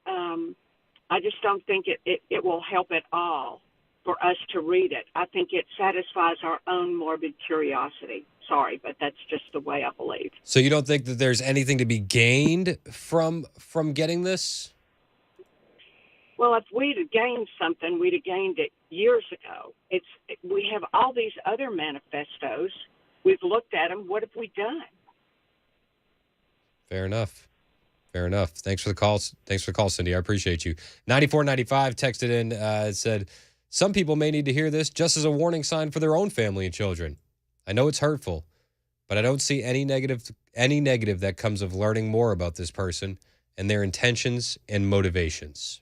I just don't think it will help at all for us to read it. I think it satisfies our own morbid curiosity. Sorry, but that's just the way I believe. So you don't think that there's anything to be gained from getting this? Well, if we'd have gained something, we'd have gained it years ago. We have all these other manifestos. We've looked at them. What have we done? Fair enough. Thanks for the call. Cindy. I appreciate you. 9495 texted in, said, some people may need to hear this just as a warning sign for their own family and children. I know it's hurtful, but I don't see any negative that comes of learning more about this person and their intentions and motivations.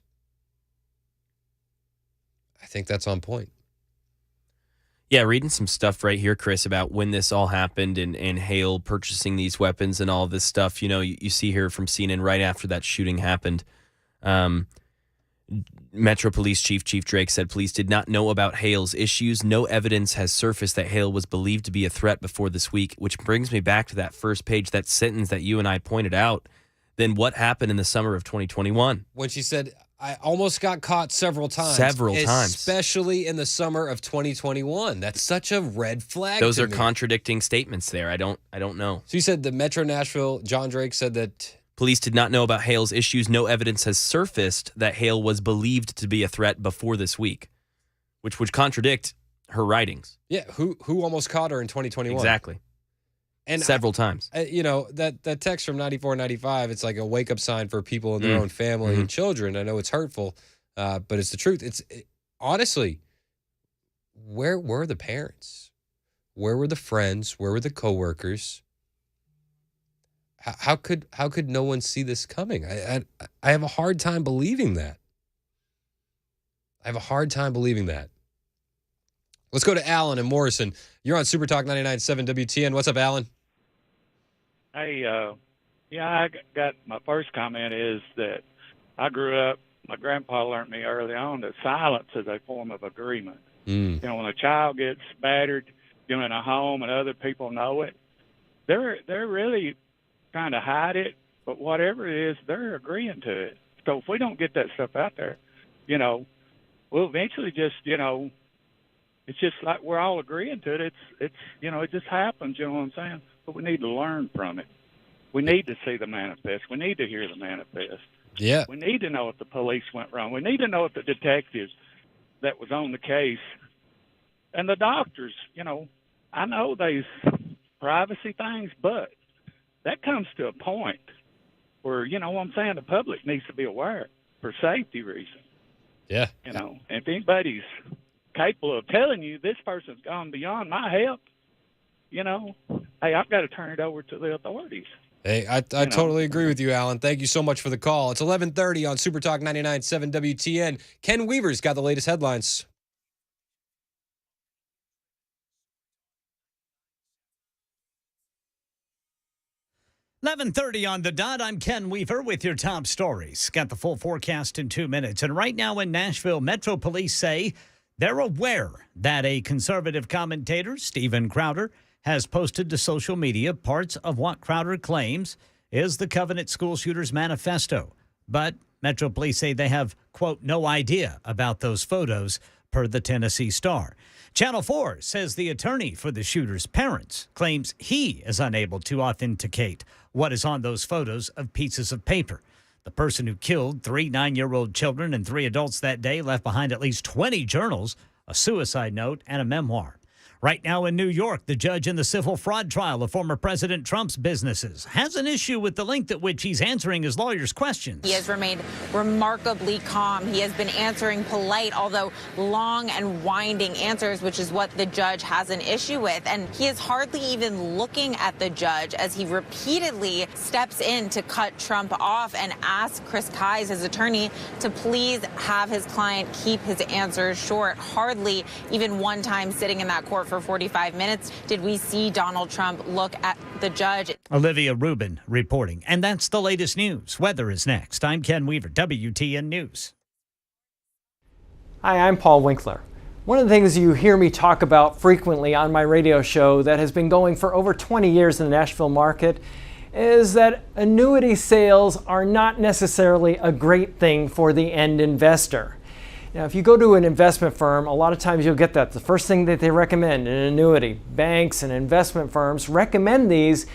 I think that's on point. Yeah, reading some stuff right here, Chris, about when this all happened and Hale purchasing these weapons and all this stuff. You know, you see here from CNN right after that shooting happened. Metro Police Chief Drake said police did not know about Hale's issues. No evidence has surfaced that Hale was believed to be a threat before this week, which brings me back to that first page, that sentence that you and I pointed out. Then what happened in the summer of 2021? When she said, I almost got caught several times. Especially in the summer of 2021. That's such a red flag. Those to are me. contradicting statements there. I don't know. So you said the Metro Nashville, John Drake said that police did not know about Hale's issues. No evidence has surfaced that Hale was believed to be a threat before this week, which would contradict her writings. Yeah, who almost caught her in 2021? Exactly. And several times. You know, that text from 9495, it's like a wake-up sign for people in their own family and children. I know it's hurtful, but it's the truth. Honestly, where were the parents? Where were the friends? Where were the coworkers? How could no one see this coming? I have a hard time believing that. Let's go to Alan and Morrison. You're on Super Talk 99.7 WTN. What's up, Alan? Hey, I got my first comment is that I grew up, my grandpa learned me early on that silence is a form of agreement. You know, when a child gets battered in a home and other people know it, they're really trying to hide it, but whatever it is, they're agreeing to it. So if we don't get that stuff out there, you know, we'll eventually just, you know, it's just like we're all agreeing to it. It's you know, it just happens, you know what I'm saying? But we need to learn from it. We need to see the manifest. We need to hear the manifest. Yeah. We need to know if the police went wrong. We need to know if the detectives that was on the case and the doctors, you know, I know there's privacy things, but that comes to a point where, you know what I'm saying, the public needs to be aware for safety reasons. Yeah. You know, and if anybody's capable of telling you this person's gone beyond my help, you know, hey, I've got to turn it over to the authorities. Hey, I totally agree with you, Alan. Thank you so much for the call. It's 11:30 on Super Talk 99.7 WTN. Ken Weaver's got the latest headlines. $11:30 on the dot. I'm Ken Weaver with your top stories. Got the full forecast in 2 minutes. And right now in Nashville, Metro Police say they're aware that a conservative commentator, Steven Crowder, has posted to social media parts of what Crowder claims is the Covenant school shooter's manifesto. But Metro Police say they have, quote, no idea about those photos, per the Tennessee Star. Channel 4 says the attorney for the shooter's parents claims he is unable to authenticate what is on those photos of pieces of paper. The person who killed 3 9-year-old children and 3 adults that day left behind at least 20 journals, a suicide note, and a memoir. Right now in New York, the judge in the civil fraud trial of former President Trump's businesses has an issue with the length at which he's answering his lawyers' questions. He has remained remarkably calm. He has been answering polite, although long and winding answers, which is what the judge has an issue with. And he is hardly even looking at the judge as he repeatedly steps in to cut Trump off and ask Chris Kise, his attorney, to please have his client keep his answers short. Hardly even one time sitting in that court for 45 minutes did we see Donald Trump look at the judge. Olivia Rubin reporting. And that's the latest news. Weather is next. I'm Ken Weaver, WTN News. Hi, I'm Paul Winkler. One of the things you hear me talk about frequently on my radio show that has been going for over 20 years in the Nashville market is that annuity sales are not necessarily a great thing for the end investor. Now, if you go to an investment firm, a lot of times you'll get that. The first thing that they recommend, an annuity. Banks and investment firms recommend these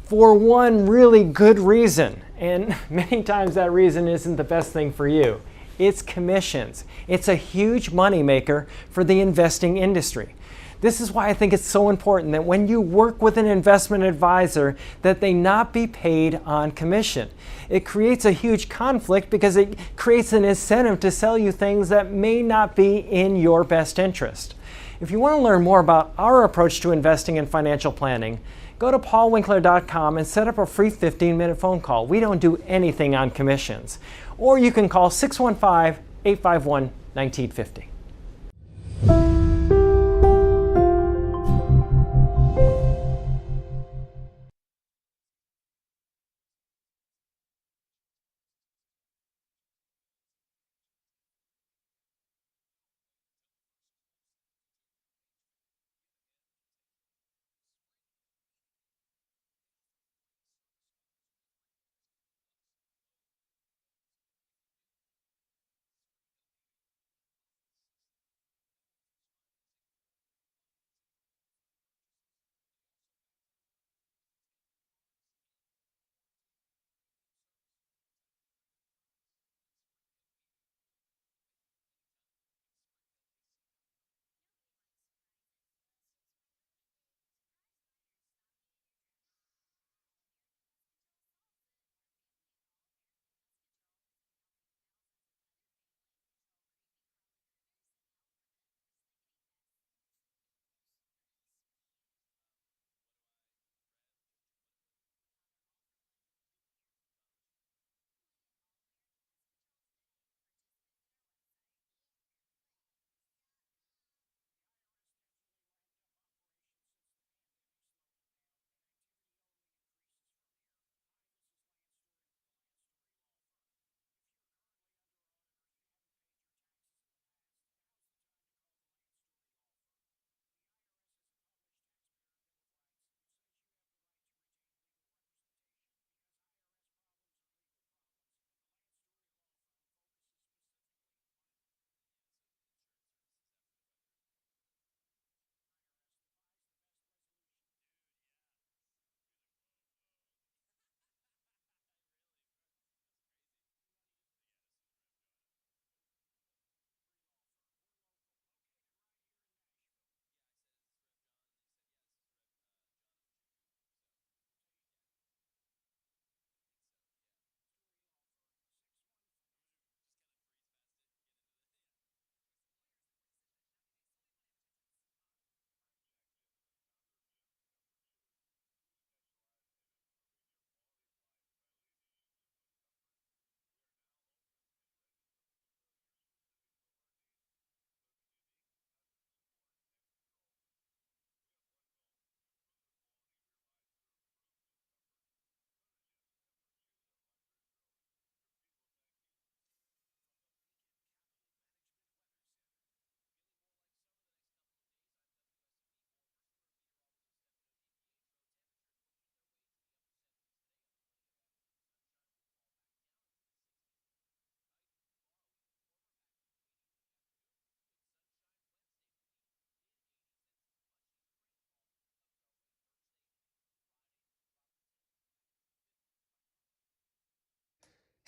for one really good reason. And many times that reason isn't the best thing for you. It's commissions. It's a huge moneymaker for the investing industry. This is why I think it's so important that when you work with an investment advisor, that they not be paid on commission. It creates a huge conflict because it creates an incentive to sell you things that may not be in your best interest. If you want to learn more about our approach to investing and financial planning, go to paulwinkler.com and set up a free 15-minute phone call. We don't do anything on commissions. Or you can call 615-851-1950.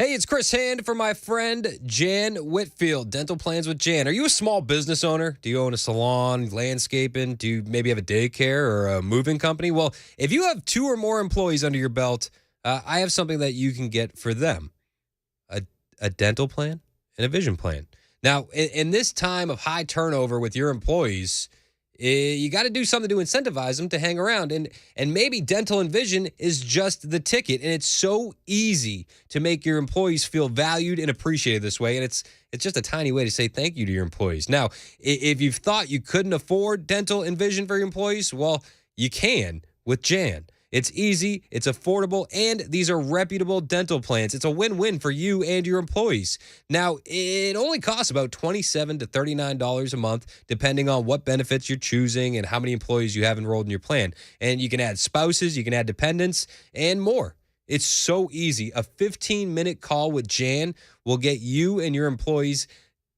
Hey, it's Chris Hand for my friend Jan Whitfield, Dental Plans with Jan. Are you a small business owner? Do you own a salon, landscaping? Do you maybe have a daycare or a moving company? Well, if you have 2 or more employees under your belt, I have something that you can get for them. A dental plan and a vision plan. Now, in this time of high turnover with your employees, you got to do something to incentivize them to hang around. And maybe dental and vision is just the ticket. And it's so easy to make your employees feel valued and appreciated this way. And it's just a tiny way to say thank you to your employees. Now, if you've thought you couldn't afford dental and vision for your employees, well, you can with Jan. It's easy, it's affordable, and these are reputable dental plans. It's a win-win for you and your employees. Now, it only costs about $27 to $39 a month, depending on what benefits you're choosing and how many employees you have enrolled in your plan. And you can add spouses, you can add dependents, and more. It's so easy. A 15-minute call with Jan will get you and your employees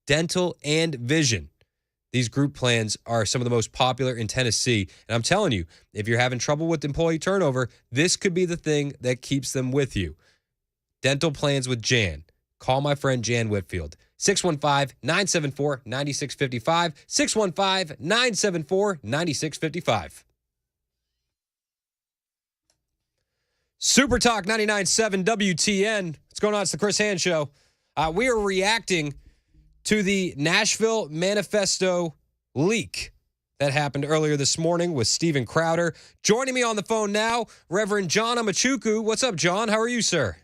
dental and vision. These group plans are some of the most popular in Tennessee. And I'm telling you, if you're having trouble with employee turnover, this could be the thing that keeps them with you. Dental Plans with Jan. Call my friend Jan Whitfield. 615-974-9655. 615-974-9655. Super Talk 99.7 WTN. What's going on? It's the Chris Hand Show. We are reacting to the Nashville Manifesto leak that happened earlier this morning with Steven Crowder. Joining me on the phone now, Reverend John Amachuku. What's up, John? How are you, sir?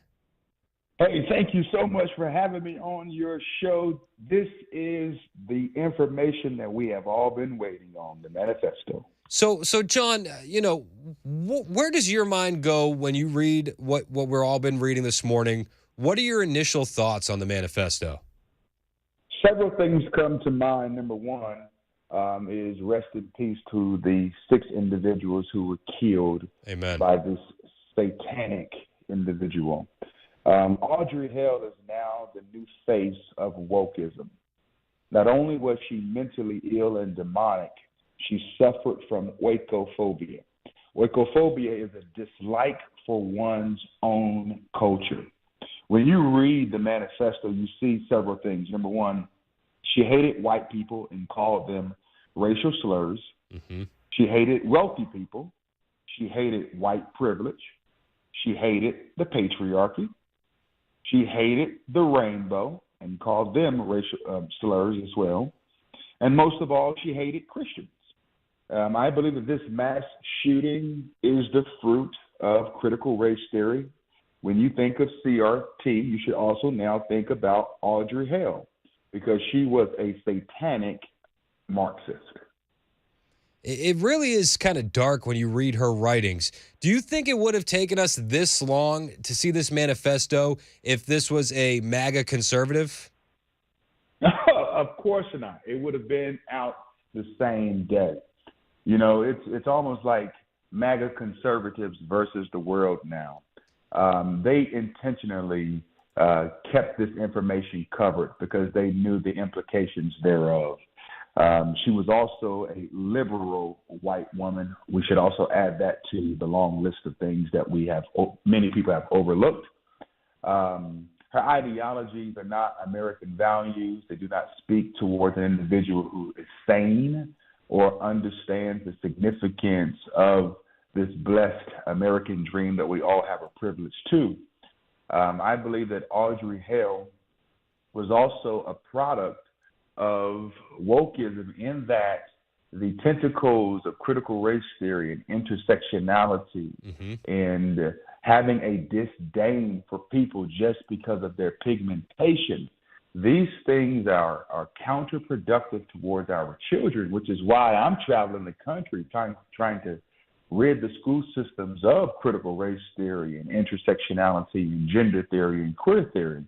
Hey, thank you so much for having me on your show. This is the information that we have all been waiting on, the manifesto. So John, where does your mind go when you read what we're all been reading this morning? What are your initial thoughts on the manifesto? Several things come to mind. Number one is rest in peace to the 6 individuals who were killed by this satanic individual. Audrey Hale is now the new face of wokeism. Not only was she mentally ill and demonic, she suffered from oikophobia. Oikophobia is a dislike for one's own culture. When you read the manifesto, you see several things. Number one, she hated white people and called them racial slurs. Mm-hmm. She hated wealthy people. She hated white privilege. She hated the patriarchy. She hated the rainbow and called them racial slurs as well. And most of all, she hated Christians. I believe that this mass shooting is the fruit of critical race theory. When you think of CRT, you should also now think about Audrey Hale, because she was a satanic Marxist. It really is kind of dark when you read her writings. Do you think it would have taken us this long to see this manifesto if this was a MAGA conservative? Of course not. It would have been out the same day. It's almost like MAGA conservatives versus the world now. They intentionally kept this information covered because they knew the implications thereof. She was also a liberal white woman. We should also add that to the long list of things that many people have overlooked. Her ideologies are not American values. They do not speak towards an individual who is sane or understands the significance of this blessed American dream that we all have a privilege to. I believe that Audrey Hale was also a product of wokeism in that the tentacles of critical race theory and intersectionality and having a disdain for people just because of their pigmentation, these things are counterproductive towards our children, which is why I'm traveling the country trying to rid the school systems of critical race theory and intersectionality and gender theory and queer theory.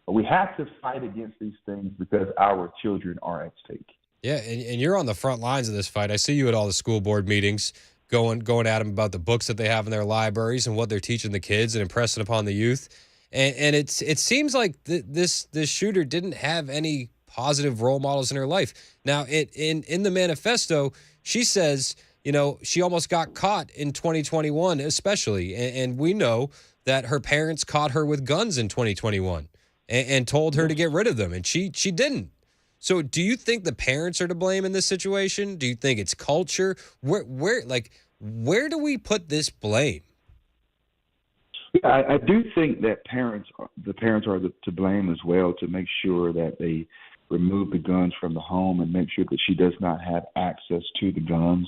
We have to fight against these things because our children are at stake. Yeah, and you're on the front lines of this fight. I see you at all the school board meetings going at them about the books that they have in their libraries and what they're teaching the kids and impressing upon the youth. And it seems like this shooter didn't have any positive role models in her life. Now, in the manifesto, she says she almost got caught in 2021, especially. And we know that her parents caught her with guns in 2021 and told her to get rid of them, and she didn't. So do you think the parents are to blame in this situation? Do you think it's culture? Where do we put this blame? I do think that the parents are to blame as well, to make sure that they remove the guns from the home and make sure that she does not have access to the guns.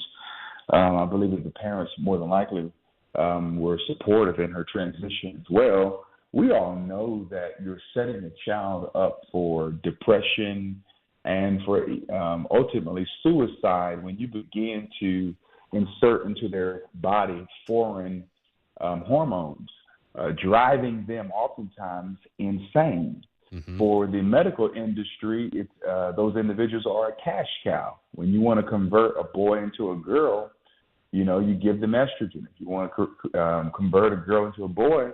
I believe that the parents more than likely were supportive in her transition as well. We all know that you're setting a child up for depression and for ultimately suicide when you begin to insert into their body foreign hormones, driving them oftentimes insane. For the medical industry, those individuals are a cash cow. When you want to convert a boy into a girl, you give them estrogen. If you want to convert a girl into a boy,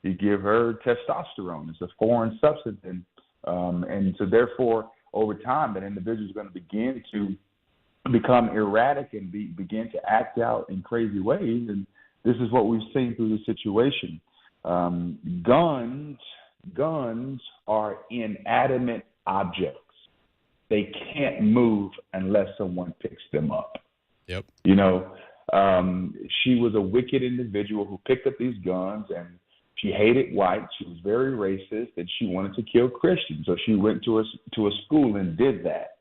you give her testosterone. It's a foreign substance. And so therefore, over time, that individual is going to begin to become erratic and begin to act out in crazy ways. And this is what we've seen through the situation. Guns are inanimate objects. They can't move unless someone picks them up. Yep. She was a wicked individual who picked up these guns, and she hated whites. She was very racist, and she wanted to kill Christians. So she went to a school and did that.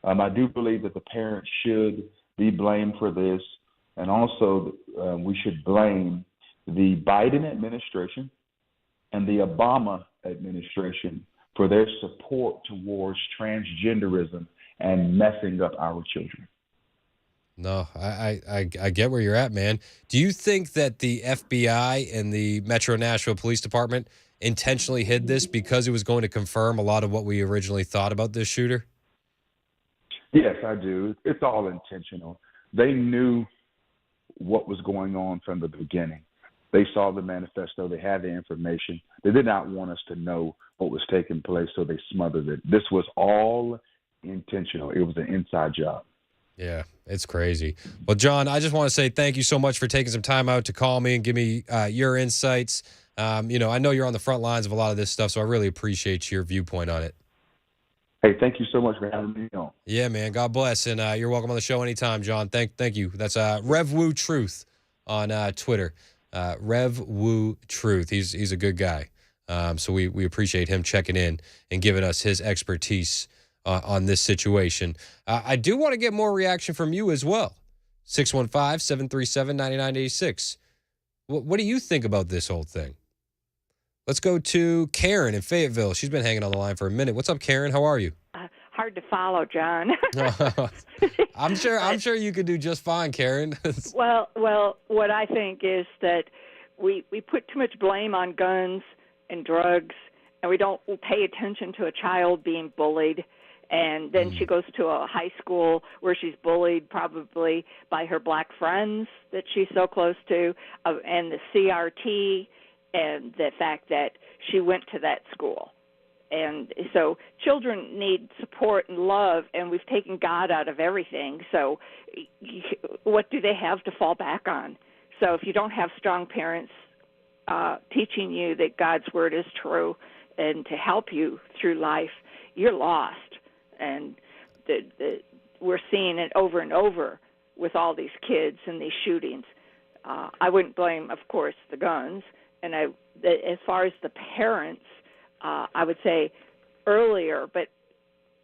I do believe that the parents should be blamed for this, and also we should blame the Biden administration and the Obama administration for their support towards transgenderism and messing up our children. No, I get where you're at, man. Do you think that the FBI and the Metro Nashville Police Department intentionally hid this because it was going to confirm a lot of what we originally thought about this shooter? Yes, I do. It's all intentional. They knew what was going on from the beginning. They saw the manifesto. They had the information. They did not want us to know what was taking place, so they smothered it. This was all intentional. It was an inside job. Yeah, it's crazy. Well, John, I just want to say thank you so much for taking some time out to call me and give me your insights. I know you're on the front lines of a lot of this stuff, so I really appreciate your viewpoint on it. Hey, thank you so much for having me on. Yeah, man. God bless, and you're welcome on the show anytime, John. Thank you. That's Rev Woo Truth on Twitter. Rev Woo Truth. He's a good guy. So we appreciate him checking in and giving us his expertise on this situation. I do want to get more reaction from you as well. 615-737-9986. What do you think about this whole thing? Let's go to Karen in Fayetteville. She's been hanging on the line for a minute. What's up, Karen? How are you? Hard to follow, John. I'm sure you could do just fine, Karen. Well, what I think is that we put too much blame on guns and drugs, and we don't pay attention to a child being bullied. And then she goes to a high school where she's bullied probably by her black friends that she's so close to, and the CRT, and the fact that she went to that school. And so children need support and love, and we've taken God out of everything. So what do they have to fall back on? So if you don't have strong parents teaching you that God's word is true and to help you through life, you're lost. And we're seeing it over and over with all these kids and these shootings. I wouldn't blame, of course, the guns. And as far as the parents, I would say earlier, but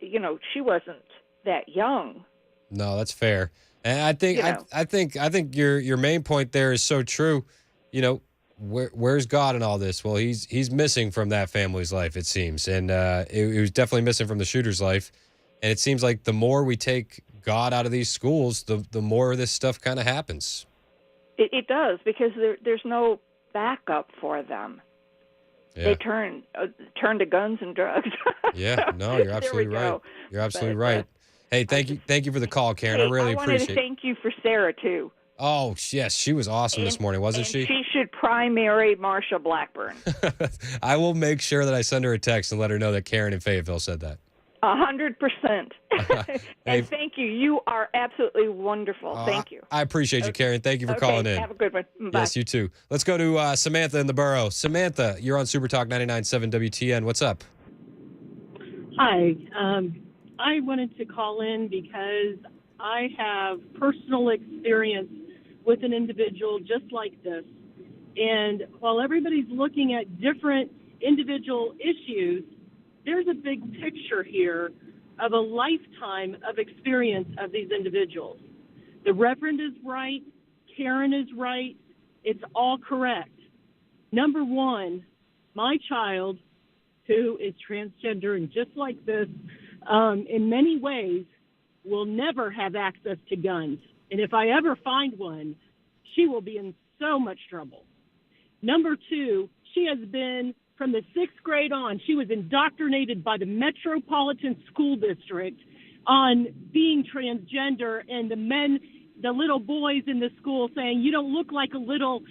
she wasn't that young. No, that's fair. And I think I think your main point there is so true. Where's God in all this? Well, he's missing from that family's life, it seems, and he was definitely missing from the shooter's life. And it seems like the more we take God out of these schools, the more this stuff kind of happens. It does, because there's no backup for them. Yeah. They turn to guns and drugs. Yeah, no, you're absolutely right. You're absolutely right. Hey, thank you for the call, Karen. I really appreciate it. I wanted to thank you for Sarah too. Oh, yes, she was awesome this morning, wasn't she? She should primary Marsha Blackburn. I will make sure that I send her a text and let her know that Karen in Fayetteville said that. 100%. Hey, And thank you. You are absolutely wonderful. Thank you. I appreciate you, Karen. Thank you for calling in. Have a good one. Bye. Yes, you too. Let's go to Samantha in the borough. Samantha, you're on Super Talk 99.7 WTN. What's up? Hi. I wanted to call in because I have personal experience with an individual just like this. And while everybody's looking at different individual issues, there's a big picture here of a lifetime of experience of these individuals. The Reverend is right. Karen is right. It's all correct. Number one, my child, who is transgender and just like this, in many ways, will never have access to guns. And if I ever find one, she will be in so much trouble. Number two, she has been, from the 6th grade on, she was indoctrinated by the Metropolitan School District on being transgender, and the little boys in the school saying, you don't look like a little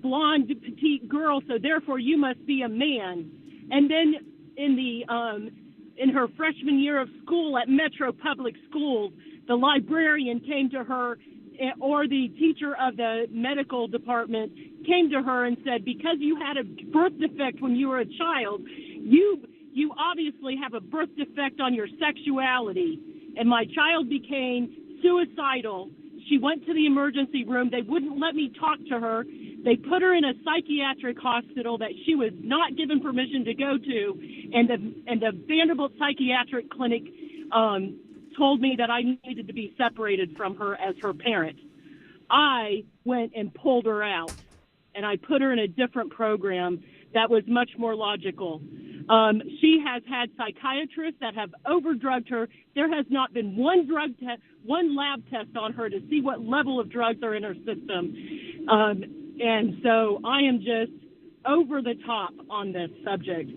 blonde petite girl, so therefore you must be a man. And then in her freshman year of school at Metro Public Schools, the librarian came to her, or the teacher of the medical department came to her and said, because you had a birth defect when you were a child, you obviously have a birth defect on your sexuality. And my child became suicidal. She went to the emergency room. They wouldn't let me talk to her. They put her in a psychiatric hospital that she was not given permission to go to. And the Vanderbilt Psychiatric Clinic told me that I needed to be separated from her as her parent. I went and pulled her out, and I put her in a different program that was much more logical. She has had psychiatrists that have overdrugged her. There has not been one lab test on her to see what level of drugs are in her system. And so I am just over the top on this subject.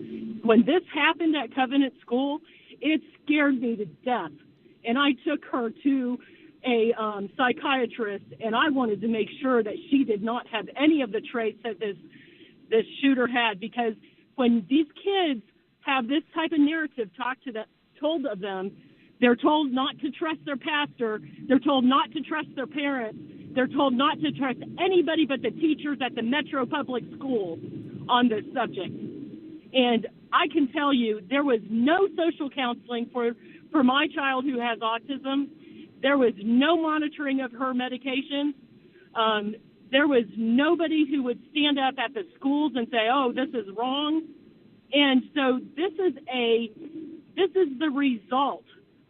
When this happened at Covenant School, it scared me to death. And I took her to a psychiatrist, and I wanted to make sure that she did not have any of the traits that this shooter had, because when these kids have this type of narrative told of them, they're told not to trust their pastor, they're told not to trust their parents, they're told not to trust anybody but the teachers at the Metro Public Schools on this subject. And I can tell you, there was no social counseling for my child who has autism. There was no monitoring of her medication. There was nobody who would stand up at the schools and say, oh, this is wrong. And so this is the result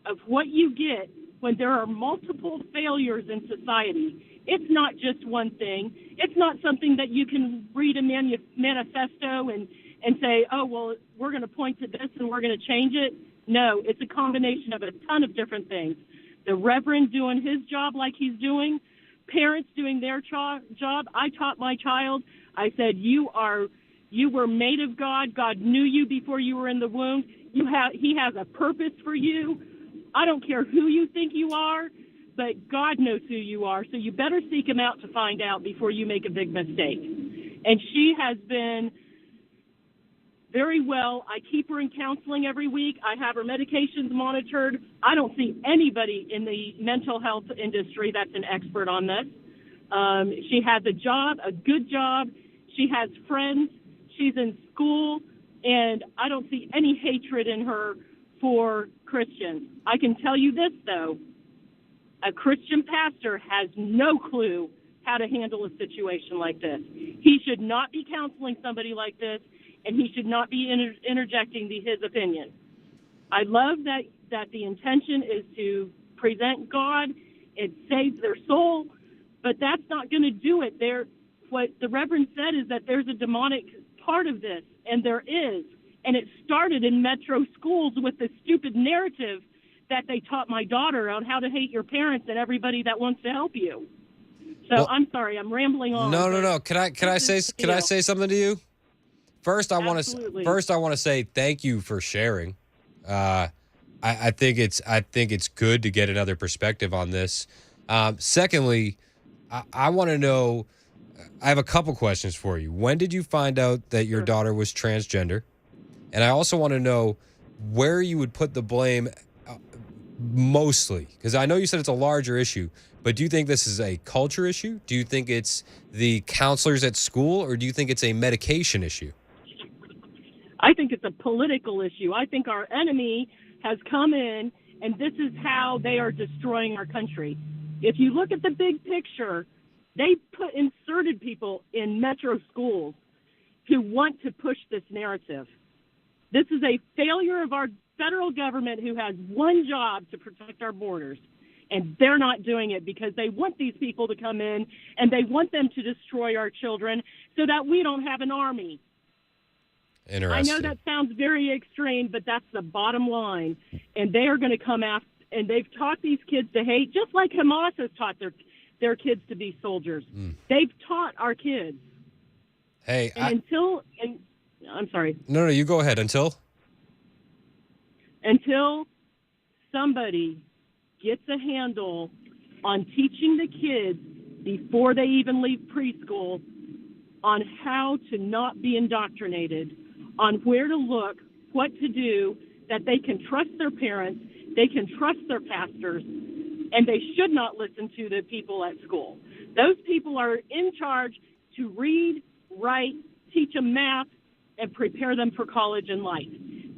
of what you get when there are multiple failures in society. It's not just one thing. It's not something that you can read a manifesto and say, oh, well, we're going to point to this and we're going to change it. No, it's a combination of a ton of different things. The Reverend doing his job like he's doing, parents doing their job. I taught my child, I said, you were made of God. God knew you before you were in the womb. He has a purpose for you. I don't care who you think you are, but God knows who you are. So you better seek him out to find out before you make a big mistake. And she has been very well. I keep her in counseling every week. I have her medications monitored. I don't see anybody in the mental health industry that's an expert on this. She has a job, a good job. She has friends. She's in school. And I don't see any hatred in her for Christians. I can tell you this, though. A Christian pastor has no clue how to handle a situation like this. He should not be counseling somebody like this, and he should not be interjecting his opinion. I love that the intention is to present God. It saves their soul, but that's not going to do it. What the Reverend said is that there's a demonic part of this, and there is. And it started in Metro schools with the stupid narrative that they taught my daughter on how to hate your parents and everybody that wants to help you. So well, I'm sorry, I'm rambling on. No. Can I say something to you? First, I want to say thank you for sharing. I think it's good to get another perspective on this. Secondly, I want to know. I have a couple questions for you. When did you find out that your daughter was transgender? And I also want to know, where you would put the blame mostly, because I know you said it's a larger issue, but do you think this is a culture issue? Do you think it's the counselors at school, or do you think it's a medication issue? I think it's a political issue. I think our enemy has come in, and this is how they are destroying our country. If you look at the big picture, they inserted people in metro schools who want to push this narrative. This is a failure of our federal government, who has one job to protect our borders, and they're not doing it because they want these people to come in and they want them to destroy our children so that we don't have an army. Interesting. I know that sounds very extreme, but that's the bottom line. And they are going to come after, and they've taught these kids to hate, just like Hamas has taught their kids to be soldiers. They've taught our kids. Hey, and I'm sorry. No, you go ahead. Until somebody gets a handle on teaching the kids before they even leave preschool on how to not be indoctrinated, on where to look, what to do, that they can trust their parents, they can trust their pastors, and they should not listen to the people at school. Those people are in charge to read, write, teach them math, and prepare them for college and life.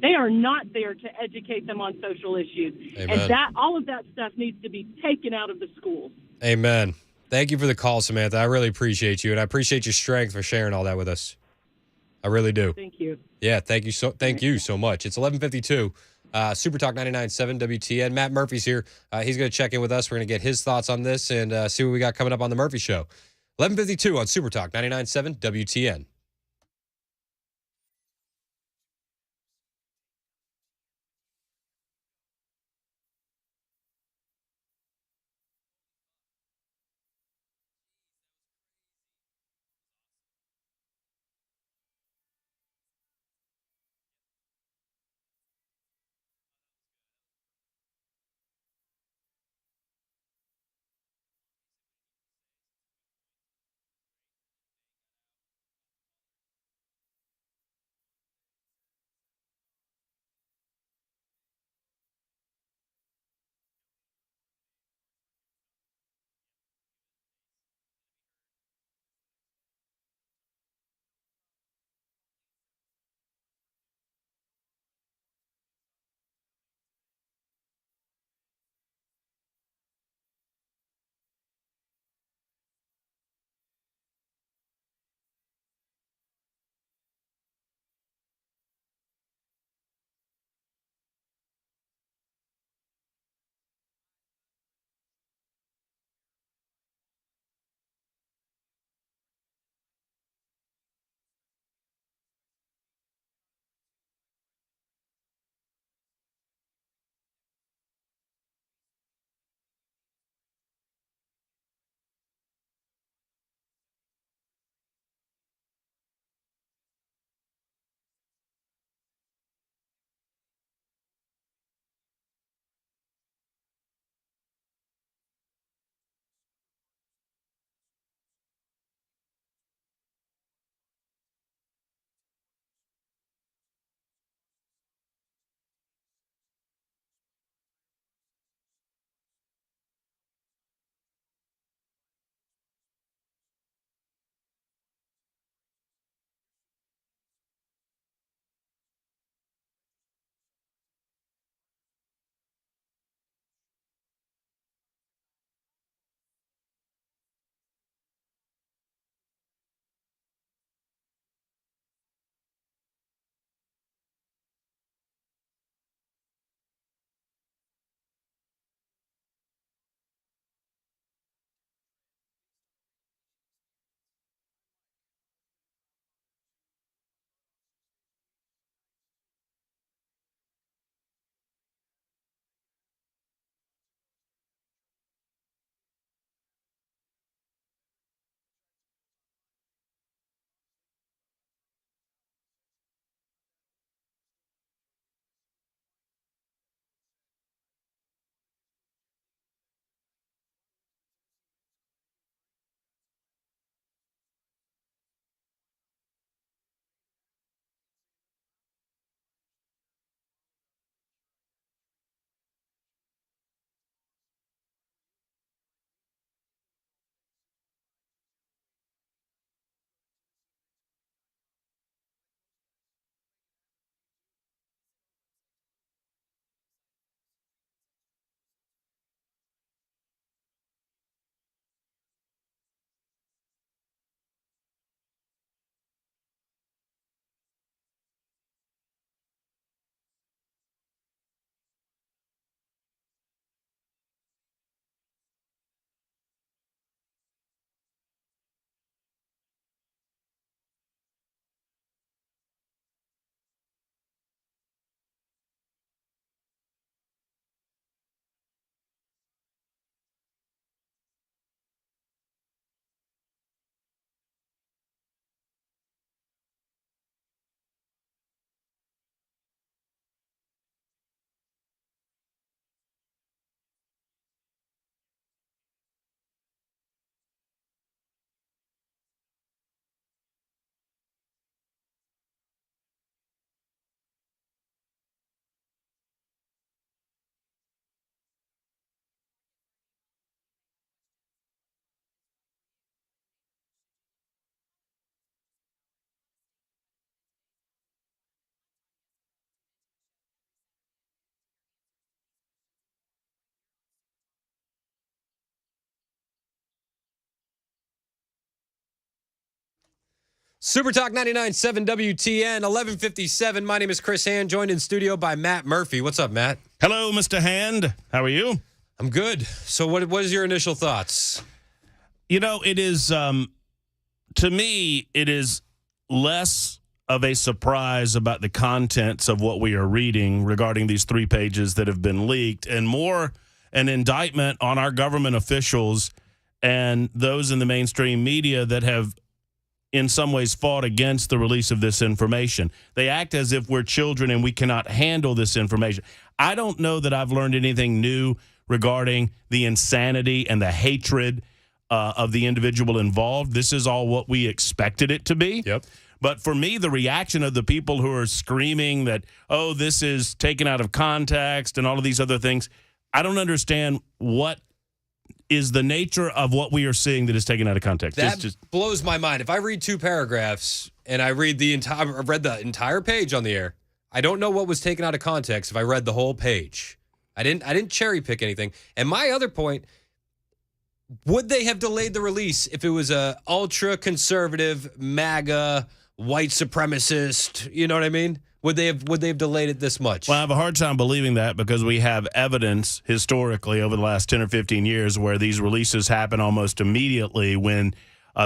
They are not there to educate them on social issues. Amen. And all of that stuff needs to be taken out of the schools. Amen. Thank you for the call, Samantha. I really appreciate you, and I appreciate your strength for sharing all that with us. I really do. Thank you. Yeah, thank you so much. It's 11:52. Super Talk 99.7 WTN. Matt Murphy's here. He's going to check in with us. We're going to get his thoughts on this and see what we got coming up on the Murphy Show. 11:52 on Super Talk 99.7 WTN. Super Talk 99.7 WTN, 11:57. My name is Chris Hand, joined in studio by Matt Murphy. What's up, Matt? Hello, Mr. Hand. How are you? I'm good. So what is your initial thoughts? You know, it is, to me, it is less of a surprise about the contents of what we are reading regarding these 3 pages that have been leaked, and more an indictment on our government officials and those in the mainstream media that have in some ways fought against the release of this information. They act as if we're children and we cannot handle this information. I don't know that I've learned anything new regarding the insanity and the hatred of the individual involved. This is all what we expected it to be. Yep. But for me, the reaction of the people who are screaming that, oh, this is taken out of context and all of these other things, I don't understand what is the nature of what we are seeing that is taken out of context. That blows my mind. If I read 2 paragraphs and I read the entire page on the air, I don't know what was taken out of context if I read the whole page. I didn't cherry pick anything. And my other point, would they have delayed the release if it was a ultra conservative MAGA white supremacist? You know what I mean? Would they have delayed it this much? Well, I have a hard time believing that because we have evidence historically over the last 10 or 15 years where these releases happen almost immediately when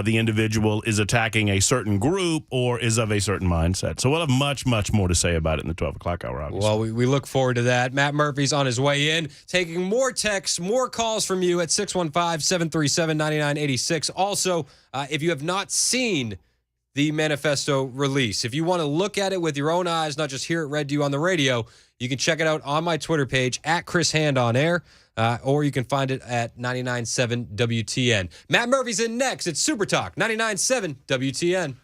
the individual is attacking a certain group or is of a certain mindset. So we'll have much, much more to say about it in the 12 o'clock hour, obviously. Well, we look forward to that. Matt Murphy's on his way in, taking more texts, more calls from you at 615-737-9986. Also, if you have not seen the manifesto release, if you want to look at it with your own eyes, not just hear it read to you on the radio, you can check it out on my Twitter page at Chris Hand on Air, or you can find it at 99.7 WTN. Matt Murphy's in next. It's Super Talk 99.7 WTN.